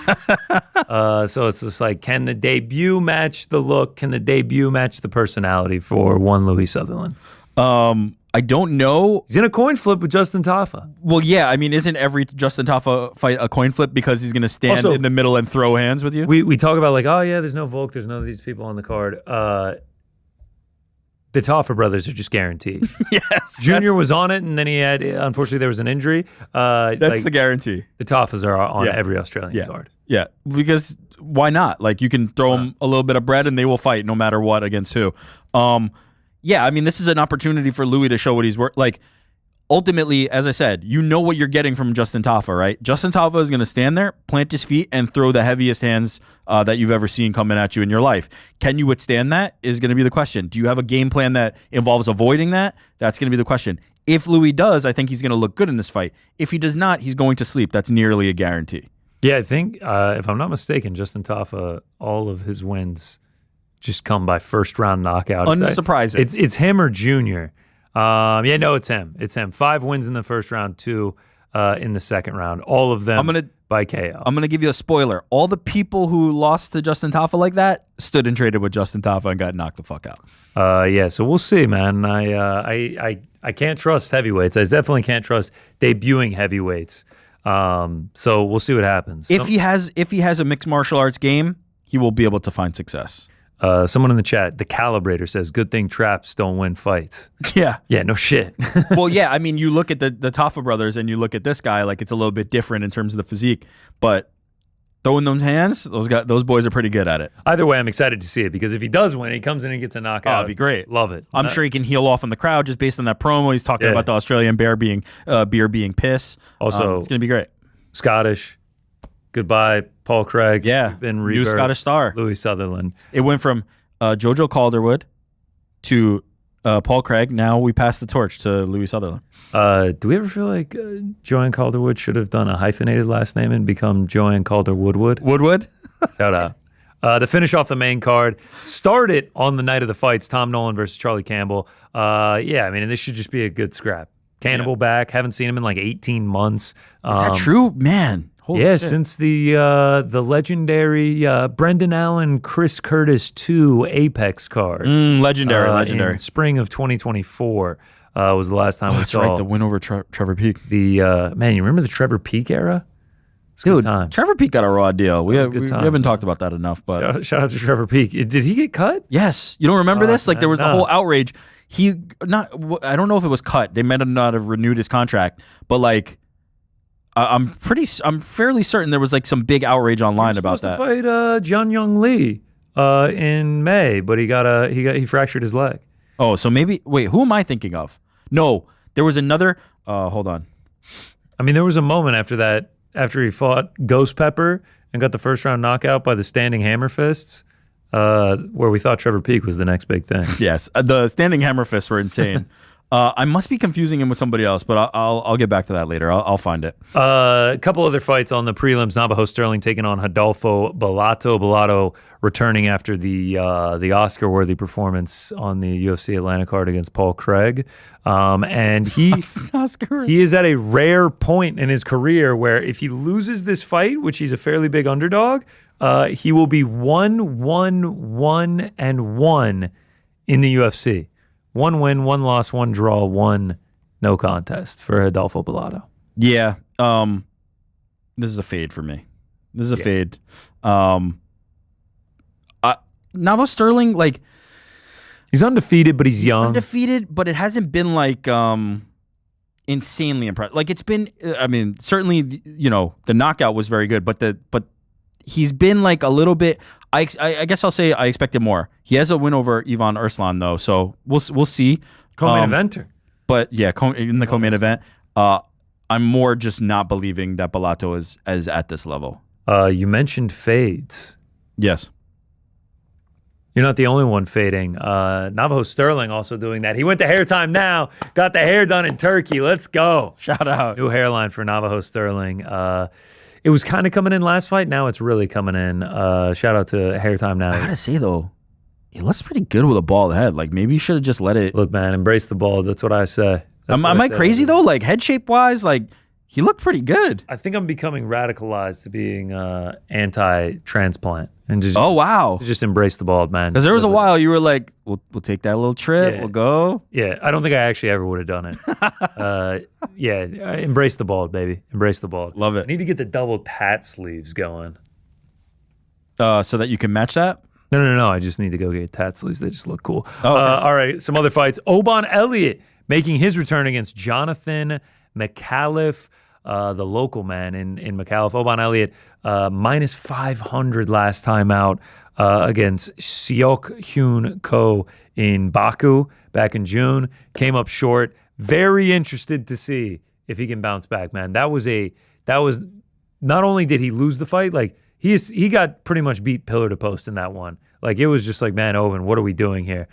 So it's just like, can the debut match the look? Can the debut match the personality for one Louis Sutherland? I don't know. He's in a coin flip with Justin Tafa. Well, yeah. I mean, isn't every Justin Tafa fight a coin flip because he's going to stand Also, in the middle and throw hands with you? We talk about like, oh yeah, there's no Volk, there's none of these people on the card. The Tafa brothers are just guaranteed. Yes. Junior was on it, and then he had, unfortunately, there was an injury. That's the guarantee. The Tafas are on every Australian card. Yeah, because why not? Like, you can throw them a little bit of bread and they will fight no matter what against who. Yeah, I mean, this is an opportunity for Louis to show what he's worth. Like, ultimately, as I said, you know what you're getting from Justin Tafa, right? Justin Tafa is going to stand there, plant his feet, and throw the heaviest hands that you've ever seen coming at you in your life. Can you withstand that is going to be the question. Do you have a game plan that involves avoiding that? That's going to be the question. If Louis does, I think he's going to look good in this fight. If he does not, he's going to sleep. That's nearly a guarantee. Yeah, I think, if I'm not mistaken, Justin Tafa, all of his wins just come by first-round knockout. Unsurprising. It's him or Junior. It's him. It's him. 5 wins in the first round, 2 in the second round. All of them by KO. I'm going to give you a spoiler. All the people who lost to Justin Tafa like that stood and traded with Justin Tafa and got knocked the fuck out. So we'll see, man. I can't trust heavyweights. I definitely can't trust debuting heavyweights. So we'll see what happens. If he has a mixed martial arts game, he will be able to find success. Someone in the chat, the Calibrator, says, good thing traps don't win fights. Yeah. Yeah, no shit. Well, yeah, I mean, you look at the Tafa brothers and you look at this guy, like, it's a little bit different in terms of the physique, but throwing them hands, those boys are pretty good at it. Either way, I'm excited to see it because if he does win, he comes in and gets a knockout. Oh, it'd be great. Love it. I'm sure he can heal off on the crowd just based on that promo. He's talking about the Australian beer being piss. Also, it's gonna be great. Scottish. Goodbye, Paul Craig. Yeah, new Scottish star, Louis Sutherland. It went from Jojo Calderwood to Paul Craig. Now we pass the torch to Louis Sutherland. Do we ever feel like Joanne Calderwood should have done a hyphenated last name and become Joanne Calder-Woodwood? Woodwood? Shout out. To finish off the main card, started on the night of the fights, Tom Nolan versus Charlie Campbell. Yeah, I mean, this should just be a good scrap. Cannibal back. Haven't seen him in like 18 months. Is that true? Man. Holy shit. Since the legendary Brendan Allen, Chris Curtis 2 Apex card. Legendary. In spring of 2024 was the last time we saw. That's right, the win over Trevor Peek. Man, you remember the Trevor Peek era? Dude, Trevor Peek got a raw deal. We haven't talked about that enough. But shout out to Trevor Peek. Did he get cut? Yes. You don't remember this? Like there was the whole outrage. I don't know if it was cut. They might not have renewed his contract, but like. I'm fairly certain there was like some big outrage online about that. He was supposed to fight John Young Lee in May, but he fractured his leg. Oh, so maybe who am I thinking of? No, there was another. Hold on. I mean, there was a moment after he fought Ghost Pepper and got the first round knockout by the standing hammer fists, where we thought Trevor Peek was the next big thing. Yes, the standing hammer fists were insane. I must be confusing him with somebody else, but I'll get back to that later. I'll find it. A couple other fights on the prelims. Navajo Sterling taking on Rodolfo Bellato. Bellato returning after the Oscar-worthy performance on the UFC Atlanta card against Paul Craig. And he is at a rare point in his career where if he loses this fight, which he's a fairly big underdog, he will be 1-1-1-1 in the UFC. 1 win, 1 loss, 1 draw, 1 no contest for Rodolfo Bellato. Yeah. This is a fade for me. This is a fade. Navajo Sterling, like he's undefeated, but he's young. Undefeated, but it hasn't been like insanely impressive. Like it's been. I mean, certainly, the knockout was very good, but he's been like a little bit. I guess I'll say I expected more. He has a win over Ivan Arslan though, so we'll see. Co-main eventer. But yeah, in the co-main event, I'm more just not believing that Bellato is at this level. You mentioned fades. Yes. You're not the only one fading. Navajo Sterling also doing that. He went to Hair Time Now, got the hair done in Turkey. Let's go. Shout out. New hairline for Navajo Sterling. It was kind of coming in last fight. Now it's really coming in. Shout out to Hair Time Now. I gotta say though, he looks pretty good with a bald head. Like maybe you should have just let it. Look, man, embrace the bald. That's what I say. Am I crazy though? Like head shape wise, like he looked pretty good. I think I'm becoming radicalized to being anti-transplant and just just embrace the bald, man. Because there was a while you were like, we'll take that little trip. Yeah. We'll go. Yeah, I don't think I actually ever would have done it. Embrace the bald, baby. Embrace the bald. Love it. I need to get the double tat sleeves going. So that you can match that? No. I just need to go get tat sleeves. They just look cool. Oh, okay. All right, some other fights. Oban Elliott making his return against Jonathan McAuliffe, the local man in McAuliffe. Oban Elliott minus 500 last time out against Seok Hyun Ko in Baku back in June. Came up short. Very interested to see if he can bounce back, man. That was not only did he lose the fight, like he got pretty much beat pillar to post in that one. Like it was just like, man, Oban, what are we doing here?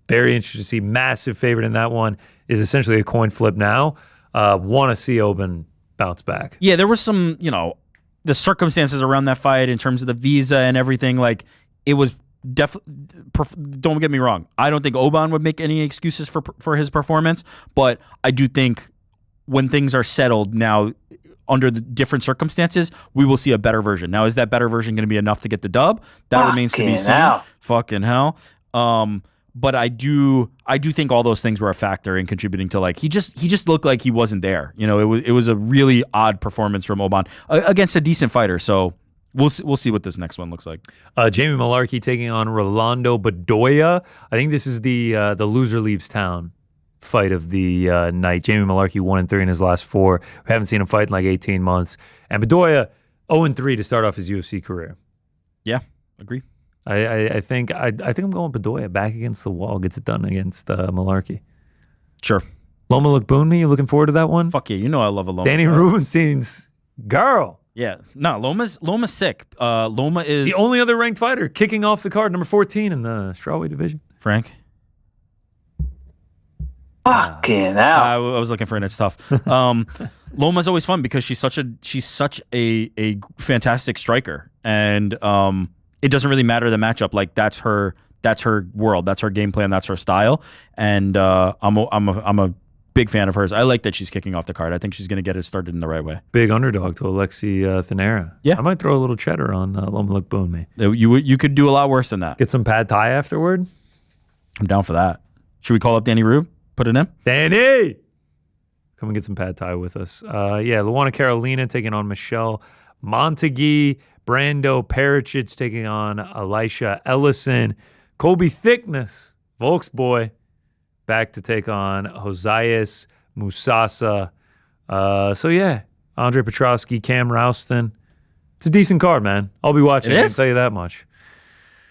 Very interested to see. Massive favorite in that one. Is essentially a coin flip now. Want to see Oban bounce back. Yeah, there was some, the circumstances around that fight in terms of the visa and everything. Like it was definitely. Don't get me wrong. I don't think Oban would make any excuses for his performance, but I do think when things are settled now under the different circumstances, we will see a better version. Now, is that better version going to be enough to get the dub? That remains to be seen. Fucking hell. But I do think all those things were a factor in contributing to like he just looked like he wasn't there. It was a really odd performance from Oban against a decent fighter. So we'll see what this next one looks like. Jamie Malarkey taking on Rolando Bedoya. I think this is the loser leaves town fight of the night. Jamie Malarkey 1-3 in his last 4. We haven't seen him fight in like 18 months. And Bedoya, 0-3 to start off his UFC career. Yeah, agree. I think I'm going Bedoya back against the wall. Gets it done against Malarkey. Sure. Loma Lookboonmee, you looking forward to that one? Fuck yeah, you know I love a Loma. Danny Rubenstein's girl. Yeah. No, Loma's sick. Loma is the only other ranked fighter kicking off the card, number 14 in the strawweight division. Frank. Fucking hell. I was looking for it. It's tough. Loma's always fun because she's such a fantastic striker, and it doesn't really matter the matchup. Like that's her world, that's her game plan, that's her style, and I'm a big fan of hers. I like that she's kicking off the card. I think she's going to get it started in the right way. Big underdog to Alexi Thinera. Yeah, I might throw a little cheddar on Loma Lookboonmee. You could do a lot worse than that. Get some pad thai afterward. I'm down for that. Should we call up Danny Rube? Put it in. Danny, come and get some pad thai with us. Luana Carolina taking on Michelle Montague. Brando Pericic taking on Elisha Ellison. Colby Thickness, Volks boy, back to take on Josias Musasa. Andre Petrosky, Cam Rouston. It's a decent card, man. I'll be watching it. I can tell you that much.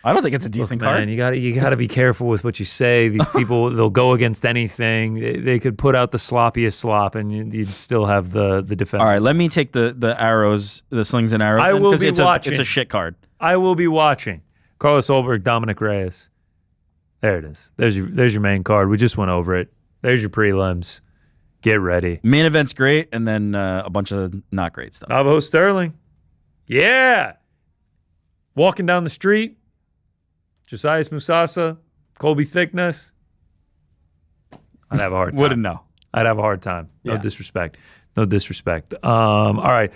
I don't think it's a decent card. Man, you got to be careful with what you say. These people, they'll go against anything. They could put out the sloppiest slop, and you'd still have the defense. All right, let me take the arrows, the slings and arrows. I will be watching. It's a shit card. I will be watching. Carlos Ulberg, Dominic Reyes. There it is. There's your main card. We just went over it. There's your prelims. Get ready. Main event's great, and then a bunch of not great stuff. Navajo Sterling. Yeah. Walking down the street. Josias Musasa, Colby Thickness. I'd have a hard time. Wouldn't know. I'd have a hard time. No disrespect. No disrespect. All right.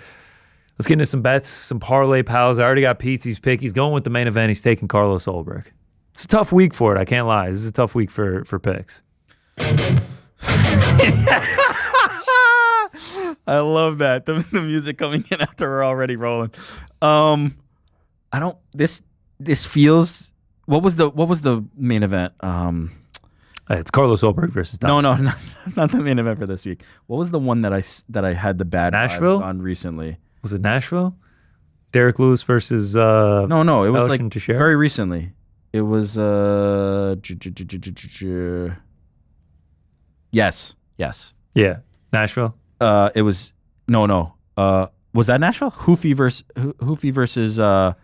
Let's get into some bets, some parlay pals. I already got Pete's pick. He's going with the main event. He's taking Carlos Ulberg. It's a tough week for it. I can't lie. This is a tough week for picks. I love that. The music coming in after we're already rolling. This feels. What was the main event? It's Carlos Ulberg versus Tom. No, not the main event for this week. What was the one that I had the bad Nashville vibes on recently? Was it Nashville? Derek Lewis versus No, it was Alex like Teixeira? very recently. It was yes. Yeah, Nashville. It was no. Was that Nashville? Hoofy versus BSD.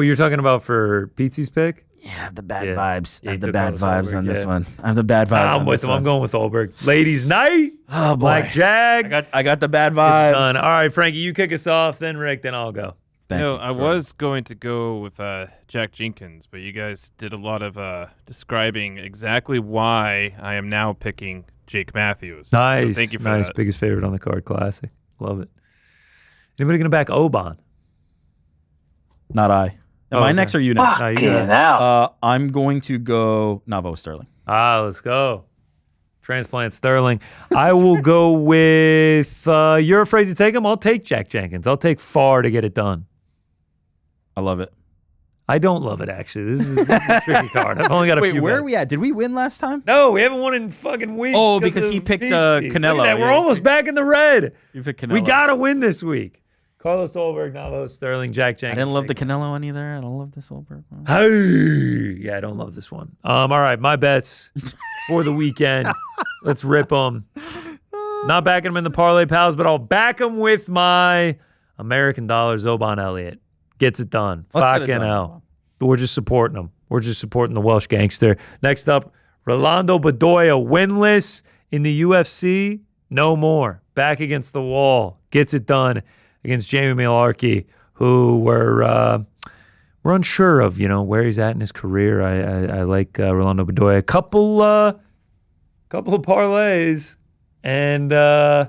You're talking about for Pete's pick? Yeah, I have the bad vibes. I have the bad vibes on this one. I have the bad vibes. I'm with him. I'm going with Ulberg. Ladies' night. Oh boy. Black Jag. I got the bad vibes. All right, Frankie, you kick us off, then Rick, then I'll go. I was going to go with Jack Jenkins, but you guys did a lot of describing exactly why I am now picking Jake Matthews. Nice. So thank you for that. Biggest favorite on the card. Classic. Love it. Anybody going to back Oban? Not I. Am I next or you next? Now. I'm going to go Navo Sterling. Let's go. Transplant Sterling. I will go with, you're afraid to take him? I'll take Jack Jenkins. I'll take Farr to get it done. I love it. I don't love it, actually. This is a tricky card. I've only got a few where bets. are we at? Did we win last time? No, we haven't won in fucking weeks. Oh, because he picked Canelo. Look at that. We're almost back in the red. You picked Canelo. We got to win this week. Carlos Ulberg, Navajo Sterling, Jack Jenkins. I didn't love the Canelo one either. I don't love this Ulberg one. Hey, yeah, I don't love this one. All right, my bets for the weekend. Let's rip them. Not backing them in the parlay pals, but I'll back them with my American dollars. Oban Elliott gets it done. Fucking hell. But we're just supporting them. We're just supporting the Welsh gangster. Next up, Rolando Bedoya, winless in the UFC. No more. Back against the wall. Gets it done against Jamie Malarkey, who we're unsure of, where he's at in his career. I like Rolando Bedoya. A couple of parlays, and I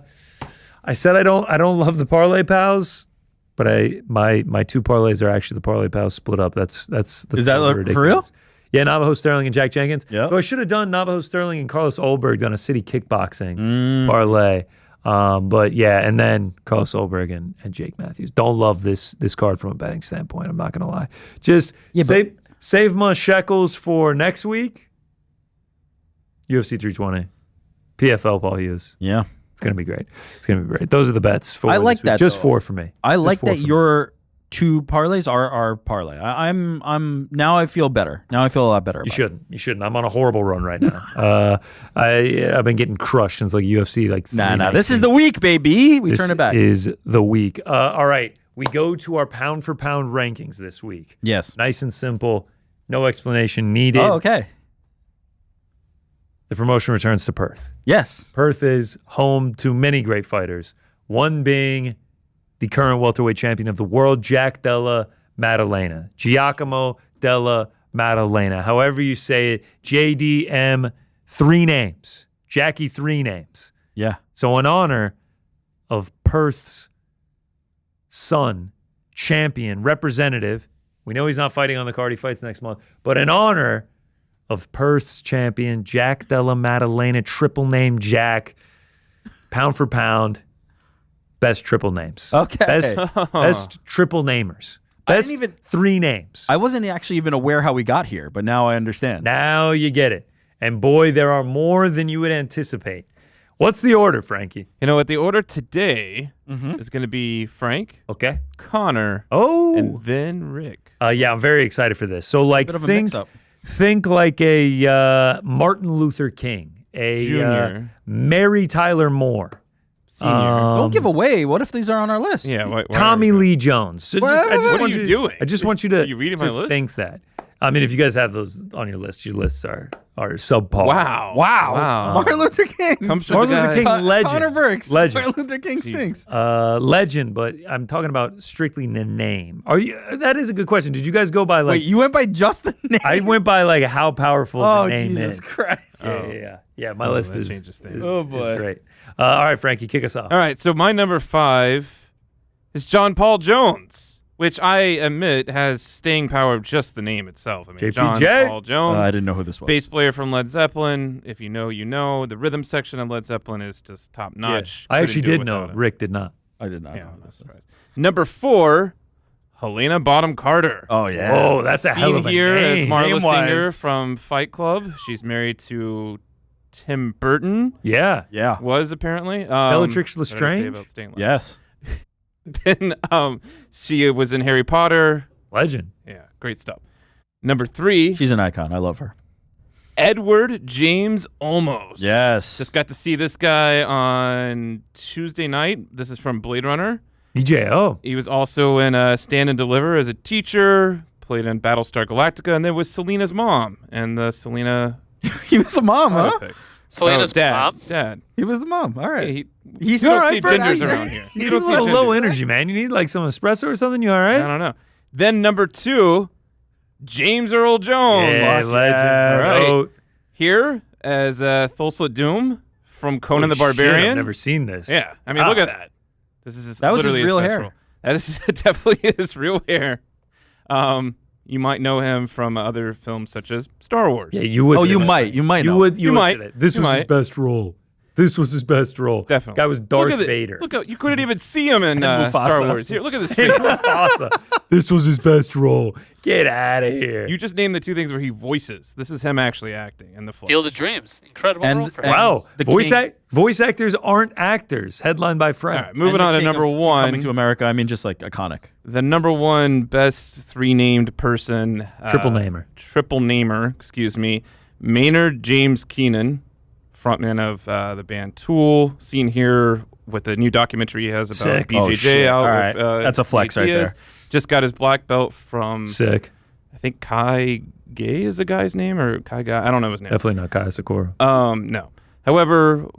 said I don't love the parlay pals, but my two parlays are actually the parlay pals split up. That's is that ridiculous. For real? Yeah, Navajo Sterling and Jack Jenkins. Yeah. So I should have done Navajo Sterling and Carlos Ulberg on a city kickboxing parlay. But yeah, and then Carlos Ulberg and Jake Matthews. Don't love this card from a betting standpoint. I'm not gonna lie. Just save my shekels for next week. UFC 320, PFL Paul Hughes. Yeah, it's gonna be great. It's gonna be great. Those are the bets. I like that. Just though. 4 for me. I like that your 2 parlays are parlay. I'm now I feel better. Now I feel a lot better. You shouldn't. I'm on a horrible run right now. I've been getting crushed since like UFC. Like nah. This is the week, baby. We turn it back. This is the week. All right, we go to our pound for pound rankings this week. Yes, nice and simple. No explanation needed. Oh, okay. The promotion returns to Perth. Yes, Perth is home to many great fighters. One being the current welterweight champion of the world, Jack Della Maddalena. Giacomo Della Maddalena. However you say it, JDM, 3 names. Jackie, 3 names. Yeah. So in honor of Perth's son, champion, representative, we know he's not fighting on the card, he fights next month, but in honor of Perth's champion, Jack Della Maddalena, triple name Jack, pound for pound, best triple names. Okay. Best triple namers. Best 3 names. I wasn't actually even aware how we got here, but now I understand. Now you get it. And boy, there are more than you would anticipate. What's the order, Frankie? You know what? The order today is going to be Frank, okay, Connor, and then Rick. Yeah, I'm very excited for this. So, like, think like a Martin Luther King, a Junior, Mary Tyler Moore. Senior. Don't give away. What if these are on our list? Yeah. Why Tommy Lee Jones. So what are you doing? I just want you to, you reading my list? think that. I mean, if you guys have those on your list, your lists are subpar. Wow. Martin Luther King. Martin Luther King, legend. Connor Burks. Legend. Martin Luther King stinks. Legend, but I'm talking about strictly the name. That is a good question. Did you guys go by like? Wait, you went by just the name? I went by like how powerful the name is. Oh, Jesus Christ. Yeah. My list is Oh, boy. is great. All right, Frankie, kick us off. All right. So my number 5 is John Paul Jones, which I admit has staying power of just the name itself. I mean, JPJ? John Paul Jones. I didn't know who this was. Bass player from Led Zeppelin. If you know, you know. The rhythm section of Led Zeppelin is just top notch. I actually did know. Rick did not. I did not Yeah, know. I'm not surprised. Number 4, Helena Bonham Carter. Oh, yeah. Oh, that's a hell of a here name. as Marla Name-wise. Singer from Fight Club. She's married to Tim Burton. Yeah. Was apparently. Bellatrix what did I say Lestrange? about staying alive? Yes. Then she was in Harry Potter. Legend. Yeah, great stuff. Number 3, She's an icon. I love her. Edward James Olmos. Yes. Just got to see this guy on Tuesday night. This is from Blade Runner. EJO. He was also in Stand and Deliver as a teacher, played in Battlestar Galactica, and then was Selena's mom and the Selena. He was the mom, huh? biopic. Selena's mom? Dad. He was the mom. All right. Hey, He's you all don't right see for an gingers actor. around here. He's You a don't see little low gingers. energy, man. You need like some espresso or something? You all right? I don't know. Then number 2, James Earl Jones. Yeah, legend. All right. So, Here as Thulsa Doom from Conan the Barbarian. Shit, I've never seen this. Yeah, I mean, look at that. This is That was his literally real best hair. role. That is definitely his real hair. You might know him from other films such as Star Wars. Yeah, you would. Oh, you say that. might. You might know. You might. say that. This You was his might. best role. This was his best role. Definitely. Guy was Darth Vader. Look at you couldn't even see him in Mufasa. Star Wars. Here, look at this face. Mufasa. This was his best role. Get out of here. You just named the 2 things where he voices. This is him actually acting in the flesh. Field of Dreams. Incredible role for him. Wow. the Voice actors aren't actors. Headlined by Frank. All right, moving on to number 1. Coming to America. I mean, just like iconic. The number 1 best 3 named person. Triple namer. Excuse me. Maynard James Keenan, frontman of the band Tool, seen here with the new documentary he has about Sick. BJJ out. All right. With, That's a flex right there. Just got his black belt from, Sick. I think Kai Gay is the guy's name, or Kai Guy. I don't know his name. Definitely not Kaya Sakura. No. However,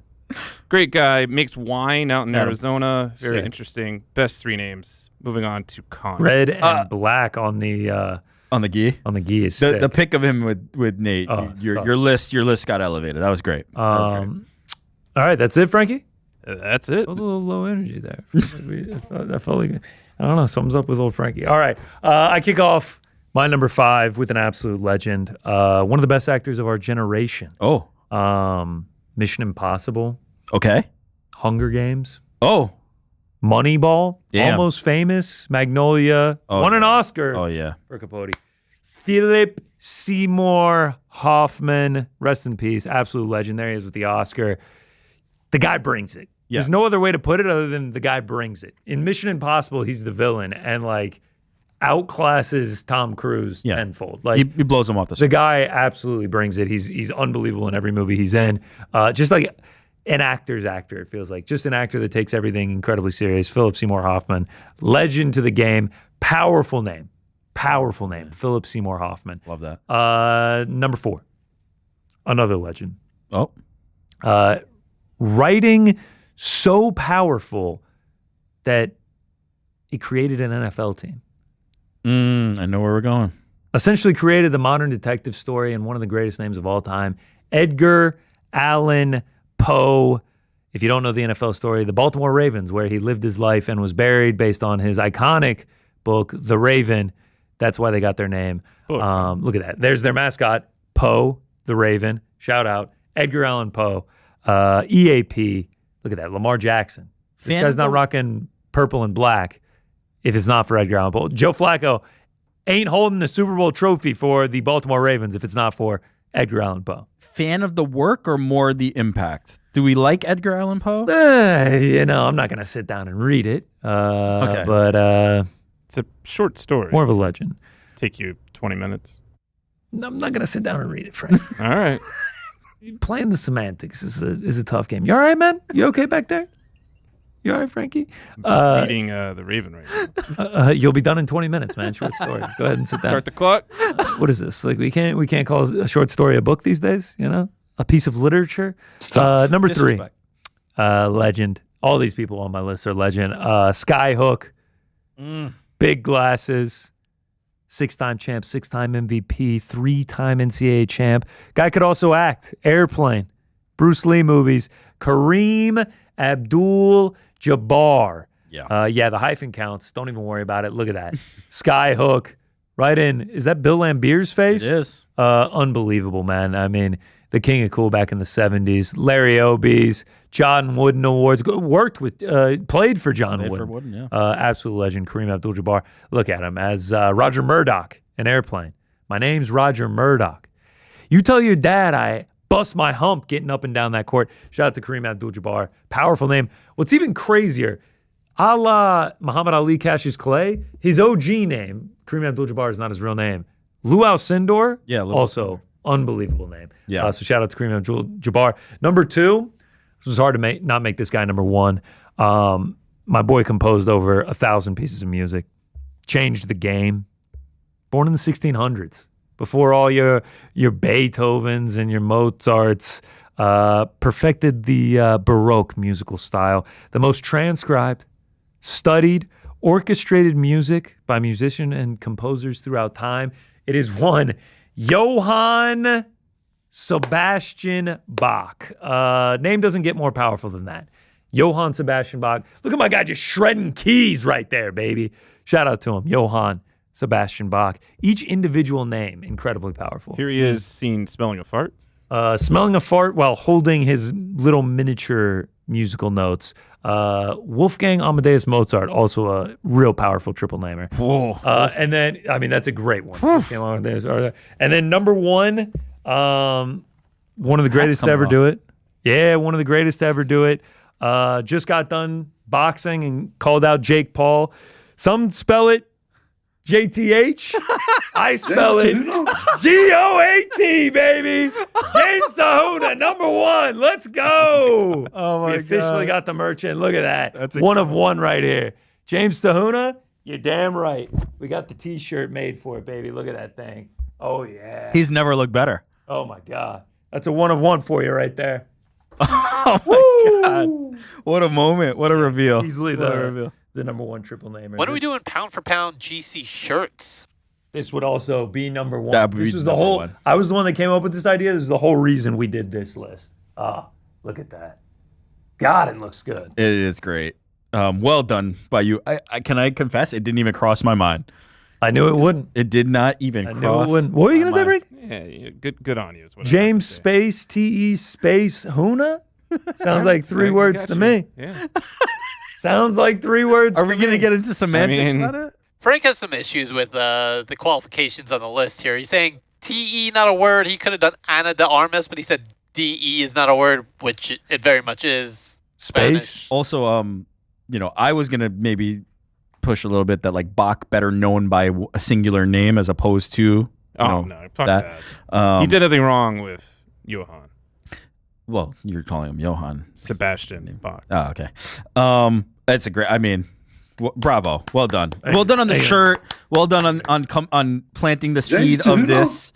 great guy, makes wine out in Yeah. Arizona. Very Sick. interesting. Best 3 names. Moving on to Connor. Red and black on the On the gi. is sick. The pic of him with Nate. Oh, your list got elevated. That was great. All right, that's it, Frankie? That's it. A little low energy there. I felt like, I don't know, something's up with old Frankie. All right, I kick off my number 5 with an absolute legend. One of the best actors of our generation. Oh. Mission Impossible. Okay. Hunger Games. Oh. Moneyball. Damn. Almost Famous. Magnolia. Oh, won an yeah. Oscar. Oh, yeah. For Capote. Philip Seymour Hoffman. Rest in peace. Absolute legend. There he is with the Oscar. The guy brings it. There's no other way to put it other than the guy brings it. In Mission Impossible, he's the villain and like outclasses Tom Cruise tenfold. Like he blows him off the screen. The guy absolutely brings it. He's unbelievable in every movie he's in. Just like an actor's actor, it feels like. Just an actor that takes everything incredibly serious. Philip Seymour Hoffman, legend to the game, powerful name. Philip Seymour Hoffman. Love that. Number 4, another legend. Oh. Writing so powerful that he created an NFL team. I know where we're going. Essentially created the modern detective story and one of the greatest names of all time, Edgar Allan Poe. If you don't know the NFL story, the Baltimore Ravens, where he lived his life and was buried based on his iconic book, The Raven. That's why they got their name. Look at that. There's their mascot, Poe, the Raven. Shout out, Edgar Allan Poe. EAP. Look at that, Lamar Jackson. This guy's not rocking purple and black if it's not for Edgar Allan Poe. Joe Flacco ain't holding the Super Bowl trophy for the Baltimore Ravens if it's not for Edgar Allan Poe. Fan of the work or more the impact? Do we like Edgar Allan Poe? I'm not going to sit down and read it. Okay. But it's a short story. More of a legend. Take you 20 minutes. No, I'm not going to sit down and read it, Frank. All right. Playing the semantics is a tough game. You all right, man? You okay back there? You all right, Frankie? Reading The Raven right now. You'll be done in 20 minutes, man. Short story. Go ahead and sit down. Start the clock. What is this? Like we can't call a short story a book these days. You know, a piece of literature. Number 3, legend. All these people on my list are legend. Skyhook, big glasses, 6-time champ, 6-time MVP, 3-time NCAA champ. Guy could also act. Airplane, Bruce Lee movies. Kareem Abdul-Jabbar. Yeah, the hyphen counts. Don't even worry about it. Look at that. Skyhook, right in. Is that Bill Lambert's face? It is. Unbelievable, man. I mean, the king of cool back in the 70s. Larry Obies, John Wooden Awards. Played for John Wooden. For Wooden, yeah. Absolute legend, Kareem Abdul-Jabbar. Look at him as Roger Murdoch in Airplane. My name's Roger Murdoch. You tell your dad I bust my hump getting up and down that court. Shout out to Kareem Abdul-Jabbar. Powerful name. What's even crazier, a la Muhammad Ali Cassius Clay, his OG name, Kareem Abdul-Jabbar is not his real name. Luau Sindor, also unbelievable name. Yeah. So shout out to Kareem Abdul-Jabbar. Number 2, this was hard to not make this guy number 1. My boy composed over 1,000 pieces of music. Changed the game. Born in the 1600s. Before all your Beethovens and your Mozarts, perfected the Baroque musical style. The most transcribed, studied, orchestrated music by musicians and composers throughout time. It is one Johann Sebastian Bach. Name doesn't get more powerful than that. Johann Sebastian Bach. Look at my guy just shredding keys right there, baby. Shout out to him, Johann Sebastian Bach. Each individual name, incredibly powerful. Here he is seen smelling a fart. Smelling a fart while holding his little miniature musical notes. Wolfgang Amadeus Mozart, also a real powerful triple namer. And then, I mean, that's a great one. And then number 1, one of the greatest to ever do it. Yeah, one of the greatest to ever do it. Just got done boxing and called out Jake Paul. Some spell it JTH. I spell it GOAT, baby. James Tahuna, number 1. Let's go. Oh, my God. We officially got the merchant. Look at that. That's one of one right here. James Tahuna, you're damn right. We got the T-shirt made for it, baby. Look at that thing. Oh, yeah. He's never looked better. Oh, my God. That's a one of one for you right there. Oh, my God. What a moment. What a reveal. Easily the number 1 triple namer. When are we doing pound for pound GC shirts? This would also be number 1. This was the whole. I was the one that came up with this idea. This is the whole reason we did this list. Look at that. God, it looks good. It is great. Well done by you. Can I confess? It didn't even cross my mind. I knew it wouldn't. It did not even cross. What were you gonna say, Rick? Yeah, good on you. Is what James space TE space Huna. Sounds like 3 words to me. Yeah. Sounds like 3 words. Are we going to get into semantics about it? Frank has some issues with the qualifications on the list here. He's saying TE not a word. He could have done Ana de Armas, but he said DE is not a word, which it very much is. Space. Also, I was gonna maybe push a little bit that like Bach better known by a singular name as opposed to fuck that. He did nothing wrong with Johann. Well, you're calling him Johann. Sebastian Bach. Oh, okay. That's a great. I mean, bravo. Well done. Well done on the shirt. Well done on planting the seed of this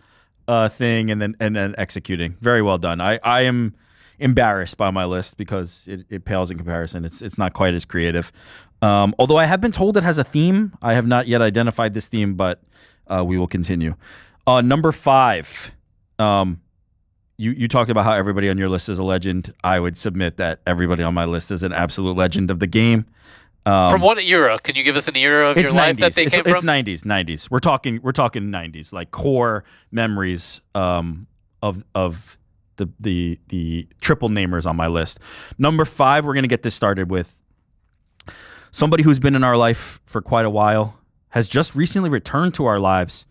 thing and then executing. Very well done. I am embarrassed by my list because it pales in comparison. It's not quite as creative. Although I have been told it has a theme. I have not yet identified this theme, but we will continue. Number 5. You talked about how everybody on your list is a legend. I would submit that everybody on my list is an absolute legend of the game. From what era? Can you give us an era of your life that they came from? It's 90s. We're talking 90s, like core memories of the triple namers on my list. Number 5, we're gonna get this started with somebody who's been in our life for quite a while, has just recently returned to our lives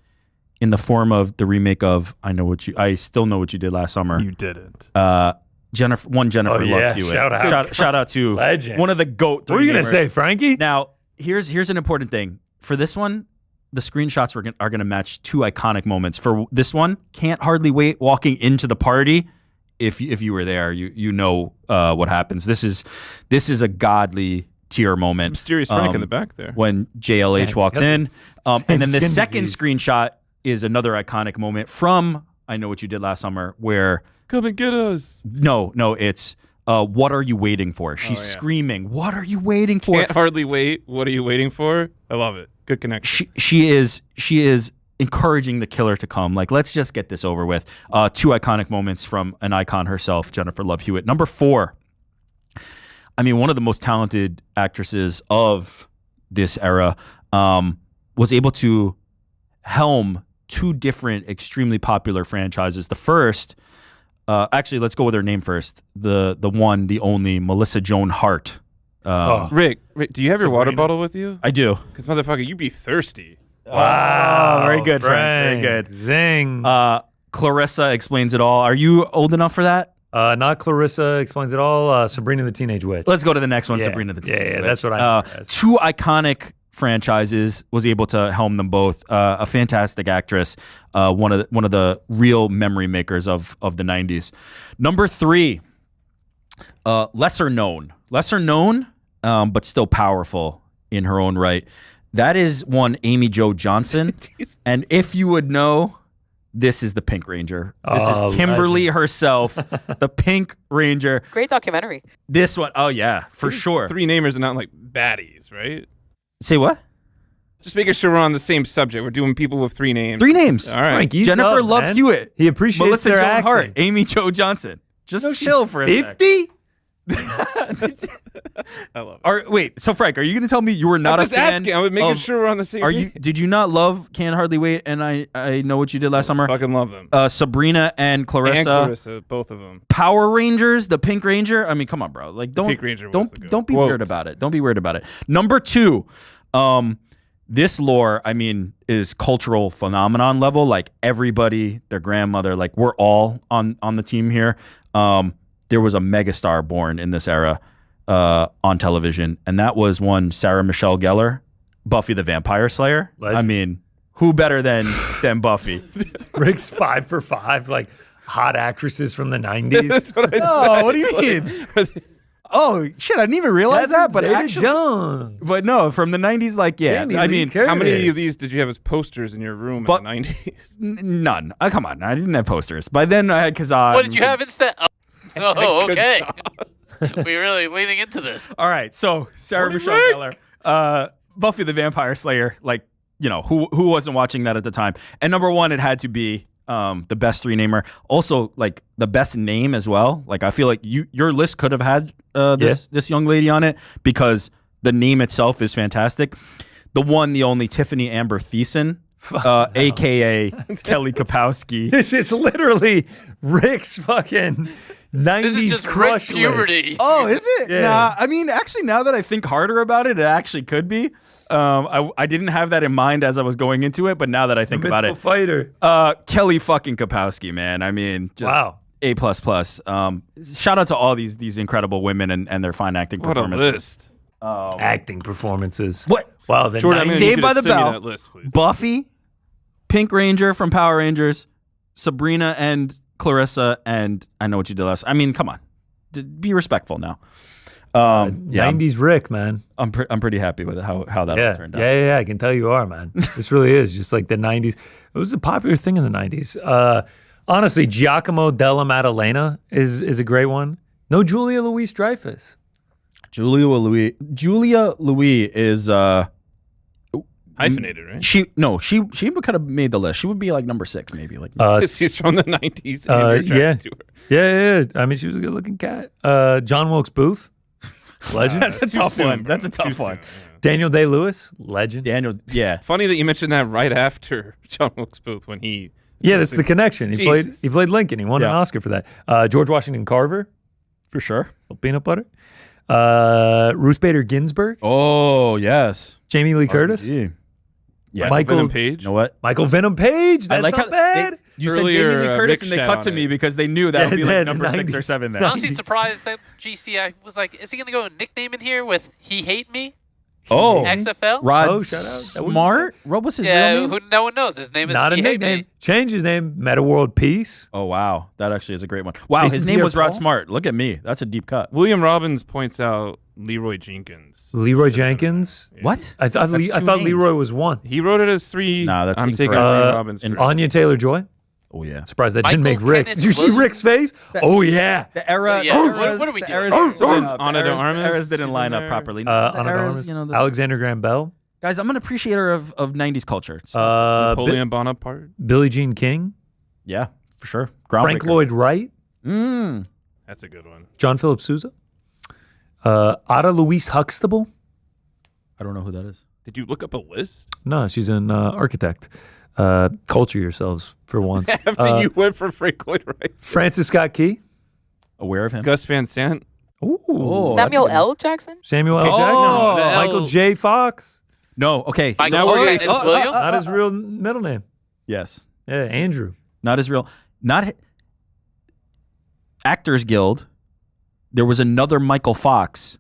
in the form of the remake of I Still Know What You Did Last Summer. You didn't. Jennifer Love Hewitt. Shout out to legend. One of the GOAT. What were you gonna say, Frankie? Now here's an important thing for this one. The screenshots are gonna match 2 iconic moments. For this one, Can't Hardly Wait walking into the party. If you were there, you know what happens. This is a godly tier moment. Some mysterious Frank in the back there when JLH walks in, and then the second screenshot is another iconic moment from I Know What You Did Last Summer where come and get us. No, it's what are you waiting for? She's screaming, what are you waiting for? Can't hardly wait. What are you waiting for? I love it. Good connection. She is encouraging the killer to come. Like, let's just get this over with. 2 iconic moments from an icon herself, Jennifer Love Hewitt. Number 4. I mean, one of the most talented actresses of this era was able to helm 2 different extremely popular franchises. The first, actually, let's go with her name first. The one, the only, Melissa Joan Hart. Rick, do you have your water bottle with you? I do. Because motherfucker, you be thirsty. Wow, very good, Frank. Very good. Zing. Clarissa Explains It All. Are you old enough for that? Not Clarissa Explains It All. Sabrina the Teenage Witch. Let's go to the next one. Sabrina the Teenage Witch. Yeah, that's what I. 2 iconic franchises, was able to helm them both. A fantastic actress, one of the real memory makers of the 90s. Number 3, lesser known, but still powerful in her own right. That is one Amy Jo Johnson, and if you would know, this is the Pink Ranger. This is Kimberly herself, the Pink Ranger. Great documentary. This one, oh yeah, for sure. 3 namers are not like baddies, right? Say what? Just making sure we're on the same subject. We're doing people with 3 names. 3 names. All right. Jennifer Love Hewitt. He appreciates Melissa their Joan acting. Hart. Amy Jo Johnson. Just chill for a 50? I love it. Wait, so Frank, are you going to tell me you were not I'm a just fan? asking. I was making sure we're on the same page. Did you not love Can't Hardly Wait and I Know What You Did Last Summer? I fucking love them. Sabrina and Clarissa. Both of them. Power Rangers, the Pink Ranger. I mean, come on, bro. Like, don't Pink Ranger was don't be weird about it. Don't be weird about it. Number 2, this lore, I mean, is cultural phenomenon level. Like everybody, their grandmother, like we're all on the team here. There was a megastar born in this era on television, and that was one Sarah Michelle Gellar, Buffy the Vampire Slayer. Legend. I mean, who better than Buffy? Rick's 5 for 5, like hot actresses from the 90s. That's what I said. Oh, what do you mean? Oh shit! I didn't even realize that. But Jones. But no, from the 90s, like yeah. Jamie I Lee mean, Curtis. How many of these did you have as posters in your room in the 90s? None. Come on, I didn't have posters. By then, I had Kazan. What did you have instead? Oh, okay. We're really leaning into this. All right, so Sarah Michelle Gellar, Buffy the Vampire Slayer. Like, you know, who wasn't watching that at the time? And number 1, it had to be the best 3 namer. Also, like the best name as well. Like I feel like your list could have had this young lady on it because the name itself is fantastic. The one, the only Tiffany Amber Thiessen, aka Kelly Kapowski. This is literally Rick's fucking 90s crush puberty. list. Oh, is it? Yeah. Nah, I mean, actually, now that I think harder about it, it actually could be. I didn't have that in mind as I was going into it, but now that I think about it, fighter. Kelly fucking Kapowski, man. I mean, just, wow. A++. Shout out to all these incredible women and their fine acting performances. What a list. Acting performances. What? Wow, the Jordan, Saved by the Bell, that list, please. Buffy, Pink Ranger from Power Rangers, Sabrina and Clarissa, and I Know What You Did Last. I mean, come on. Be respectful now. 90s Rick, man. I'm pretty happy with it, how that all turned out. Yeah, I can tell you are, man. This really is just like the 90s. It was a popular thing in the 90s. Honestly, Giacomo Della Maddalena is a great one. No Julia Louis-Dreyfus. Julia Louis is hyphenated, right? She could have made the list. She would be like number 6, maybe. Like she's from the 90s. And you're attracted to her. Yeah. I mean, she was a good-looking cat. John Wilkes Booth, legend. That's a tough one. That's a tough one. Daniel Day-Lewis, legend. Yeah. Funny that you mentioned that right after John Wilkes Booth when he. Yeah, that's the connection. He played Lincoln. He won an Oscar for that. George Washington Carver, for sure. Peanut butter. Ruth Bader Ginsburg. Oh yes. Jamie Lee Curtis. Yeah. Michael Venom Page. You know what? Michael Venom Page. That's not bad. You said Jamie Lee Curtis, and they cut to me because they knew that would be like number 6 or 7 then. I'm honestly surprised that GC, I was like, is he going to go a nickname in here with He Hate Me? Oh. XFL? Rod Smart? What was his real name? No one knows. His name is Not He a Hate nickname. Me. Change his name. Meta World Peace. Oh, wow. That actually is a great one. Wow, Jason his name was Rod Pierre-Paul? Smart. Look at me. That's a deep cut. William Robbins points out Leroy Jenkins. Leroy Jenkins. What? I thought Leroy was 1. He wrote it as 3. No, that's I'm taking incorrect. William Robbins. and for- Anya Taylor-Joy. Oh, yeah. Surprised that Michael didn't make Rick's. Kenneth Did you see Williams? Rick's face? Oh, yeah. The era. Yeah, what are we doing? Ana de Armas? The eras She's didn't in line up there. properly. Ana The de eras, Armas, you know, Alexander Graham Bell. guys, I'm an appreciator of 90s culture. So, Napoleon Bonaparte. Billie Jean King. yeah, for sure. Frank Lloyd Wright. That's a good one. John Philip Sousa. Ada Louise Huxtable. I don't know who that is. Did you look up a list? No, she's an architect. Culture yourselves for once. After you went for Frank Lloyd Wright. Francis Scott Key. Aware of him? Gus Van Sant. Ooh. Samuel L. Jackson? Samuel L. Oh, Jackson. the Michael L. J. Fox. No, okay. Michael Kenneth Williams? Not his real middle name. Yes. Yeah, Andrew. Not his real. Not Actors Guild. There was another Michael Fox.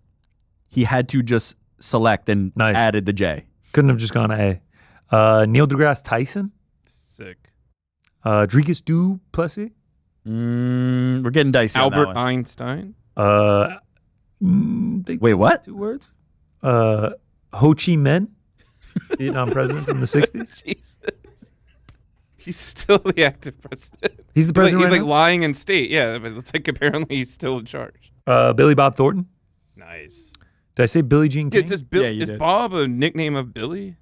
He had to just select and added the J. Couldn't have just gone A. Neil deGrasse Tyson. Sick. Dricus Du Plessis. We're getting dicey. Albert on that one. Einstein. Wait, what? 2 words. Ho Chi Minh, Vietnam president from the 60s. Jesus. He's still the active president. He's the president He's right like lying in state. Yeah, but it's like apparently he's still in charge. Billy Bob Thornton. Nice. Did I say Billie Jean King? Is did. Bob a nickname of Billy?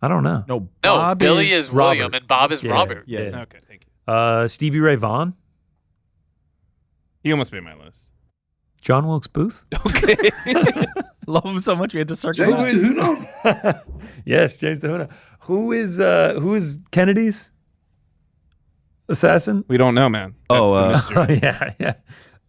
I don't know. No, No, Bob Billy is William Robert. and Bob is Yeah, Robert. Yeah. Okay, thank you. Stevie Ray Vaughan. He almost made my list. John Wilkes Booth. Okay. Love him so much we had to circle. Yes, James DeHuna. Who is Kennedy's assassin? We don't know, man. That's the mystery. yeah.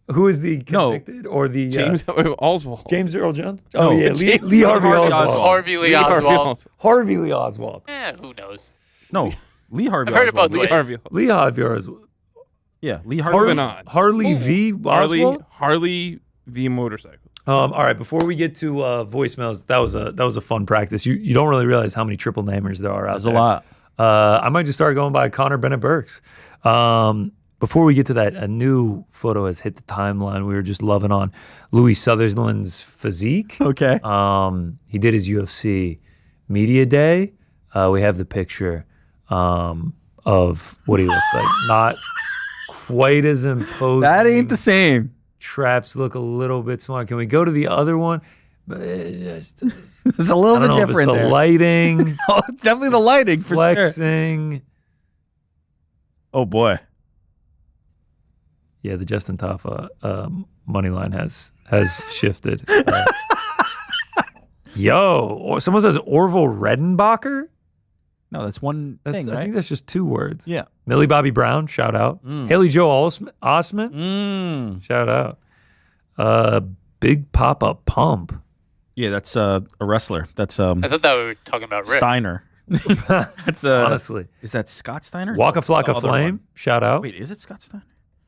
Who is the convicted or the James Oswald. James Earl Jones? No, Oh yeah, James Lee Harvey Oswald. Harvey Lee Oswald. Harvey Lee Oswald. Who knows? No, Lee Harvey. I've heard about Oswald. Lee Harvey. Lee Harvey Oswald. Yeah, Lee Harvey. Harley V. Oswald. Harley V. Motorcycle. All right, before we get to voicemails, that was a fun practice. You don't really realize how many triple namers there are out there. There's a lot. I might just start going by Connor Bennett Burks. Before we get to that, a new photo has hit the timeline. We were just loving on Louis Sutherland's physique. Okay. He did his UFC media day. We have the picture of what he looks like. Not quite as imposing. That ain't the same. Traps look a little bit small. Can we go to the other one? It's a little bit different. It's the there. lighting. Oh, definitely the lighting for sure. Flexing. Oh boy. Yeah, the Justin Taffa money line has shifted. Yo, someone says Orville Redenbacher. No, that's one thing, I right? think that's just 2 words. Yeah. Millie Bobby Brown, shout out. Haley Joel Osment, shout out. Big Papa Pump. Yeah, that's a wrestler. That's I thought that we were talking about Rick. Steiner. That's Honestly. Is that Scott Steiner? Waka Flocka The other Flame, one. shout out. Wait, is it Scott Steiner?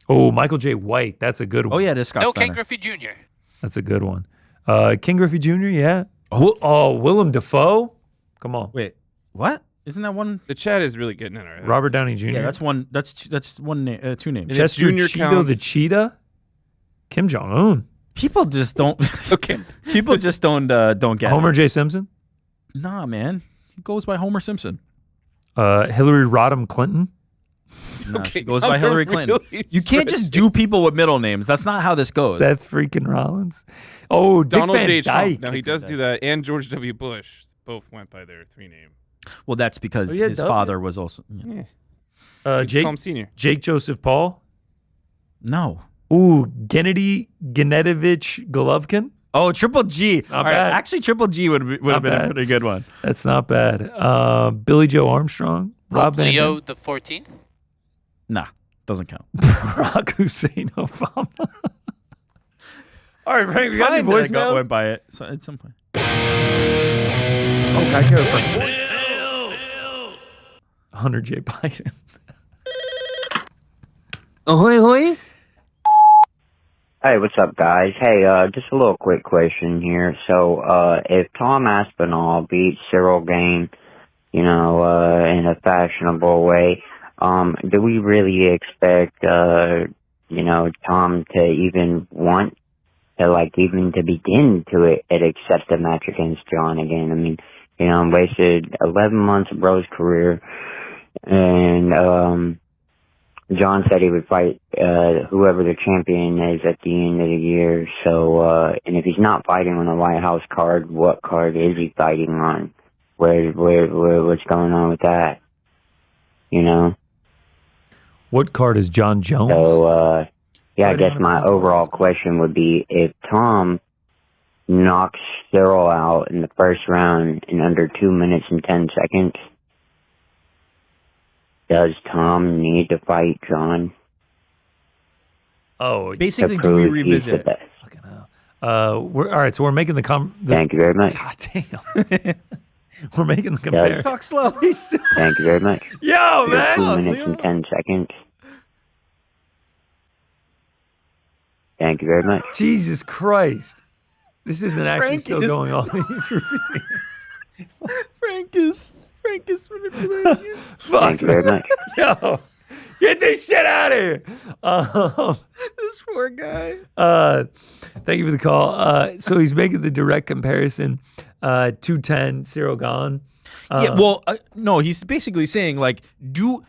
Oh, Michael J. White. That's a good one. Oh, yeah, it is Scott No Steiner. Ken Griffey Jr. That's a good one. King Griffey Jr., yeah. Oh, Willem Dafoe? Come on. Wait, what? Isn't that one? The chat is really getting in our heads. Robert Downey Jr.? Yeah, that's one. That's one. Two names. Chester Junior Cheeto counts. the Cheetah? Kim Jong-un? People just don't. Okay. People just don't get Homer it. J. Simpson? Nah, man. He goes by Homer Simpson. Hillary Rodham Clinton? Nah, she goes by Hillary Clinton. You can't just do people with middle names. That's not how this goes. Seth freaking Rollins? Oh, Dick Donald Van J. Dyke. Trump. Now, he does do that. And George W. Bush both went by their 3 name. Well, that's because his father was also. Yeah. Jake, call him Senior. Jake Joseph Paul? No. Ooh, Gennady Gennadovich Golovkin? Oh, Triple G. Not All right, bad. actually, Triple G would have been bad. a pretty good one. That's not bad. Billy Joe Armstrong? Rob Van Leo Dam? the 14th. Nah, doesn't count. Barack Hussein Obama. All right, Frank, we got any voicemails? Went by it at some point. Oh, can I carry first? Hunter J. Biden. Ahoy, hoy. Hey, what's up, guys? Hey, just a little quick question here. So, if Tom Aspinall beats Cyril Gane, in a fashionable way, do we really expect, Tom to even want to, even to begin to accept a match against John again? I mean, wasted 11 months of bro's career, and, John said he would fight whoever the champion is at the end of the year. So, and if he's not fighting on the White House card, what card is he fighting on? What's going on with that? What card is John Jones? So, I guess my overall question would be, if Tom knocks Cyril out in the first round in under 2 minutes and 10 seconds, does Tom need to fight John? Oh, basically, do we revisit? All right, so we're making the Thank you very much. God damn. We're making the comparison. Talk slow. Thank you very much. Yo, man. 2 minutes and 10 seconds. Thank you very much. Jesus Christ. This isn't actually Frank still is- going on. He's repeating. Frank is manipulating you. Fuck. Thank you very much. Yo, get this shit out of here. This poor guy. Thank you for the call. So he's making the direct comparison. 210, Cyril Gane. No, he's basically saying, do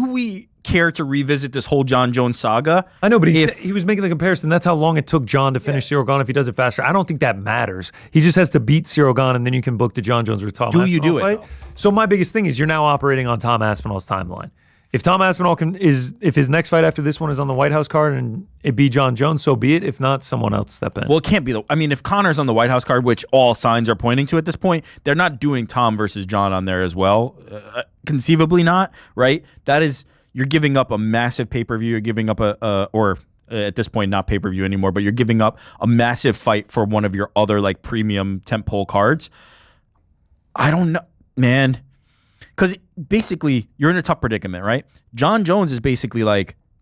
we care to revisit this whole John Jones saga? I know, but he was making the comparison. That's how long it took John to finish Cyril Gane if he does it faster. I don't think that matters. He just has to beat Cyril Gane, and then you can book the John Jones or Tom Aspinall you do it, fight. though? So my biggest thing is you're now operating on Tom Aspinall's timeline. If Tom Aspinall if his next fight after this one is on the White House card and it be John Jones, so be it. If not, someone else step in. Well, it can't be. If Conor's on the White House card, which all signs are pointing to at this point, they're not doing Tom versus John on there as well. Conceivably not, right? That is, you're giving up a massive pay-per-view. You're giving up at this point, not pay-per-view anymore, but you're giving up a massive fight for one of your other premium tentpole cards. I don't know, man. Because basically, you're in a tough predicament, right? John Jones is basically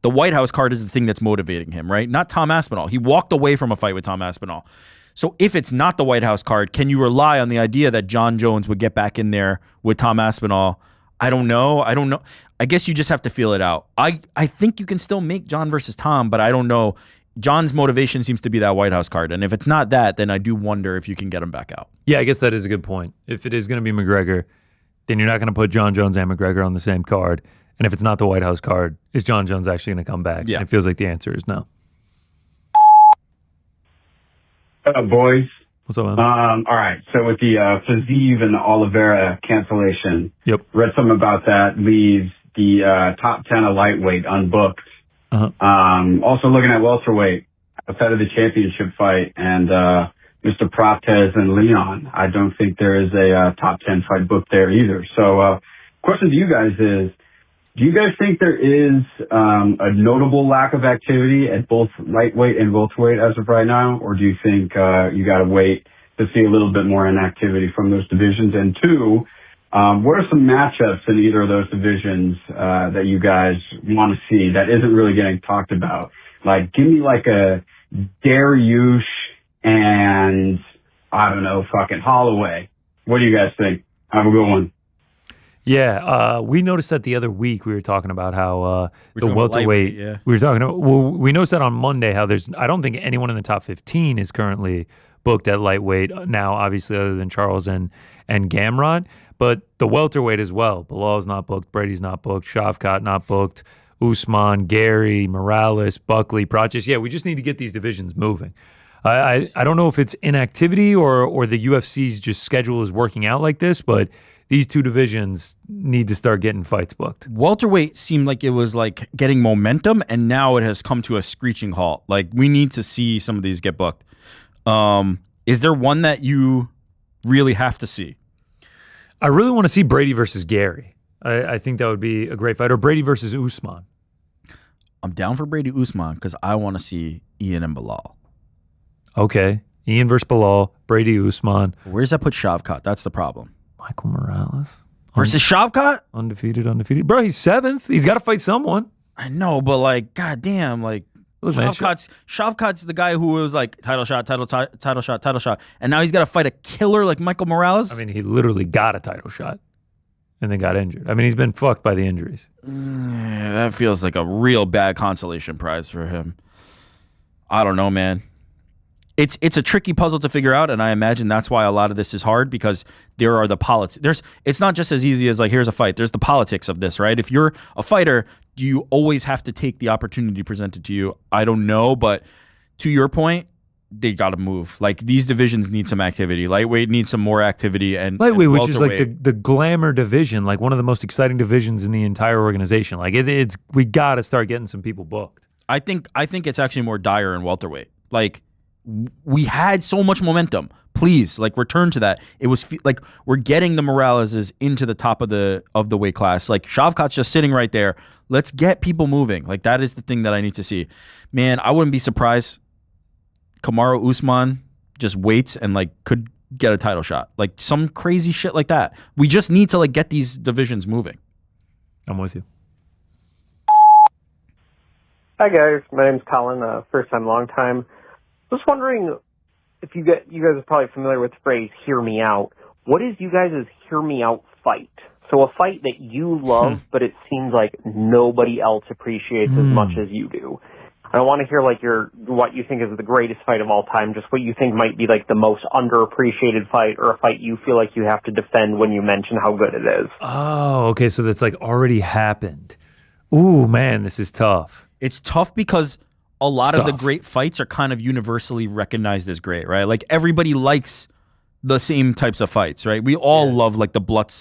the White House card is the thing that's motivating him, right? Not Tom Aspinall. He walked away from a fight with Tom Aspinall. So if it's not the White House card, can you rely on the idea that John Jones would get back in there with Tom Aspinall? I don't know. I guess you just have to feel it out. I think you can still make John versus Tom, but I don't know. John's motivation seems to be that White House card. And if it's not that, then I do wonder if you can get him back out. Yeah, I guess that is a good point. If it is going to be McGregor, then you're not going to put John Jones and McGregor on the same card. And if it's not the White House card, is John Jones actually going to come back? Yeah. And it feels like the answer is no. Boys. What's up, man? All right. So with the Fiziev and the Oliveira cancellation, read something about that, leaves the top 10 of lightweight unbooked. Also looking at welterweight outside of the championship fight and Mr. Prates and Leon. I don't think there is a top 10 fight booked there either. So question to you guys is, do you guys think there is a notable lack of activity at both lightweight and welterweight as of right now? Or do you think you got to wait to see a little bit more inactivity from those divisions? And two, What are some matchups in either of those divisions that you guys want to see that isn't really getting talked about? Like, give me like a Dariush and, I don't know, fucking Holloway. What do you guys think? Have a good one. Yeah, we noticed that the other week. We were talking about how the welterweight. Yeah. We were talking. Well, we noticed that on Monday how I don't think anyone in the top 15 is currently booked at lightweight now. Obviously, other than Charles and Gamrot, but the welterweight as well. Bilal's not booked. Brady's not booked. Shavkat not booked. Usman, Gary, Morales, Buckley, Praches. Yeah, we just need to get these divisions moving. I don't know if it's inactivity or the UFC's just schedule is working out like this, but these two divisions need to start getting fights booked. Welterweight seemed like it was like getting momentum, and now it has come to a screeching halt. Like, we need to see some of these get booked. Is there one that you really have to see? I really want to see Brady versus Gary. I think that would be a great fight. Or Brady versus Usman. I'm down for Brady Usman because I want to see Ian and Bilal. Okay. Ian versus Bilal, Brady Usman. Where's that put Shavkat? That's the problem. Michael Morales versus Shavkat? Undefeated. Bro, he's 7th. He's got to fight someone. I know, but like, goddamn, like, look, Shavkat's the guy who was like title shot, and now he's got to fight a killer like Michael Morales. I mean, he literally got a title shot and then got injured. I mean, he's been fucked by the injuries. Yeah, that feels like a real bad consolation prize for him. I don't know, man. It's a tricky puzzle to figure out, and I imagine that's why a lot of this is hard, because there are the politics. It's not just as easy as like, here's a fight. There's the politics of this, right? If you're a fighter, do you always have to take the opportunity presented to you? I don't know, but to your point, they got to move. Like, these divisions need some activity. Lightweight needs some more activity, and lightweight, which is like the glamour division, like one of the most exciting divisions in the entire organization. Like, it's we got to start getting some people booked. I think it's actually more dire in welterweight. Like, we had so much momentum. Please, like, return to that. It was like we're getting the Moraleses into the top of the weight class. Like, Shavkat's just sitting right there. Let's get people moving. Like, that is the thing that I need to see. Man, I wouldn't be surprised. Kamaru Usman just waits and like could get a title shot. Like, some crazy shit like that. We just need to like get these divisions moving. I'm with you. Hi guys, my name's Colin. First time, long time. Just wondering if you guys are probably familiar with the phrase "hear me out." What is you guys' "hear me out" fight? So a fight that you love, but it seems like nobody else appreciates as much as you do. I don't want to hear like what you think is the greatest fight of all time. Just what you think might be like the most underappreciated fight, or a fight you feel like you have to defend when you mention how good it is. Oh, okay. So that's like already happened. Ooh, man, this is tough. It's tough because a lot of the great fights are kind of universally recognized as great, right? Like, everybody likes the same types of fights, right? We all love like the blood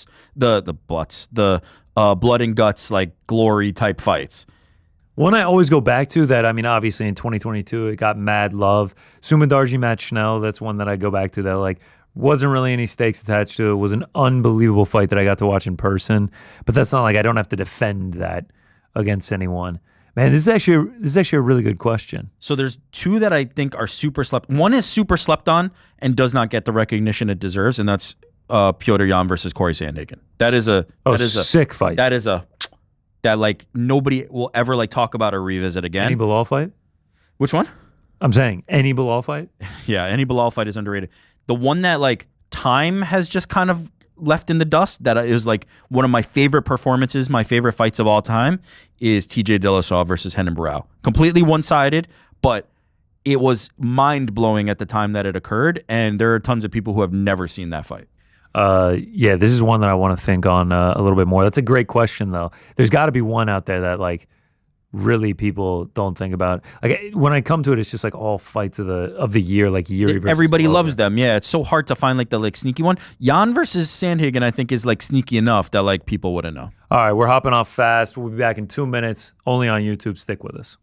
and guts, like glory type fights. One I always go back to that, I mean, obviously in 2022, it got mad love. Sumandarji Matt Schnell, that's one that I go back to that like wasn't really any stakes attached to it. It was an unbelievable fight that I got to watch in person. But that's not like I don't have to defend that against anyone. Man, this is actually a really good question. So there's two that I think are super slept. One is super slept on and does not get the recognition it deserves, and that's Petr Yan versus Corey Sandhagen. That is a sick fight. That like nobody will ever like talk about or revisit again. Any Bilal fight? Which one? I'm saying any Bilal fight. Yeah, any Bilal fight is underrated. The one that like time has just kind of left in the dust, that is like one of my favorite performances, my favorite fights of all time, is TJ Dillashaw versus Renan Barão. Completely one-sided, but it was mind-blowing at the time that it occurred, and there are tons of people who have never seen that fight. Yeah, this is one that I want to think on a little bit more. That's a great question, though. There's got to be one out there that like really people don't think about. Like, when I come to it, it's just like all fights of the year, like Yuri versus everybody Glover. loves them. Yeah, it's so hard to find like the like sneaky one. Yan versus Sandhagen, I think, is like sneaky enough that like people wouldn't know. All right, we're hopping off fast. We'll be back in 2 minutes, only on YouTube. Stick with us.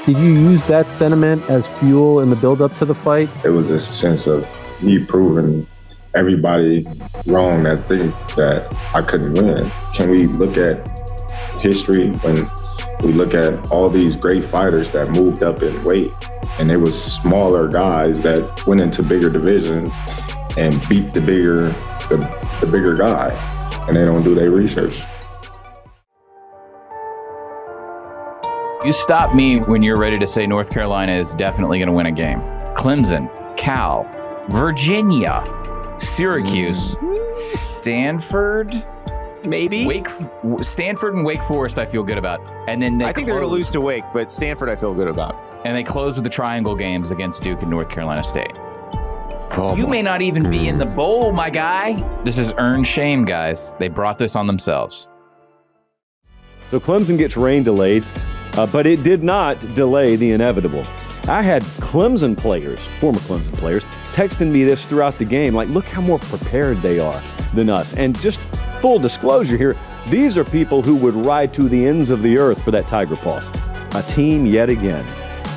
Did you use that sentiment as fuel in the build-up to the fight? It was a sense of me proving everybody wrong that think that I couldn't win. Can we look at history when we look at all these great fighters that moved up in weight? And it was smaller guys that went into bigger divisions and beat the bigger guy. And they don't do their research. You stop me when you're ready to say North Carolina is definitely going to win a game. Clemson, Cal, Virginia, Syracuse, Stanford, maybe Stanford and Wake Forest I feel good about. And then I think they're going to lose to Wake, but Stanford I feel good about. And they close with the triangle games against Duke and North Carolina State. Oh, you may not even be in the bowl, my guy. This is earned shame, guys. They brought this on themselves. So Clemson gets rain delayed, but it did not delay the inevitable. I had Clemson players, former Clemson players, texting me this throughout the game, like, look how more prepared they are than us. And just full disclosure here, these are people who would ride to the ends of the earth for that Tiger Paw. A team yet again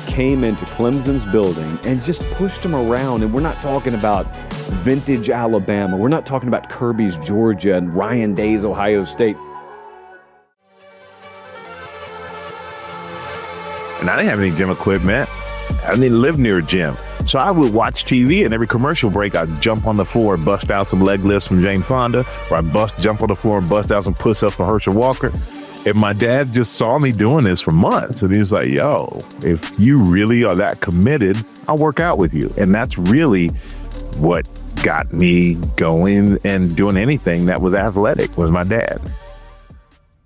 came into Clemson's building and just pushed them around. And we're not talking about vintage Alabama. We're not talking about Kirby's Georgia and Ryan Day's Ohio State. And I didn't have any gym equipment. I didn't live near a gym. So I would watch TV, and every commercial break, I'd jump on the floor and bust out some leg lifts from Jane Fonda, or I'd jump on the floor and bust out some push-ups from Herschel Walker. And my dad just saw me doing this for months, and he was like, yo, if you really are that committed, I'll work out with you. And that's really what got me going and doing anything that was athletic, was my dad.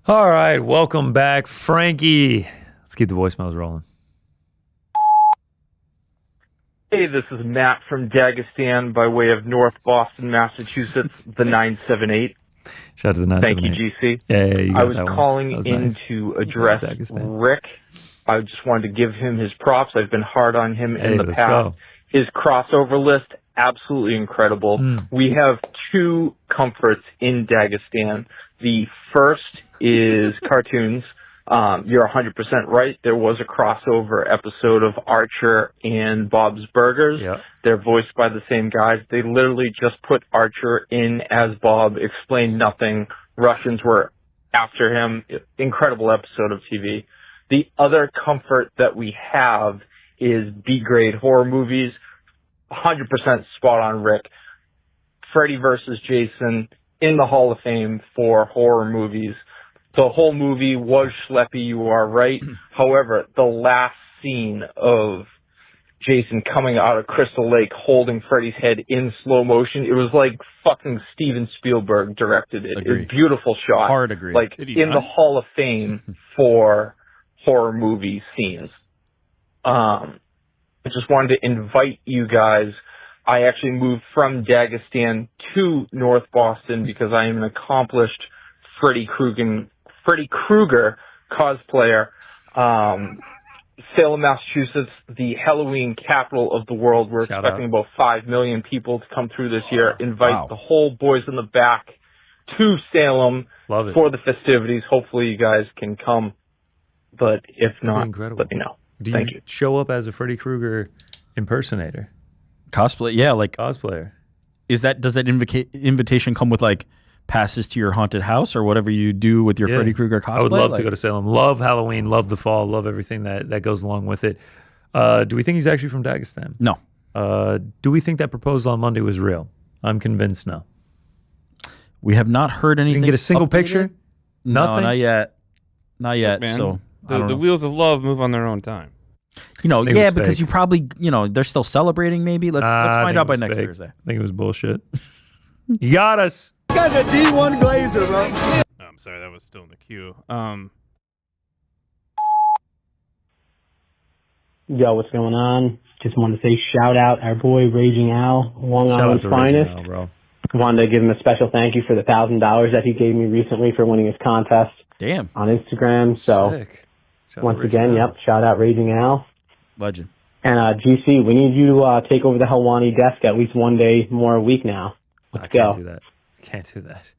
All right, welcome back, Frankie. Let's keep the voicemails rolling. Hey, this is Matt from Dagestan by way of North Boston, Massachusetts, the 978. Shout out to the 978. Thank you, GC. Yeah, you got I was that one. calling That was in nice. to address Rick. I just wanted to give him his props. I've been hard on him in the let's past. go. His crossover list, absolutely incredible. We have two comforts in Dagestan. The first is cartoons. You're 100% right. There was a crossover episode of Archer and Bob's Burgers. Yep. They're voiced by the same guys. They literally just put Archer in as Bob, explained nothing. Russians were after him. Incredible episode of TV. The other comfort that we have is B-grade horror movies. 100% spot on, Rick. Freddy versus Jason in the Hall of Fame for horror movies. The whole movie was schleppy, you are right. However, the last scene of Jason coming out of Crystal Lake holding Freddy's head in slow motion, it was like fucking Steven Spielberg directed it. Agree. It was a beautiful shot. Hard agree. Like Did he in not? the Hall of Fame for horror movie scenes. I just wanted to invite you guys. I actually moved from Dagestan to North Boston because I am an accomplished Freddy Krueger cosplayer. Salem, Massachusetts, the Halloween capital of the world. We're Shout expecting about 5 million people to come through this year. Invite Wow. the whole Boys in the Back to Salem Love it. for the festivities. Hopefully you guys can come. But if That'd be not, incredible. let me know. Do Thank you you. show up as a Freddy Krueger impersonator? Cosplay, yeah, like Cosplayer. does that invitation come with like passes to your haunted house or whatever you do with your Yeah. Freddy Krueger cosplay? I would love to Like- go to Salem. Love Halloween, love the fall, love everything that goes along with it. Do we think he's actually from Dagestan? No. Do we think that proposal on Monday was real? I'm convinced no. We have not heard anything. You can get a single updated? picture? No, Nothing? not yet. Not yet. Man, So I don't the know. wheels of love move on their own time. You know, I think it yeah, was because fake. you probably, they're still celebrating. Maybe let's I find think out it by was next fake. Thursday. I think it was bullshit. You got us. This guy's a D1 Glazer, bro. Oh, I'm sorry, that was still in the queue. Yo, what's going on? Just wanted to say shout out our boy Raging Al, Long Shout out Island's to Raging finest. Al, bro. Wanted to give him a special thank you for the $1,000 that he gave me recently for winning his contest. Damn. On Instagram. So Sick. Shout out once to Raging again, Al. yep, shout out Raging Al. Legend. And GC, we need you to take over the Helwani desk at least one day more a week now. I Let's can't go. do that. Can't do that.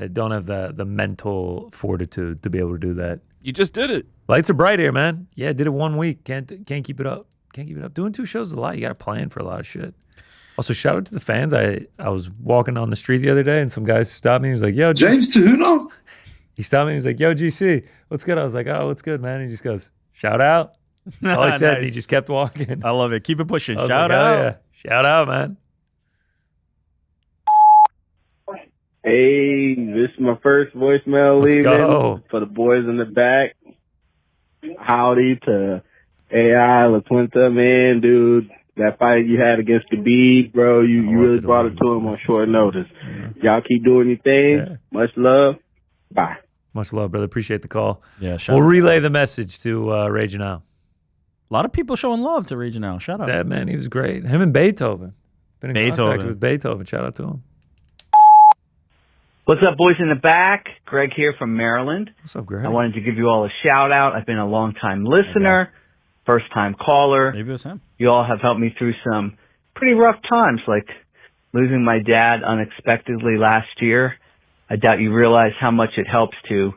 I don't have the mental fortitude to be able to do that. You just did it. Lights are bright here, man. Yeah, did it 1 week. Can't keep it up. Can't keep it up. Doing 2 shows is a lot. You got to plan for a lot of shit. Also, shout out to the fans. I was walking on the street the other day and some guy stopped me. He was like, yo, James He stopped me. He was like, yo, GC, what's good? I was like, oh, what's good, man? He just goes, shout out. All he said, and he just kept walking. I love it. Keep it pushing. I was Shout like, out. oh, yeah. Shout out, man. Hey, this is my first voicemail Let's leaving go. for the boys in the back. Howdy to AI La Quinta, man, dude. That fight you had against Khabib, bro, you really brought it to him on short notice. Y'all keep doing your thing. Yeah. Much love. Bye. Much love, brother. Appreciate the call. Yeah, shout We'll out. relay the message to Raging Out. A lot of people showing love to Raging Out. Shout out. That man, he was great. Him and Beethoven. Been in contact Beethoven. with Beethoven. Shout out to him. What's up, boys in the back? Greg here from Maryland. What's up, Greg? I wanted to give you all a shout out. I've been a long-time listener, first-time caller. Maybe it was him. You all have helped me through some pretty rough times, like losing my dad unexpectedly last year. I doubt you realize how much it helps to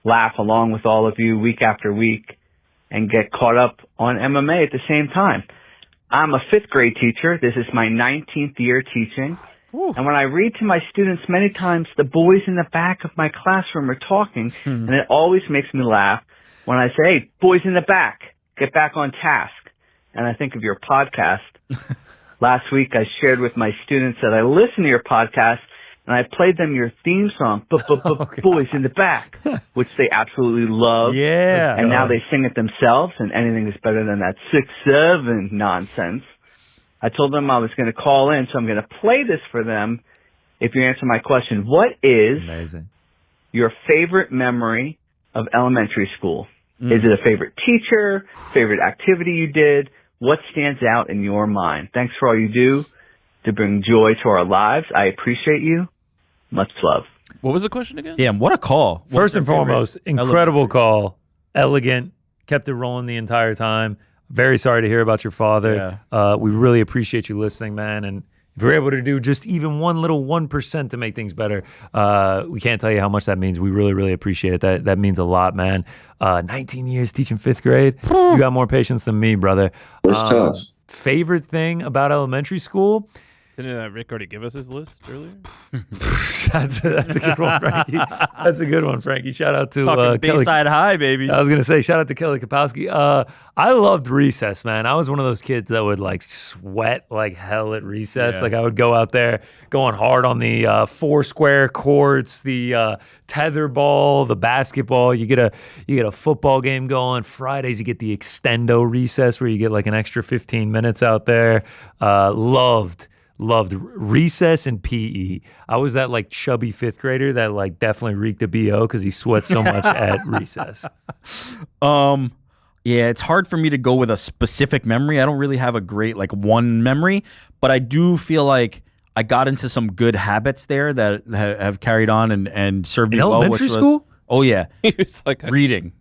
laugh along with all of you week after week and get caught up on MMA at the same time. I'm a 5th grade teacher. This is my 19th year teaching. And when I read to my students, many times the boys in the back of my classroom are talking, and it always makes me laugh when I say, hey, boys in the back, get back on task. And I think of your podcast. Last week I shared with my students that I listen to your podcast, and I played them your theme song, Boys in the Back, which they absolutely love. Yeah. And now they sing it themselves, and anything is better than that 6-7 nonsense. I told them I was going to call in, so I'm going to play this for them if you answer my question. What is your favorite memory of elementary school? Is it a favorite teacher, favorite activity you did? What stands out in your mind? Thanks for all you do to bring joy to our lives. I appreciate you. Much love. What was the question again? Damn, what a call. What First was and your favorite foremost, incredible call. Elegant. Kept it rolling the entire time. Very sorry to hear about your father. We really appreciate you listening, man. And if you're able to do just even one little 1% to make things better, we can't tell you how much that means. We really, really appreciate it. That means a lot, man. 19 years teaching 5th grade. You got more patience than me, brother. It's tough. Favorite thing about elementary school? Didn't Rick already give us his list earlier? That's a good one, Frankie. That's a good one, Frankie. Shout out to Talking Kelly. Bayside High, baby. I was going to say, shout out to Kelly Kapowski. I loved recess, man. I was one of those kids that would like sweat like hell at recess. Yeah. Like I would go out there going hard on the 4 square courts, the tether ball, the basketball. You get a football game going. Fridays, you get the extendo recess where you get like an extra 15 minutes out there. Loved recess and PE. I was that like chubby 5th grader that like definitely reeked of BO because he sweat so much at recess. Yeah, it's hard for me to go with a specific memory. I don't really have a great like one memory, but I do feel like I got into some good habits there that have carried on and served me well. Elementary school? Oh yeah, It's like reading.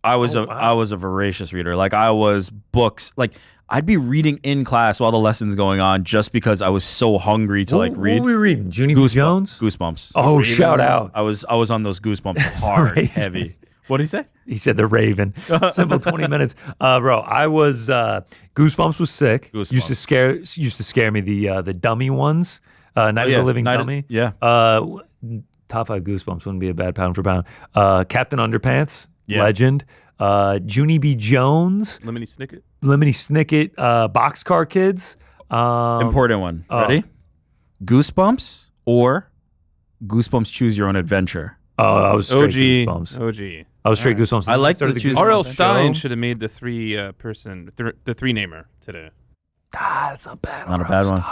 I was a voracious reader. Like I was books. Like I'd be reading in class while the lesson's going on just because I was so hungry to like read. What were we reading? Junie B. Jones? Goosebumps. Oh, Raven. shout out. I was on those Goosebumps hard, Raven. heavy. What did he say? He said the Raven. Simple 20 minutes. Bro, I was Goosebumps was sick. Goosebumps. Used to scare me the dummy ones. Night of the Living Dummy. Yeah. Top 5 Goosebumps wouldn't be a bad pound for pound. Captain Underpants, Yeah. legend. Junie B. Jones, Lemony Snicket. Boxcar Kids. Important one. Ready? Goosebumps or Goosebumps Choose Your Own Adventure? Oh, I was straight OG. Goosebumps. OG. I was straight Goosebumps. I like started the Choose R.L. Your Own Stein show. should have made the the 3-namer today. That's not bad. Not a bad one.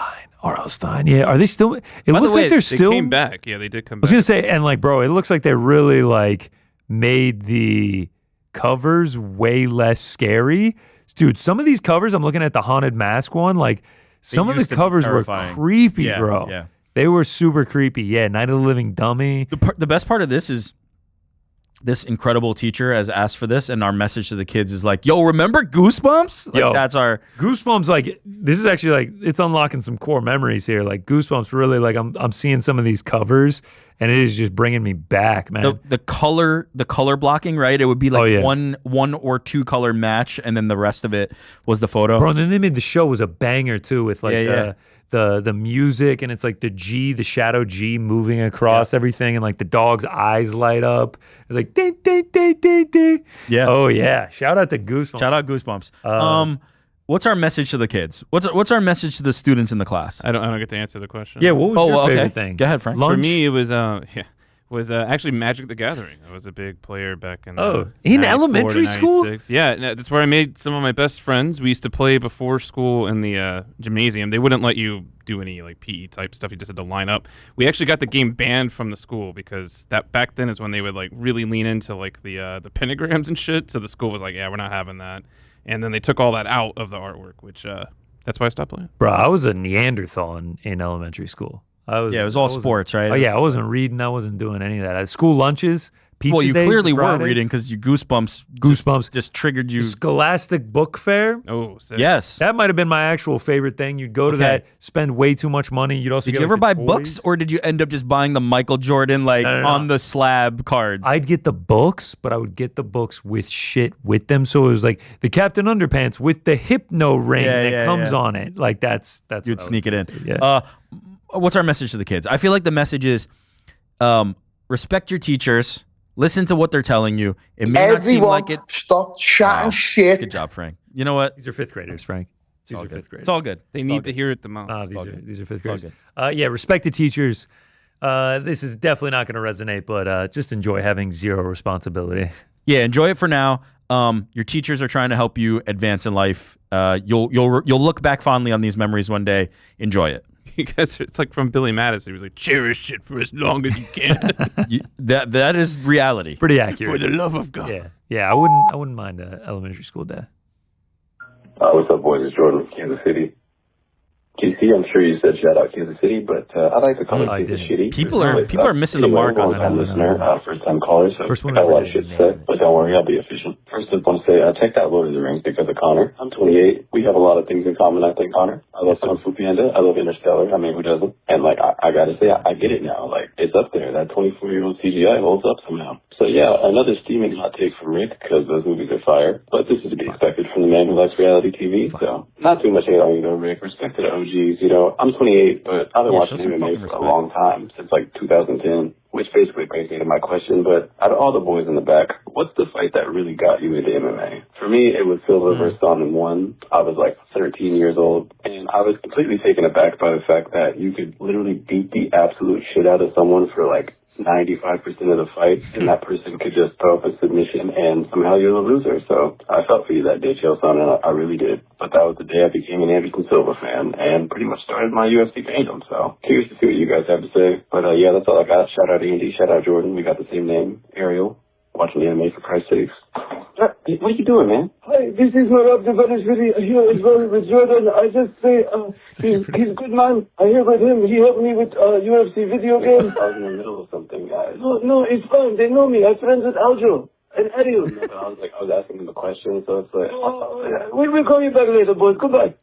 R.L. Stein. Yeah. Are they still? It By looks the way, like they're they still. came back. Yeah, they did come I was back. gonna say, and like, bro, it looks like they really like made the covers way less scary. Dude, some of these covers, I'm looking at the Haunted Mask one, like some of the used to be covers were terrifying. creepy, Yeah, bro. yeah. They were super creepy. Yeah, Night of the Living Dummy. The best part of this is this incredible teacher has asked for this, and our message to the kids is like, yo, remember Goosebumps? Like, Yo, that's our Goosebumps. Like, this is actually like, it's unlocking some core memories here. Like Goosebumps really, like I'm seeing some of these covers and it is just bringing me back, man. The color blocking, right? It would be like one or two color match, and then the rest of it was the photo. Bro, and then they made the show was a banger too, with like the music, and it's like the shadow G moving across everything, and like the dog's eyes light up. It's like ding, ding, ding, ding, ding. Yeah. Oh yeah. Shout out to Goosebumps. Shout out Goosebumps. What's our message to the kids? What's our message to the students in the class? I don't get to answer the question. Yeah, what was your favorite thing? Go ahead, Frank. For me, it was actually Magic the Gathering. I was a big player back in in elementary school. Yeah, that's where I made some of my best friends. We used to play before school in the gymnasium. They wouldn't let you do any like PE type stuff. You just had to line up. We actually got the game banned from the school because that back then is when they would like really lean into like the pentagrams and shit. So the school was like, yeah, we're not having that. And then they took all that out of the artwork, which that's why I stopped playing. Bro, I was a Neanderthal in elementary school. It was all sports, right? Oh yeah, I wasn't reading. I wasn't doing any of that. At school lunches, pizza well, you day, clearly were Fridays. reading because you Goosebumps just triggered you. Scholastic Book Fair. Oh, sick. Yes, that might have been my actual favorite thing. You'd go to that, spend way too much money. You'd also did get you ever like, buy the books, toys. or did you end up just buying the Michael Jordan on the slab cards? I'd get the books, but I would get the books with shit with them. So it was like the Captain Underpants with the Hypno ring that comes on it. Like that's you'd sneak it in. Yeah. What's our message to the kids? I feel like the message is respect your teachers. Listen to what they're telling you. It may not seem like it. Stop chatting shit. Good job, Frank. You know what? These are fifth graders, Frank. These are fifth graders. It's all good. They need to hear it the most. These are fifth graders. Yeah, respect the teachers. This is definitely not going to resonate, but just enjoy having zero responsibility. Yeah, enjoy it for now. Your teachers are trying to help you advance in life. You'll look back fondly on these memories one day. Enjoy it. You guys, it's like from Billy Madison. He was like, cherish it for as long as you can. That is reality. It's pretty accurate. For the love of God. Yeah. I wouldn't mind an elementary school day. What's up, boys? It's Jordan from Kansas City. KC, I'm sure you said shout out Kansas City, but I like to call it Kansas City. People are missing the mark on that. Listener, first time caller, so I got a lot of shit to say, but don't worry, I'll be efficient. First, I want to say, check out Lord of the Rings because of Connor. I'm 28. We have a lot of things in common, I think, Connor. I love Kung Fu Panda. I love Interstellar. I mean, who doesn't? And like, I gotta say, I get it now. Like, it's up there. That 24-year-old CGI holds up somehow. So yeah, another steaming hot take from Rick because those movies are fire. But this is to be expected from the man who likes reality TV. So not too much hate on you though, Rick. Respect to the OGs. You know, I'm 28, but I've been watching MMA for a long time, since like 2010. Which basically brings me to my question, but out of all the boys in the back, what's the fight that really got you into MMA? For me, it was Silva versus Don in 1. I was like 13 years old, and I was completely taken aback by the fact that you could literally beat the absolute shit out of someone for like 95% of the fight, and that person could just throw up a submission, and somehow you're the loser. So I felt for you that day, Chelsea, and I really did. But that was the day I became an Anderson Silva fan, and pretty much started my UFC fandom. So curious to see what you guys have to say. But yeah, that's all I got. Shout out Andy, shout out Jordan. We got the same name, Ariel. Watching the anime for Christ's sakes. What are you doing, man? Hi, this is Marab Devanishvili here as well with Jordan. I just say he's a good man. I hear about him. He helped me with UFC video games. I was in the middle of something, guys. No, it's fine. They know me. I'm friends with Aljo and Ariel. No, but I was asking him a question, so it's like... We'll call you back later, boys. Goodbye.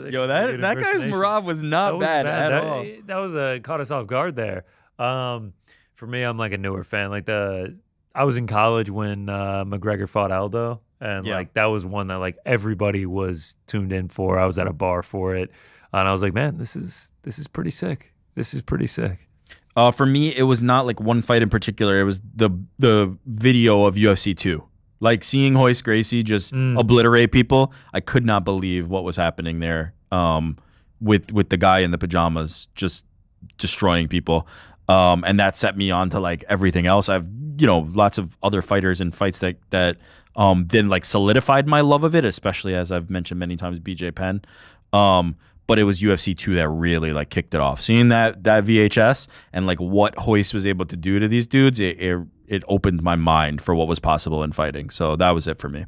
Yo, that guy's Marab was not bad at all. That was caught us off guard there. For me, I'm like a newer fan. Like I was in college when McGregor fought Aldo, and like that was one that like everybody was tuned in for. I was at a bar for it, and I was like, man, this is pretty sick. This is pretty sick. For me, it was not like one fight in particular. It was the video of UFC 2. Like seeing Royce Gracie just obliterate people. I could not believe what was happening there. With the guy in the pajamas just destroying people. And that set me on to like everything else. I've, lots of other fighters and fights that then like solidified my love of it, especially as I've mentioned many times, BJ Penn. But it was UFC 2 that really like kicked it off. Seeing that VHS and like what Royce was able to do to these dudes, it opened my mind for what was possible in fighting. So that was it for me.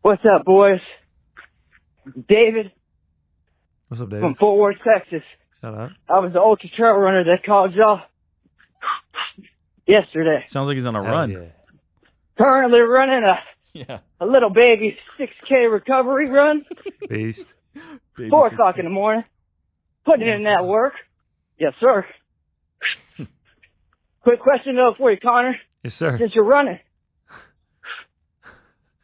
What's up, boys? David. What's up, David? From Fort Worth, Texas. Shut up. I was the ultra trail runner that called y'all yesterday. Sounds like he's on a run. Yeah. Currently running a little baby 6K recovery run. Beast. 4 o'clock in the morning. putting in that work. Yes, sir. Quick question, though, for you, Connor. Yes, sir. Since you're running,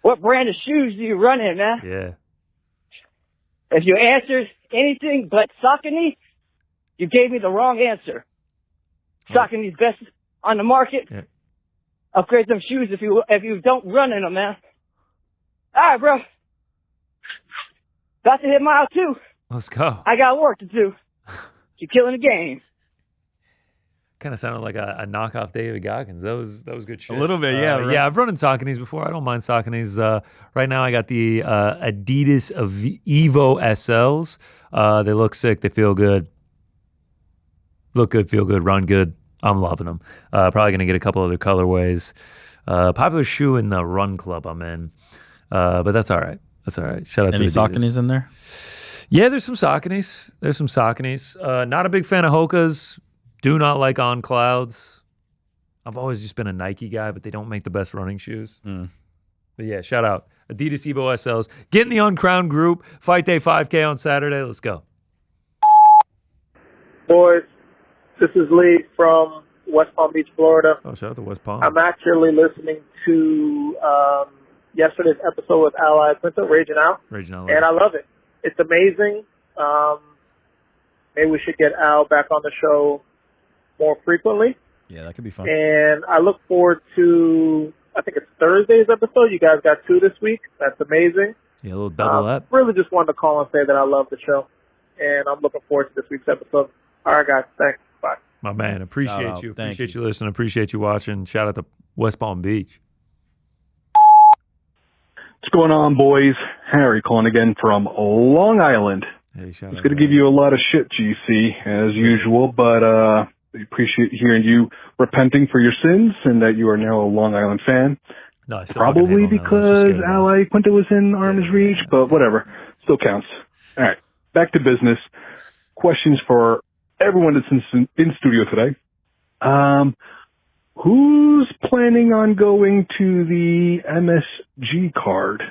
what brand of shoes do you run in, man? Yeah. If you answered anything but Saucony, you gave me the wrong answer. Saucony's best on the market. Yeah. Upgrade them shoes if you don't run in them, man. All right, bro. About to hit mile 2. Let's go. I got work to do. Keep killing the game. Kind of sounded like a knockoff David Goggins. That was good shit. A little bit, yeah. Yeah, I've run in Sauconys before. I don't mind Sauconys. Right now, I got the Adidas Evo SLs. They look sick. They feel good. Look good, feel good, run good. I'm loving them. Probably going to get a couple other colorways. Popular shoe in the run club I'm in. But that's all right. That's all right. Shout out to Any Adidas. Sauconys in there? Yeah, there's some Sauconys. Not a big fan of Hoka's. Do not like On Clouds. I've always just been a Nike guy, but they don't make the best running shoes. But yeah, shout out. Adidas Evo SLs. Get in the Uncrowned group. Fight Day 5K on Saturday. Let's go. Boys, this is Lee from West Palm Beach, Florida. Oh, shout out to West Palm. I'm actually listening to yesterday's episode with Ally Quinto, Raging Out. And I love it. It's amazing. Maybe we should get Al back on the show more frequently. Yeah, that could be fun. And I look forward to, I think it's Thursday's episode. You guys got 2 this week. That's amazing. Yeah, a little double up. Really just wanted to call and say that I love the show. And I'm looking forward to this week's episode. All right, guys. Thanks. Bye. My man, appreciate Shout out. you. Thank Appreciate you listening. Appreciate you watching. Shout out to West Palm Beach. What's going on, boys? Harry calling again from Long Island. Hey, shout It's out. going to give you a lot of shit, GC, as usual, but we appreciate hearing you repenting for your sins and that you are now a Long Island fan. No, I still fucking hate Probably Long Island. because Just kidding. Ally Quinto was in arm's reach, but whatever. Still counts. All right, back to business. Questions for everyone that's in studio today. Who's planning on going to the MSG card?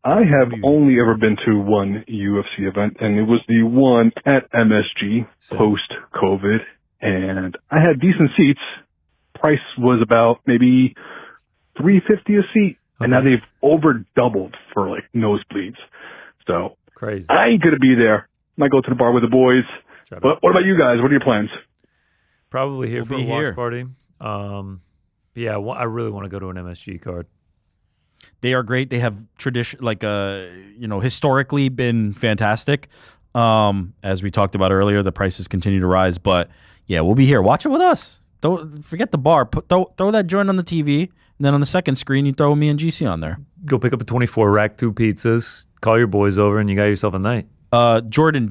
I have only ever been to one UFC event, and it was the one at MSG post-COVID, and I had decent seats. Price was about maybe $350 a seat, and now they've over doubled for like nosebleeds. So crazy. I ain't gonna be there. Might go to the bar with the boys. But what about you guys? What are your plans? Probably here We'll for be a watch here. party. Yeah, I really want to go to an MSG card. They are great. They have tradition, historically been fantastic. As we talked about earlier, the prices continue to rise, but yeah, we'll be here. Watch it with us. Don't forget the bar. Throw that joint on the TV, and then on the second screen, you throw me and GC on there. Go pick up a 24 rack, 2 pizzas, call your boys over, and you got yourself a night. Jordan,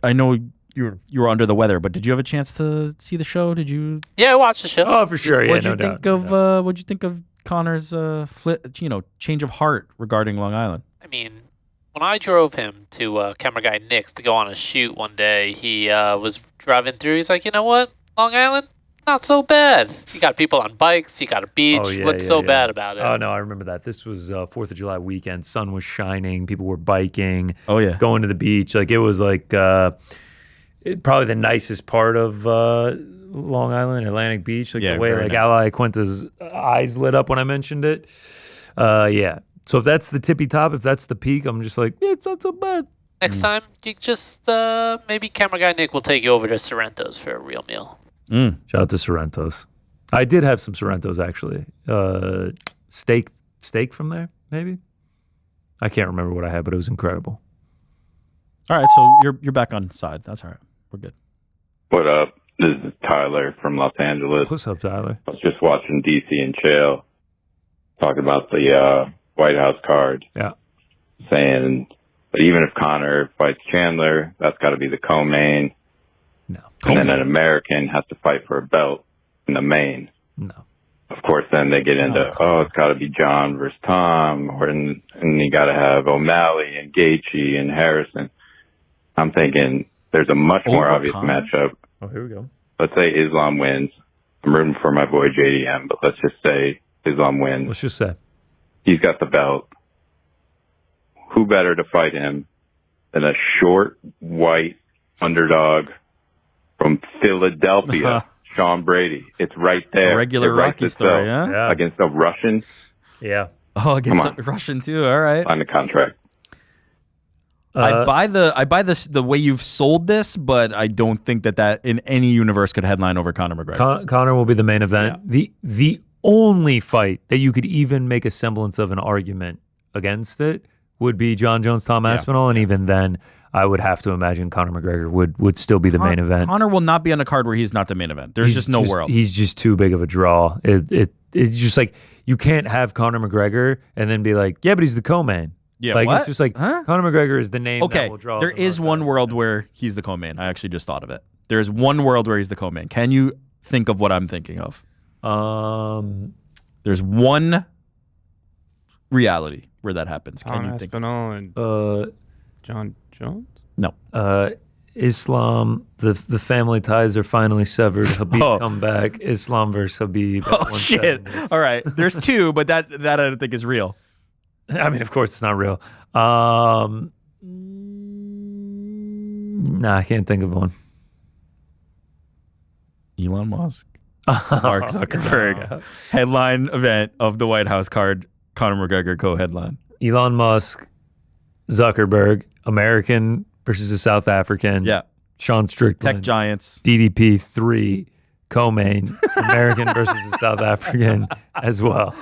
I know you were under the weather, but did you have a chance to see the show? Did you? Yeah, I watched the show. Oh, for sure. Yeah, What'd you no think doubt. of? What'd you think of Connor's change of heart regarding Long Island? I mean, when I drove him to camera guy Nick's to go on a shoot one day, he was driving through. He's like, you know what, Long Island, not so bad. You got people on bikes. You got a beach. What's so bad about it? Oh, no, I remember that. This was 4th of July weekend. Sun was shining. People were biking. Oh, yeah. Going to the beach. Like, it was like probably the nicest part of Long Island, Atlantic Beach. Like, Yeah, the way very like nice. Ally Quinta's eyes lit up when I mentioned it. Yeah. So if that's the tippy top, if that's the peak, I'm just like, yeah, it's not so bad. Next time, you just maybe camera guy Nick will take you over to Sorrento's for a real meal. Shout out to Sorrento's. I did have some Sorrento's, actually. Steak from there, maybe? I can't remember what I had, but it was incredible. All right, so you're back on side. That's all right. We're good. What up? This is Tyler from Los Angeles. What's up, Tyler? I was just watching DC and Chael talking about the White House card. Yeah. Saying that even if Conor fights Chandler, that's got to be the co-main. No. And then an American has to fight for a belt in the main. No. Of course, then they get into, it's got to be John versus Tom, and you got to have O'Malley and Gaethje and Harrison. I'm thinking there's a much more Over obvious Conor? matchup. Oh, here we go. Let's say Islam wins. I'm rooting for my boy JDM, but let's just say Islam wins. Let's just say. He's got the belt. Who better to fight him than a short, white underdog from Philadelphia, Sean Brady. It's right there. A regular Rocky story, huh? Against a Russian. Yeah. Oh, against a Russian too. All right. Sign the contract. I buy the way you've sold this, but I don't think that in any universe could headline over Conor McGregor. Conor will be the main event. Yeah. The only fight that you could even make a semblance of an argument against it would be John Jones, Tom Aspinall, and even then, I would have to imagine Conor McGregor would still be the main event. Conor will not be on a card where he's not the main event. There's just no world. He's just too big of a draw. It's just like you can't have Conor McGregor and then be like, yeah, but he's the co-main. Yeah, like what? It's just like Conor McGregor is the name that will draw. There is one world where he's the co-main. I actually just thought of it. There is one world where he's the co-main. Can you think of what I'm thinking of? There's one reality where that happens. Can you think? Aspinall and John Jones? No. Islam. The family ties are finally severed. Habib come back. Islam versus Habib. Oh shit! All right, there's two, but that I don't think is real. I mean, of course, it's not real. Nah, I can't think of one. Elon Musk, Mark Zuckerberg, headline event of the White House card. Conor McGregor co-headline. Elon Musk, Zuckerberg, American versus a South African. Yeah. Sean Strickland. Tech giants. DDP 3. Co-main, American versus a South African as well.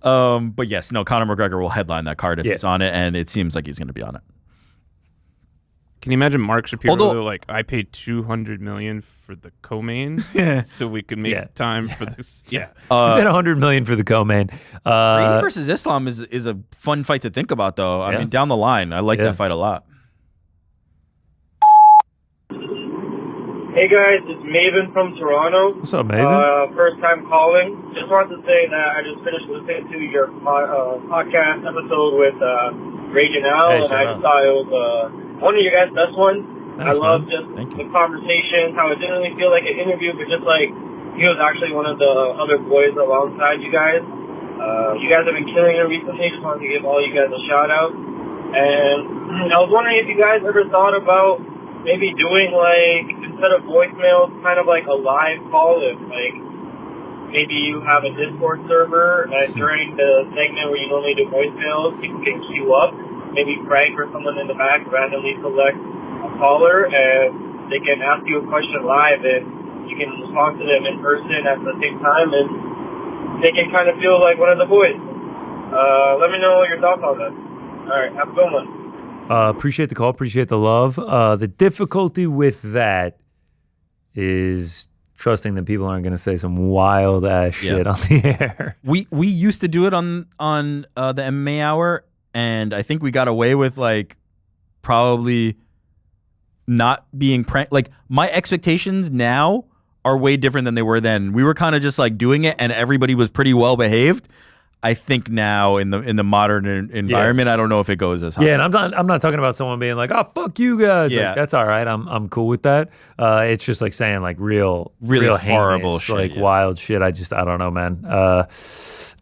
But yes, no, Conor McGregor will headline that card if he's on it, and it seems like he's going to be on it. Can you imagine Mark Shapiro like, I paid $200 million for the co-main so we could make time for this? Yeah. You bet $100 million for the co-main. Brady versus Islam is a fun fight to think about, though. I mean, down the line, I like that fight a lot. Hey guys, it's Maven from Toronto. What's up, Maven? First time calling. Just wanted to say that I just finished listening to your podcast episode with Rage and Al, and I just thought it was one of your guys' best ones. Thanks, I love just the conversation, how it didn't really feel like an interview, but just like he was actually one of the other boys alongside you guys. You guys have been killing it recently. Just wanted to give all you guys a shout out. And I was wondering if you guys ever thought about maybe doing, like, instead of voicemails, kind of like a live call. If, like, maybe you have a Discord server and during the segment where you normally do voicemails, people can queue up. Maybe Frank or someone in the back randomly select a caller and they can ask you a question live and you can respond to them in person at the same time and they can kind of feel like one of the boys. Let me know your thoughts on that. All right, have a good one. Appreciate the call. Appreciate the love. The difficulty with that is trusting that people aren't going to say some wild ass shit on the air. We used to do it on the MMA Hour, and I think we got away with like probably not being like my expectations now are way different than they were then. We were kind of just like doing it, and everybody was pretty well behaved. I think now in the modern environment, I don't know if it goes as high. Yeah, and I'm not talking about someone being like, "Oh, fuck you guys." Yeah, like, that's all right. I'm cool with that. It's just like saying like real horrible heinous, shit, like wild shit. I don't know, man.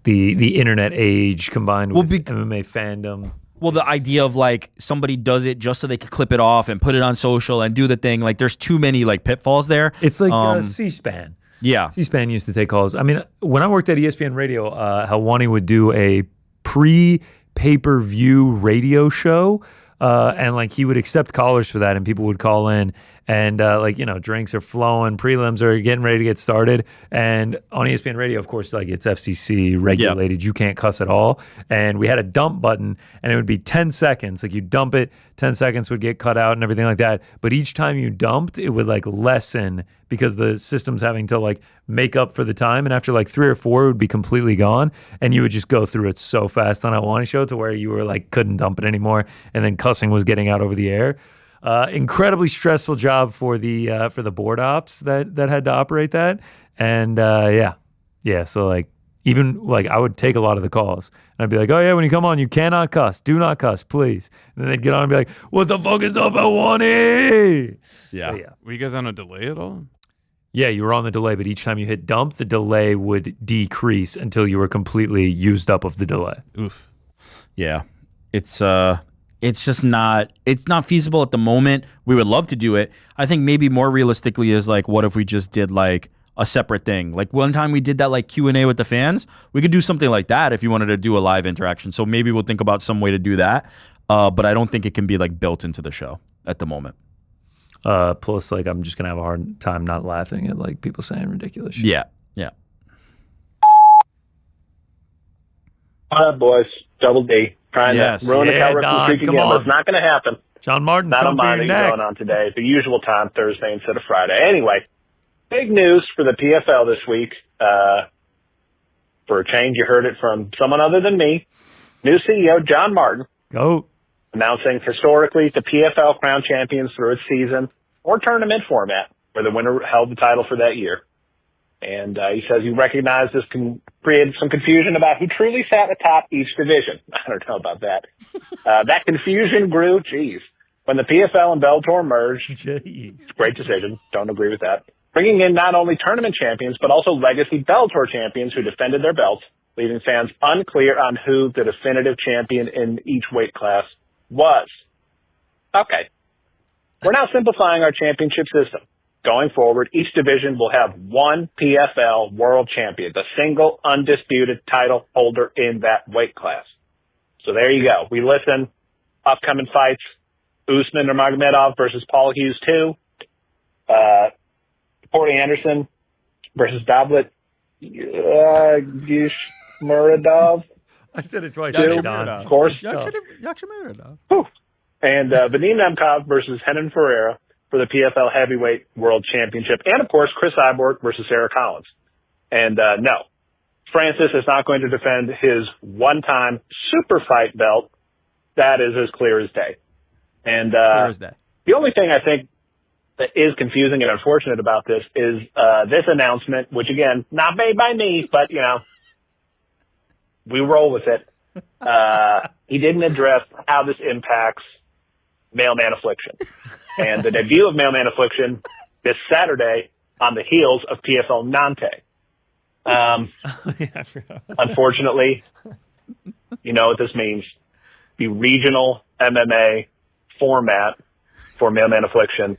The internet age combined with MMA fandom. Well, the idea of like somebody does it just so they can clip it off and put it on social and do the thing. Like there's too many like pitfalls there. It's like C-SPAN. Yeah. C-SPAN used to take calls. I mean, when I worked at ESPN Radio, Helwani would do a pre-pay-per-view radio show, and like he would accept callers for that, and people would call in, and like, you know, drinks are flowing, prelims are getting ready to get started, and on ESPN Radio, of course, like it's FCC regulated, you can't cuss at all, and we had a dump button, and it would be 10 seconds, like you dump it, 10 seconds would get cut out and everything like that, but each time you dumped, it would like lessen because the system's having to like make up for the time, and after like 3 or 4 it would be completely gone, and you would just go through it so fast on Helwani show to where you were like couldn't dump it anymore, and then cussing was getting out over the air. Incredibly stressful job for the board ops that had to operate that, and so like even like I would take a lot of the calls, and I'd be like, oh yeah, when you come on, you cannot cuss, do not cuss, please. And then they'd get on and be like, what the fuck is up, Helwani? Yeah. Were you guys on a delay at all? Yeah, you were on the delay, but each time you hit dump, the delay would decrease until you were completely used up of the delay. Oof. Yeah. It's it's just not feasible at the moment. We would love to do it. I think maybe more realistically is like, what if we just did like a separate thing? Like one time we did that like Q&A with the fans. We could do something like that if you wanted to do a live interaction. So maybe we'll think about some way to do that. But I don't think it can be like built into the show at the moment. Plus, like, I'm just gonna have a hard time not laughing at like people saying ridiculous shit. Yeah. Boys, Double D trying to ruin the Cal Ripken streak again, but it's not going to happen. John Martin's not on coming for mine your that neck. you're going on today. It's the usual time, Thursday instead of Friday. Anyway, big news for the PFL this week. For a change, you heard it from someone other than me. New CEO John Martin. Announcing historically the PFL crown champions through its season or tournament format, where the winner held the title for that year. And he says he recognized this created some confusion about who truly sat atop each division. I don't know about that. That confusion grew, when the PFL and Bellator merged. Great decision. Don't agree with that. Bringing in not only tournament champions, but also legacy Bellator champions who defended their belts, leaving fans unclear on who the definitive champion in each weight class was. Okay. We're now simplifying our championship system. Going forward, each division will have one PFL world champion, the single undisputed title holder in that weight class. So there you go. We listen. Upcoming fights: Usman Nurmagomedov versus Paul Hughes 2. Corey Anderson versus Davlet Gishmuradov. I said it twice. Of course. And Vadim Nemkov versus Henan Ferreira for the PFL Heavyweight World Championship. And, of course, Chris Cyborg versus Sarah Collins. And, no, Francis is not going to defend his one-time super fight belt. That is as clear as day. And the only thing I think that is confusing and unfortunate about this is this announcement, which, again, not made by me, but, we roll with it. He didn't address how this impacts Mailman Affliction. And the debut of Mailman Affliction this Saturday on the heels of PFL Nantes. Unfortunately, you know what this means. The regional MMA format for Mailman Affliction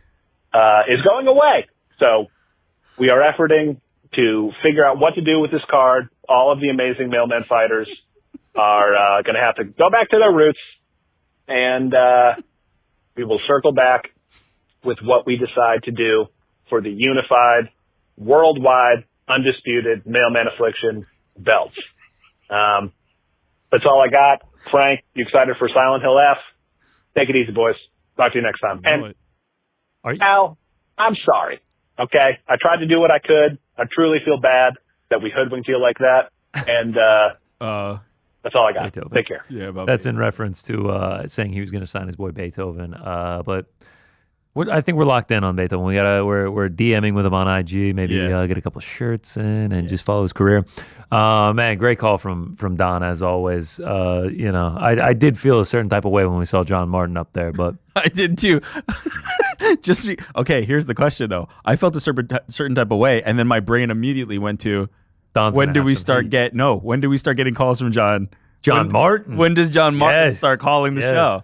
is going away. So we are efforting to figure out what to do with this card. All of the amazing Mailman fighters are going to have to go back to their roots, and we will circle back with what we decide to do for the unified, worldwide, undisputed Mailman Affliction belts. That's all I got. Frank, you excited for Silent Hill F? Take it easy, boys. Talk to you next time. And Al, I'm sorry. Okay? I tried to do what I could. I truly feel bad that we hoodwinked you like that. And that's all I got. Beethoven. Take care. That's in reference to saying he was going to sign his boy Beethoven. But I think we're locked in on Beethoven. We're DMing with him on IG. Maybe get a couple of shirts in and just follow his career. Man, great call from Don as always. I did feel a certain type of way when we saw John Martin up there, but I did too. Okay, here's the question though. I felt a certain type of way, and then my brain immediately went to when do we start getting calls from John Martin? When does John Martin start calling the show?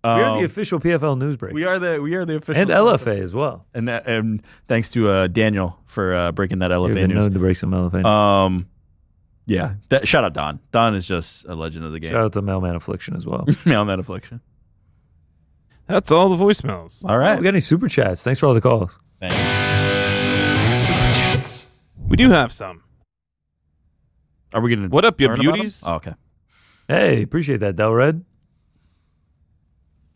We are the official PFL news break. We are the official, and LFA as well. And thanks to Daniel for breaking that LFA You've been news. known to break some LFA. Shout out Don. Don is just a legend of the game. Shout out to Mailman Affliction as well. Mailman Affliction. That's all the voicemails. All right. We got any super chats? Thanks for all the calls. Thank you. Super chats. We do have some. Are we gonna? What up, you learn about beauties? them? Oh, okay. Hey, appreciate that, Del Red.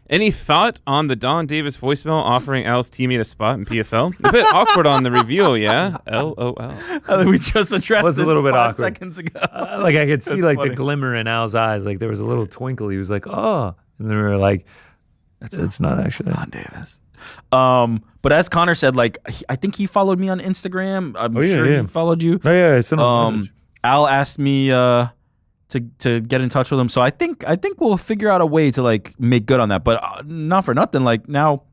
Any thought on the Don Davis voicemail offering Al's teammate a spot in PFL? A bit awkward on the reveal, yeah? LOL. We just addressed was this a little bit 5 awkward. seconds ago. I could see That's the funny. glimmer in Al's eyes. Like there was a little twinkle. He was like, "Oh," and then we were like, "It's not actually Don Davis." But as Connor said, I think he followed me on Instagram. I'm sure he followed you. Oh yeah, I sent him a message. Al asked me to get in touch with him, so I think we'll figure out a way to make good on that. But not for nothing, now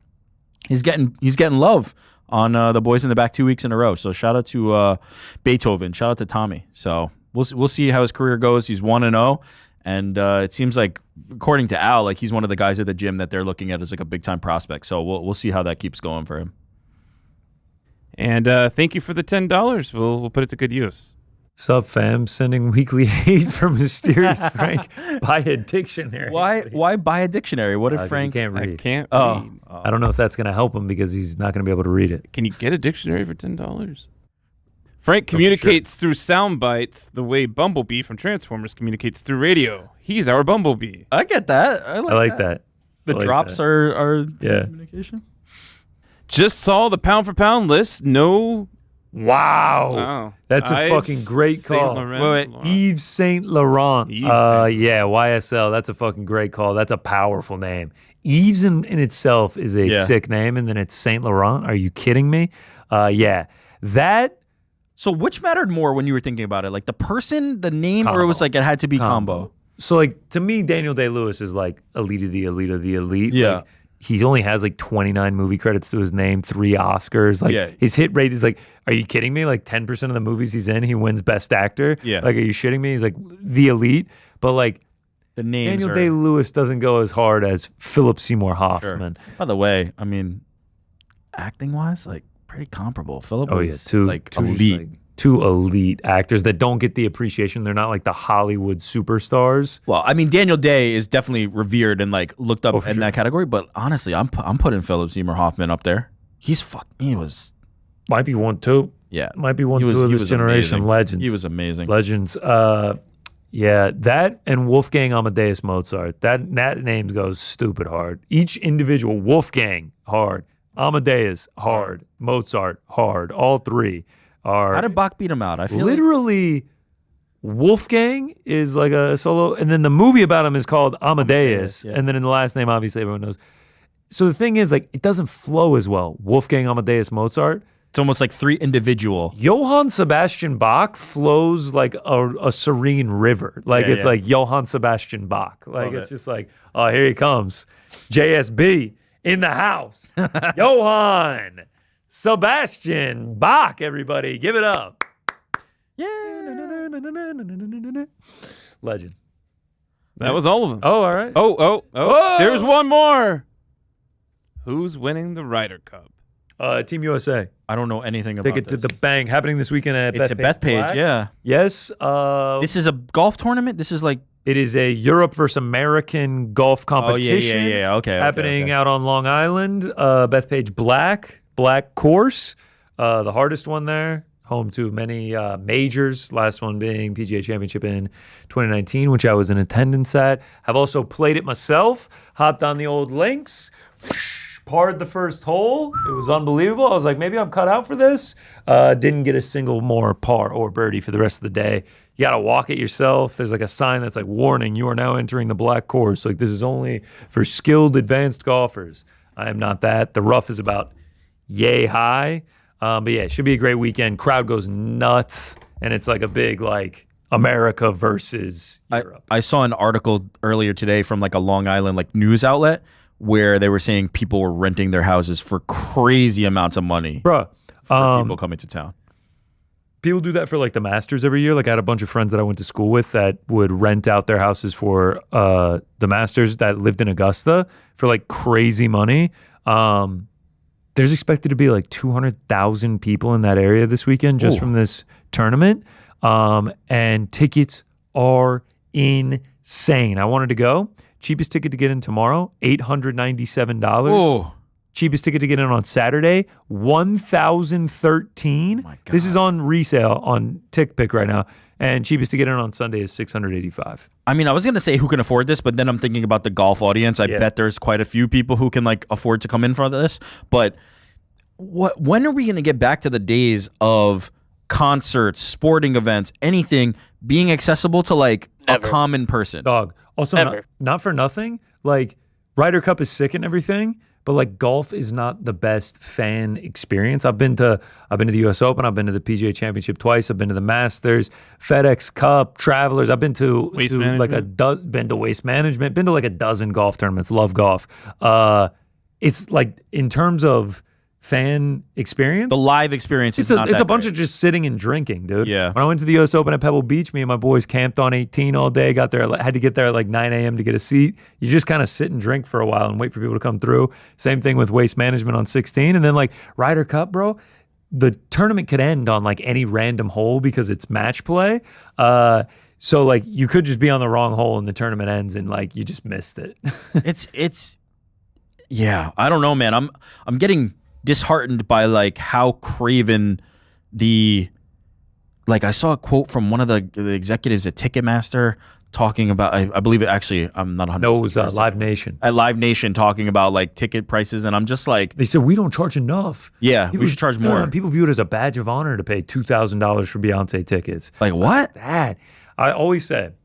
he's getting love on the Boys in the Back 2 weeks in a row. So shout out to Beethoven, shout out to Tommy. So we'll see how his career goes. He's 1-0, And it seems like, according to Al, like he's one of the guys at the gym that they're looking at as like a big time prospect. So we'll see how that keeps going for him. And thank you for the $10. We'll put it to good use. Sup, fam? Sending weekly aid for Mysterious Frank. Buy a dictionary. Why buy a dictionary? What if Frank can't read? I can't Oh. read. I don't know if that's going to help him because he's not going to be able to read it. Can you get a dictionary for $10? Frank communicates through sound bites the way Bumblebee from Transformers communicates through radio. He's our Bumblebee. I get that. I like that. The I like drops that. are Yeah. communication. Just saw the pound for pound list. No. Wow. That's a Yves fucking great Saint call. Laurent. Yves Saint Laurent. Yves Saint Yeah, YSL. That's a fucking great call. That's a powerful name. Yves in itself is a sick name, and then it's Saint Laurent. Are you kidding me? Yeah. That. So which mattered more when you were thinking about it? Like the person, the name, or it was like it had to be combo? So like to me, Daniel Day-Lewis is like elite of the elite of the elite. Yeah. Like, he only has like 29 movie credits to his name, 3 Oscars. Like his hit rate is like, are you kidding me? Like 10% of the movies he's in, he wins Best Actor. Yeah. Like, are you shitting me? He's like the elite. But like The names Daniel are... Day-Lewis doesn't go as hard as Philip Seymour Hoffman. Sure. By the way, I mean, acting-wise, like pretty comparable. Philip Oh was yeah, two elite. like, two elite actors that don't get the appreciation. They're not like the Hollywood superstars. Well, I mean, Daniel Day is definitely revered and like looked up in that category. But honestly, I'm putting Philip Seymour Hoffman up there. He was might be 1-2. Yeah, Might be 1-2 of this generation. amazing. Legends. He was amazing. Legends. Yeah, that and Wolfgang Amadeus Mozart. That name goes stupid hard. Each individual, Wolfgang, hard. Amadeus, hard. Mozart, hard. All three are. How did Bach beat him out? I feel literally Wolfgang is like a solo, and then the movie about him is called Amadeus, and then in the last name, obviously everyone knows. So the thing is, like, it doesn't flow as well. Wolfgang Amadeus Mozart. It's almost like 3 individual. Johann Sebastian Bach flows like a serene river. Like it's like Johann Sebastian Bach. Like it's just like, oh, here he comes. JSB in the house. Johann Sebastian Bach, everybody. Give it up. Legend. That was all of them. Oh, all right. Oh. Whoa! There's one more. Who's winning the Ryder Cup? Team USA. I don't know anything about Ticket to the bank happening this weekend at It's a Bethpage, Black. yeah. Yes. This is a golf tournament? This is like... It is a Europe versus American golf competition. Oh, yeah. Okay. Happening out on Long Island. Bethpage Black course. The hardest one there. Home to many majors. Last one being PGA Championship in 2019, which I was in attendance at. Have also played it myself. Hopped on the old links. Parred the first hole. It was unbelievable. I was like, maybe I'm cut out for this. Didn't get a single more par or birdie for the rest of the day. You got to walk it yourself. There's like a sign that's like, warning, you are now entering the black course. Like, this is only for skilled advanced golfers. I am not that. The rough is about yay high. But yeah, it should be a great weekend. Crowd goes nuts. And it's like a big, like, America versus Europe. I saw an article earlier today from like a Long Island like news outlet where they were saying people were renting their houses for crazy amounts of money. Bruh. For people coming to town. People do that for like the Masters every year. Like I had a bunch of friends that I went to school with that would rent out their houses for the Masters that lived in Augusta for like crazy money. There's expected to be like 200,000 people in that area this weekend just from this tournament. And tickets are insane. I wanted to go. Cheapest ticket to get in tomorrow, $897. Oh. Cheapest ticket to get in on Saturday, $1,013. This is on resale on TickPick right now. And cheapest to get in on Sunday is $685. I mean, I was going to say who can afford this, but then I'm thinking about the golf audience. I bet there's quite a few people who can like afford to come in for this. But when are we going to get back to the days of concerts, sporting events, anything being accessible to like a common person? Dog. Also, not for nothing, like Ryder Cup is sick and everything, but like golf is not the best fan experience. I've been to the US Open, I've been to the PGA Championship twice, I've been to the Masters, FedEx Cup, Travelers. I've been to Waste like been to Waste Management, been to like a dozen golf tournaments. Love golf. It's like in terms of fan experience. The live experience is not it's that a bunch great. of just sitting and drinking, dude. Yeah. When I went to the U.S. Open at Pebble Beach, me and my boys camped on 18 all day. Got there, had to get there at like 9 a.m. to get a seat. You just kind of sit and drink for a while and wait for people to come through. Same thing with Waste Management on 16, and then like Ryder Cup, bro. The tournament could end on like any random hole because it's match play. So like you could just be on the wrong hole and the tournament ends and like you just missed it. Yeah, I don't know, man. I'm getting disheartened by like how craven I saw a quote from one of the executives at Ticketmaster talking about, I believe it actually, I'm not 100%. No, it was Live Nation. At Live Nation talking about like ticket prices, and I'm just like, they said we don't charge enough. Yeah, we should charge more. People view it as a badge of honor to pay $2,000 for Beyonce tickets. Like what? That I always said,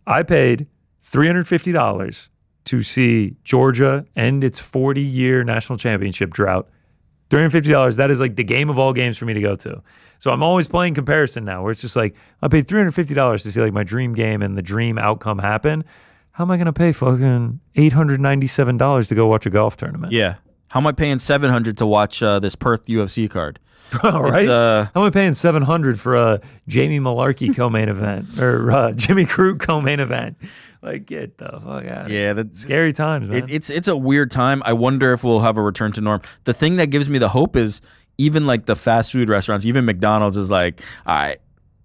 I paid $350 to see Georgia end its 40-year national championship drought. $350, that is like the game of all games for me to go to. So I'm always playing comparison now where it's just like, I paid $350 to see like my dream game and the dream outcome happen. How am I going to pay fucking $897 to go watch a golf tournament? Yeah. How am I paying $700 to watch this Perth UFC card? All right. How am I paying $700 for a Jamie Malarkey co-main event or Jimmy Crute co-main event? Like, get the fuck out of here. Yeah, that's scary times, man. It's a weird time. I wonder if we'll have a return to norm. The thing that gives me the hope is even like the fast food restaurants, even McDonald's is like, all right,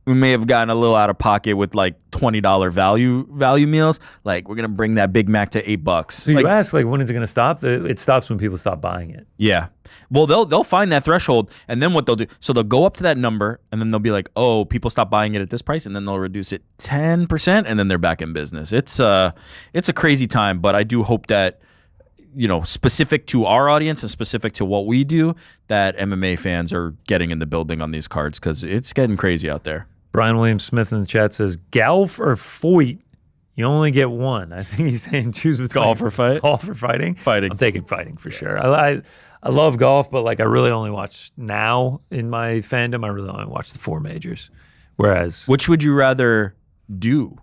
we may have gotten a little out of pocket with like $20 value meals. Like, we're gonna bring that Big Mac to $8. So you ask, like, when is it gonna stop? It stops when people stop buying it. Yeah. Well, they'll find that threshold, and then what they'll do, so they'll go up to that number, and then they'll be like, oh, people stop buying it at this price, and then they'll reduce it 10%, and then they're back in business. It's a crazy time, but I do hope that, you know, specific to our audience and specific to what we do, that MMA fans are getting in the building on these cards because it's getting crazy out there. Brian Williams Smith in the chat says, golf or Foyt? You only get one. I think he's saying choose between golf or fight. Golf or fighting? Fighting. I'm taking fighting for sure. I love golf, but like I really only watch now in my fandom. I really only watch the 4 majors. Whereas, which would you rather do?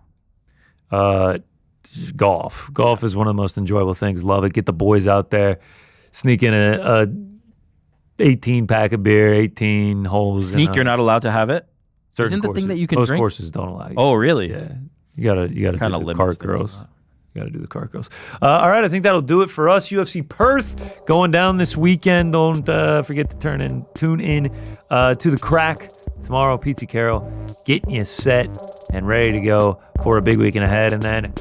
Golf. Golf is one of the most enjoyable things. Love it. Get the boys out there. Sneak in a 18 pack of beer, 18 holes. Sneak. You're not allowed to have it. Isn't the thing that you can most drink? Most courses don't allow you. Oh, really? Yeah. You gotta kind do of the cart girls. You gotta do the cart girls. All right, I think that'll do it for us. UFC Perth going down this weekend. Don't forget to tune in to the Crack tomorrow. Pizza Carol getting you set and ready to go for a big weekend ahead. And then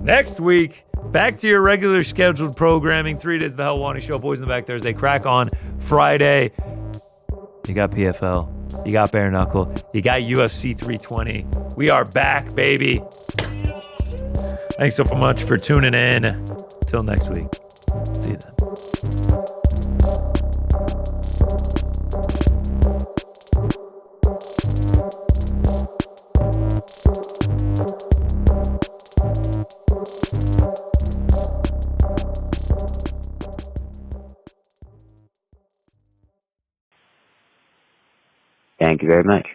next week, back to your regular scheduled programming. 3 days of the Helwani Show. Boys in the Back Thursday. Crack on Friday. You got PFL. You got Bare Knuckle. You got UFC 320. We are back, baby. Thanks so much for tuning in. Till next week. See you then. Thank you very much.